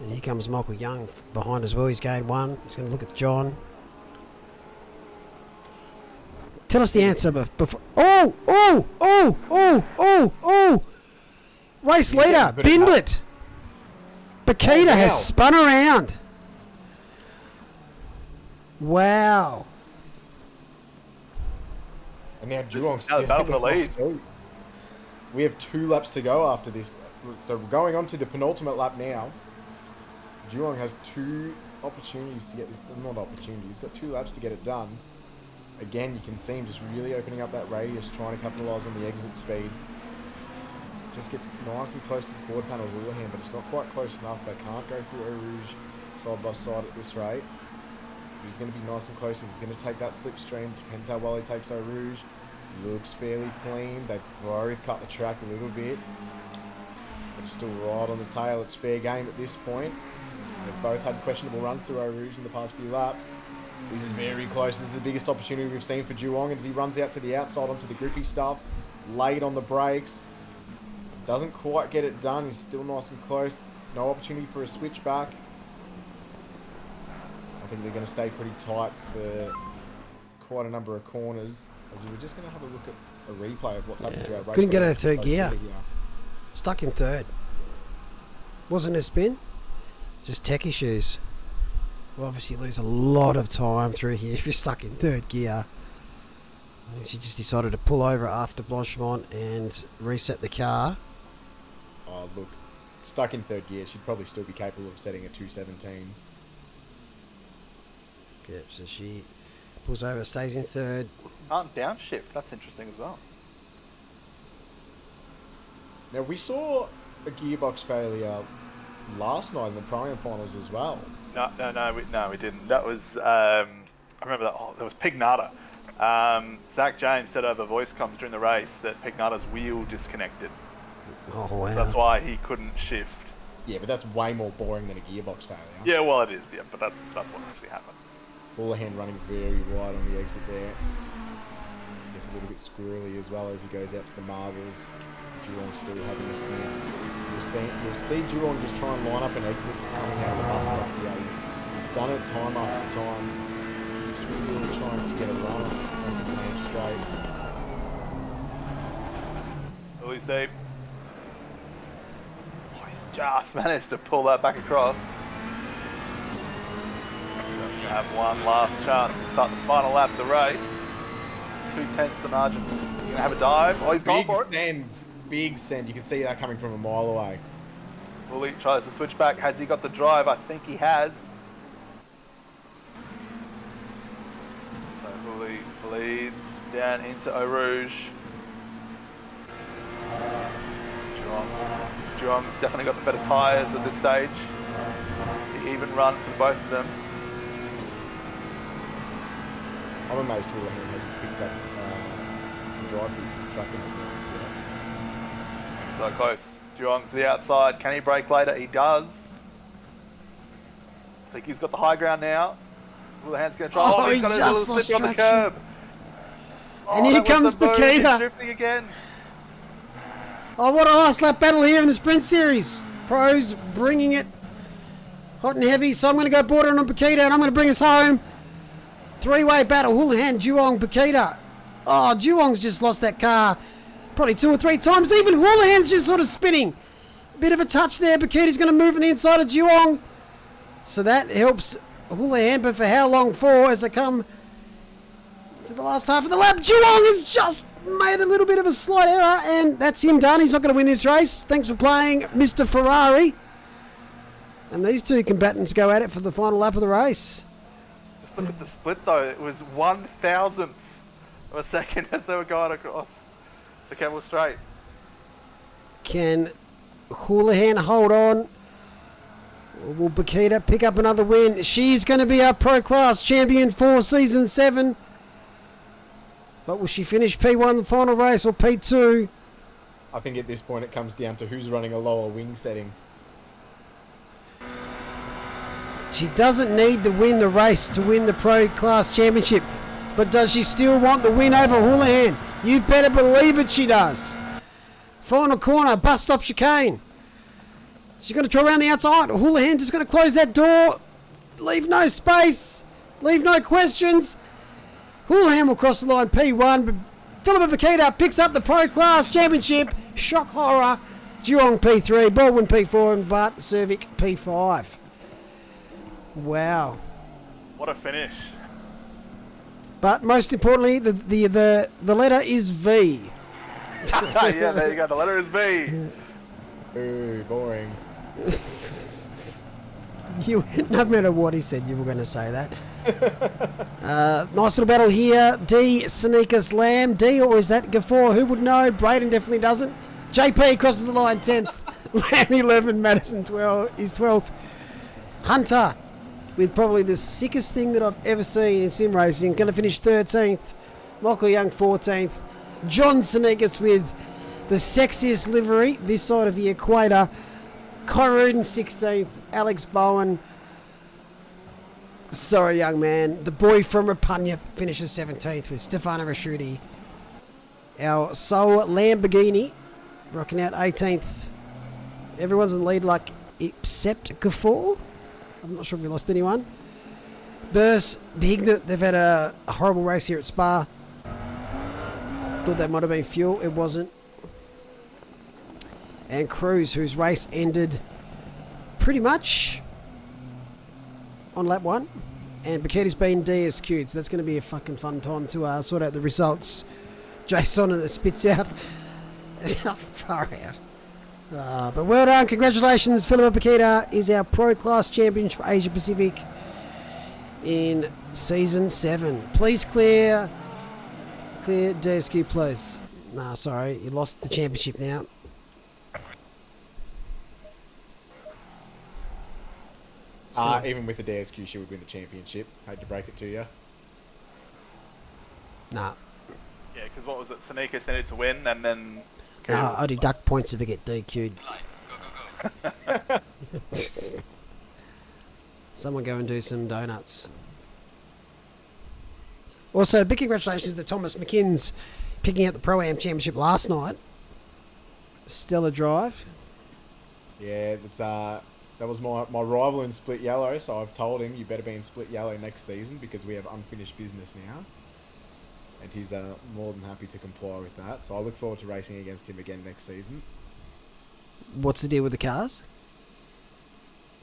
And here comes Michael Young behind as well. He's gained 1. He's going to look at John. Tell us the answer before. Oh! Race leader, Binblet. Bakita has wow. spun around. Wow. And now This Geelong's is now the battle for the lead. We have 2 laps to go after this. So we're going on to the penultimate lap now. Geelong has 2 opportunities to get this. Not opportunities. He's got 2 laps to get it done. Again, you can see him just really opening up that radius, trying to capitalise on the exit speed. Just gets nice and close to the quad panel Houlihan, but it's not quite close enough. They can't go through Eau Rouge side by side at this rate. He's going to be nice and close. He's going to take that slipstream. Depends how well he takes Eau Rouge. Looks fairly clean. They both cut the track a little bit. But still right on the tail. It's fair game at this point. They've both had questionable runs through Eau Rouge in the past few laps. This is very close. This is the biggest opportunity we've seen for Duong as he runs out to the outside onto the grippy stuff. Late on the brakes. Doesn't quite get it done. He's still nice and close. No opportunity for a switchback. I think they're going to stay pretty tight for quite a number of corners. As we're just going to have a look at a replay of what's happened to our race. Couldn't get out of third gear. Stuck in third. Wasn't a spin. Just tech issues. Well, obviously you lose a lot of time through here if you're stuck in third gear. I think she just decided to pull over after Blanchimont and reset the car. Oh, look. Stuck in third gear. She'd probably still be capable of setting a 217. Yep, so she pulls over, stays in third. Can't downshift. That's interesting as well. Now, we saw a gearbox failure last night in the Pro-Am finals as well. No, we didn't. That was, I remember that. Oh, that was Pignata. Zach James said over voice comms during the race that Pignata's wheel disconnected. Oh, wow. So that's why he couldn't shift. Yeah, but that's way more boring than a gearbox failure. Yeah, well, it is, yeah, but that's what actually happened. Houlihan running very wide on the exit there. Gets a little bit squirrely as well as he goes out to the marbles. Duong still having a sniff. You'll see Duong just try and line up an exit coming out of the bus stop. Yeah, he's done it time after time. Just really trying to get a run onto the main straight. Lily's deep. Oh, he's just managed to pull that back across. Have one last chance to start the final lap of the race. 2/10 the margin. He's going to have a dive. Oh, he's gone for it. Big send. You can see that coming from a mile away. Wooly tries to switch back. Has he got the drive? I think he has. So Wooly leads down into Eau Rouge. Duong's definitely got the better tyres at this stage. The even run for both of them. I'm amazed Houlihan hasn't picked up the drive from track in the So close. Duong to the outside. Can he brake later? He does. I think he's got the high ground now. Houlihan's going to try. Oh, He's got a little just slip on the lost curb. And here comes Bakita. Drifting again. Oh, what a last lap battle here in the Sprint Series. Pros bringing it hot and heavy. So I'm going to go border on Bakita and I'm going to bring us home. Three-way battle. Houlihan, Duong, Bakita. Oh, Duong's just lost that car probably 2 or 3 times. Even Houlihan's just sort of spinning. Bit of a touch there. Bakita's going to move on the inside of Duong. So that helps Houlihan, but for how long for as they come to the last half of the lap? Duong has just made a little bit of a slight error, and that's him done. He's not going to win this race. Thanks for playing, Mr. Ferrari. And these two combatants go at it for the final lap of the race. Just look at the split though. It was 1/1000th of a second as they were going across the Campbell Straight. Can Houlihan hold on? Or will Bakita pick up another win? She's going to be our Pro Class champion for Season 7. But will she finish P1 the final race or P2? I think at this point it comes down to who's running a lower wing setting. She doesn't need to win the race to win the Pro Class Championship. But does she still want the win over Houlihan? You better believe it, she does. Final corner, bus stop chicane. She's going to try around the outside. Houlihan just going to close that door. Leave no space. Leave no questions. Houlihan will cross the line P1. But Philippa Bakita picks up the Pro Class Championship. Shock horror. Duong P3, Baldwin P4, and Bart Cervic P5. Wow. What a finish. But most importantly, the letter is V. Yeah, there you go. The letter is B. Ooh, boring. No matter what he said, you were going to say that. Nice little battle here. D, Sneakers Lamb. D, or is that Gafford? Who would know? Braden definitely doesn't. JP crosses the line 10th. Lamb 11, Madison 12 is 12th. Hunter with probably the sickest thing that I've ever seen in sim racing. Going to finish 13th. Michael Young 14th. John Sinekas with the sexiest livery this side of the equator. Kyruden 16th. Alex Bowen. Sorry, young man. The boy from Rapugna finishes 17th with Stefano Rasciuti. Our Soul Lamborghini rocking out 18th. Everyone's in the lead like except Gafor. I'm not sure if we lost anyone. Burst, Bignett, they've had a horrible race here at Spa. Thought that might have been fuel. It wasn't. And Cruz, whose race ended pretty much on lap 1. And Biketti's been DSQ'd, so that's going to be a fucking fun time to sort out the results. Jason and the spits out. Far out. But well done, congratulations. Philippa Paqueta is our Pro Class Champion for Asia Pacific in Season 7. Please clear DSQ, please. Nah, sorry, you lost the championship now. Even with the DSQ, she would win the championship. Hate to break it to you. Nah. Yeah, because what was it? Sanika sent it to win, and then... Nah, I deduct points if I get DQ'd. Go. Someone go and do some donuts. Also, big congratulations to Thomas McKinns picking up the Pro-Am Championship last night. Stellar drive. Yeah, it's that was my rival in Split Yellow, so I've told him you better be in Split Yellow next season because we have unfinished business now. And he's more than happy to comply with that. So I look forward to racing against him again next season. What's the deal with the cars?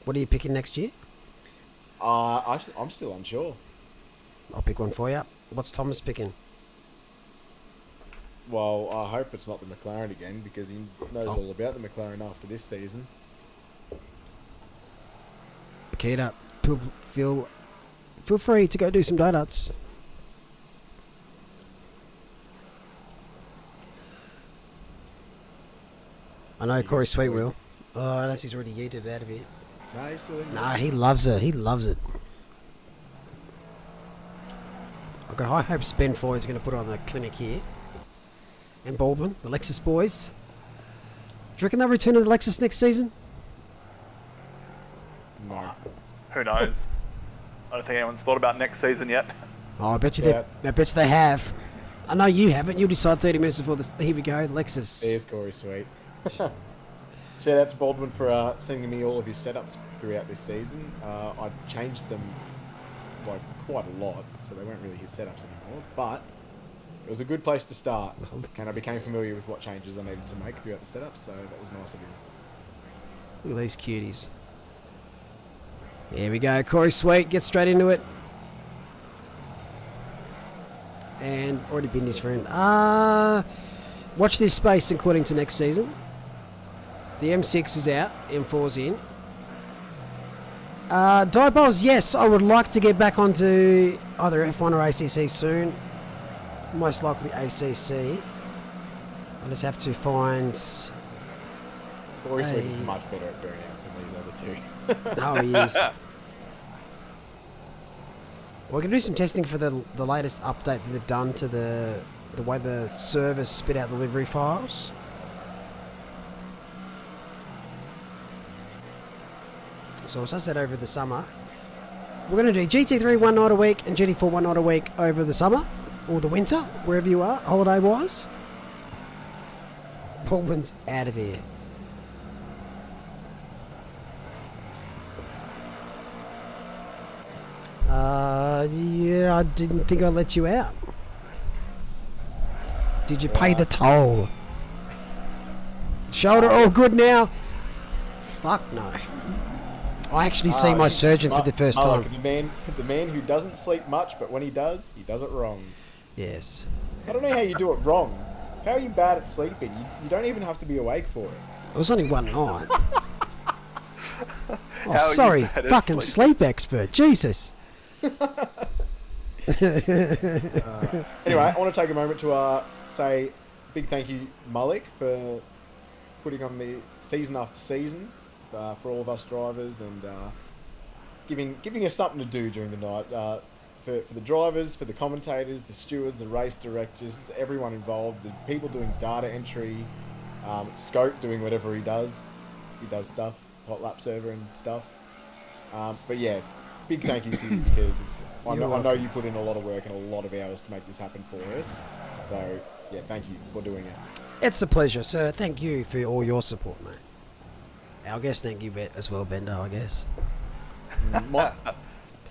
What are you picking next year? I'm still unsure. I'll pick one for you. What's Thomas picking? Well, I hope it's not the McLaren again because he knows all about the McLaren after this season. Paqueta, feel free to go do some donuts. I know Corey Sweet will. Oh, unless he's already yeeted it out of here. No, he's still in. Nah, he loves it. He loves it. I've got high hopes Ben Floyd's going to put on the clinic here. And Baldwin, the Lexus boys. Do you reckon they'll return to the Lexus next season? No. Who knows? I don't think anyone's thought about next season yet. Oh, I bet you they have. I know you haven't. You'll decide 30 minutes before the... Here we go, the Lexus. There's Corey Sweet. Shout out to Baldwin for sending me all of his setups throughout this season. I changed them by quite a lot, so they weren't really his setups anymore. But it was a good place to start, and I became familiar with what changes I needed to make throughout the setup, so that was nice of him. Look at these cuties. Here we go. Corey Sweet gets straight into it. And already binned his friend. Watch this space according to next season. The M6 is out. M4's in. Diabol's, yes, I would like to get back onto either F1 or ACC soon. Most likely ACC. I just have to find... Corey Sweet is much better at burnouts than these other two. Oh, he is. We're going to do some testing for the latest update that they've done to the way the servers spit out the livery files. So we'll test that over the summer. We're going to do GT3 one night a week and GT4 one night a week over the summer or the winter, wherever you are, holiday-wise. Baldwin's out of here. Yeah, I didn't think I'd let you out. Did you pay the toll? Shoulder all good now? Fuck no. I actually see my surgeon for the first time. The man who doesn't sleep much, but when he does it wrong. Yes. I don't know how you do it wrong. How are you bad at sleeping? You don't even have to be awake for it. It was only one night. Oh, sorry, fucking sleep expert. Jesus. Anyway, I want to take a moment to say big thank you, Malik, for putting on the season after season for all of us drivers, and giving us something to do during the night. For the drivers, for the commentators, the stewards, the race directors, everyone involved, the people doing data entry, Scope doing whatever he does. He does stuff, hot lap server and stuff. But yeah, big thank you to you, because I know you put in a lot of work and a lot of hours to make this happen for us. So yeah, thank you for doing it. It's a pleasure, sir. Thank you for all your support, mate. I guess thank you as well, Bender, I guess.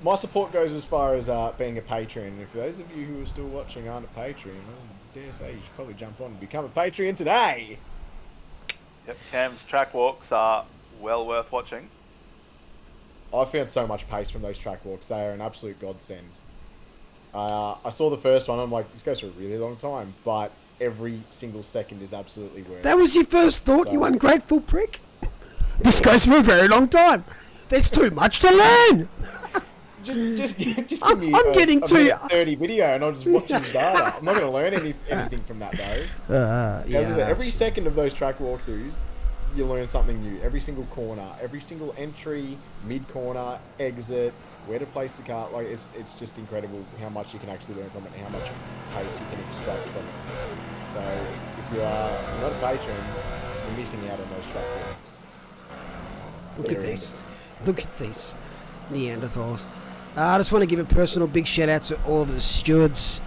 My support goes as far as being a patron. If those of you who are still watching aren't a Patreon, I dare say you should probably jump on and become a Patreon today. Yep, Cam's track walks are well worth watching. I found so much pace from those track walks. They are an absolute godsend. I saw the first one. I'm like, this goes for a really long time, but every single second is absolutely worth it. That was your first thought, you ungrateful prick? This goes for a very long time. There's too much to learn. Just give me I'm getting a too... minute 30 video and I'll just watch his data. I'm not going to learn anything from that though. Every second of those track walkthroughs, you learn something new. Every single corner, every single entry, mid-corner, exit, where to place the car. Like, it's just incredible how much you can actually learn from it and how much pace you can extract from it. So if you are not a patron, you're missing out on those track walks. Look at this. Look at these Neanderthals. I just want to give a personal big shout out to all of the stewards,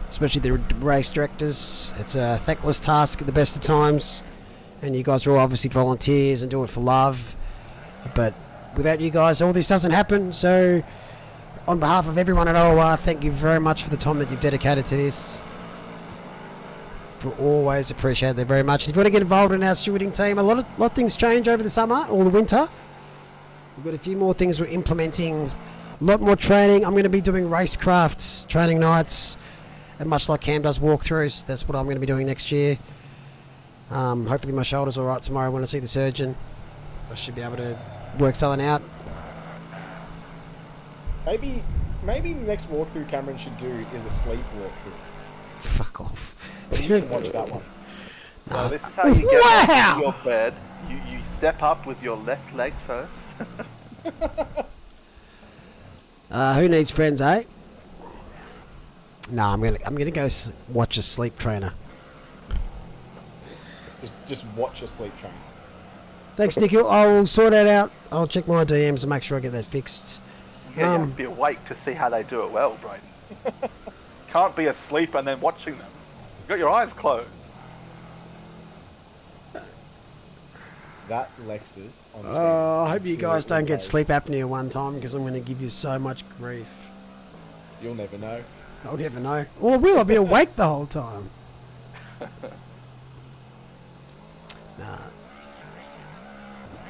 especially the race directors. It's a thankless task at the best of times, and you guys are all obviously volunteers and do it for love. But without you guys, all this doesn't happen. So on behalf of everyone at OOR, thank you very much for the time that you've dedicated to this. We always appreciate that very much. If you want to get involved in our stewarding team, a lot of things change over the summer or the winter. We've got a few more things we're implementing, a lot more training. I'm going to be doing racecrafts, training nights, and much like Cam does walkthroughs, that's what I'm going to be doing next year. Hopefully my shoulder's all right tomorrow when I see the surgeon. I should be able to work something out. Maybe the next walkthrough Cameron should do is a sleep walkthrough. Fuck off. You can watch that one. So this is how you get into your bed. You step up with your left leg first. Who needs friends, eh? No, I'm gonna go watch a sleep trainer. Just watch a sleep trainer. Thanks, Nikhil. I'll sort that out. I'll check my DMs and make sure I get that fixed. Yeah, you have to be awake to see how they do it well, Brayden. Can't be asleep and then watching them. You've got your eyes closed. That Lexus on screen. I hope you guys don't get sleep apnea one time, because I'm going to give you so much grief. You'll never know. I'll never know. Or will I be awake the whole time? Nah.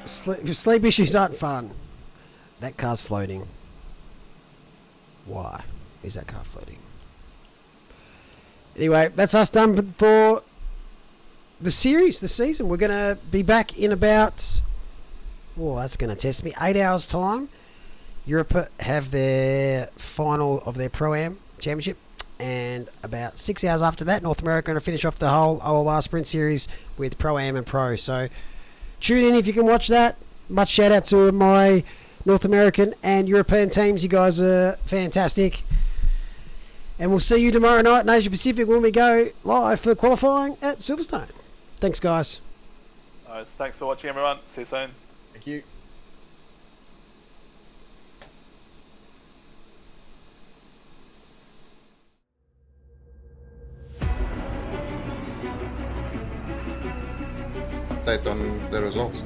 Sleep issues aren't fun. That car's floating. Why is that car floating? Anyway, that's us done for the series, the season. We're going to be back in about... Oh, that's going to test me. 8 hours' time. Europe have their final of their Pro-Am Championship. And about 6 hours after that, North America going to finish off the whole OOR Sprint Series with Pro-Am and Pro. So tune in if you can watch that. Much shout out to my North American and European teams. You guys are fantastic. And we'll see you tomorrow night in Asia Pacific when we go live for qualifying at Silverstone. Thanks, guys. Thanks for watching, everyone. See you soon. Thank you. Update on the results.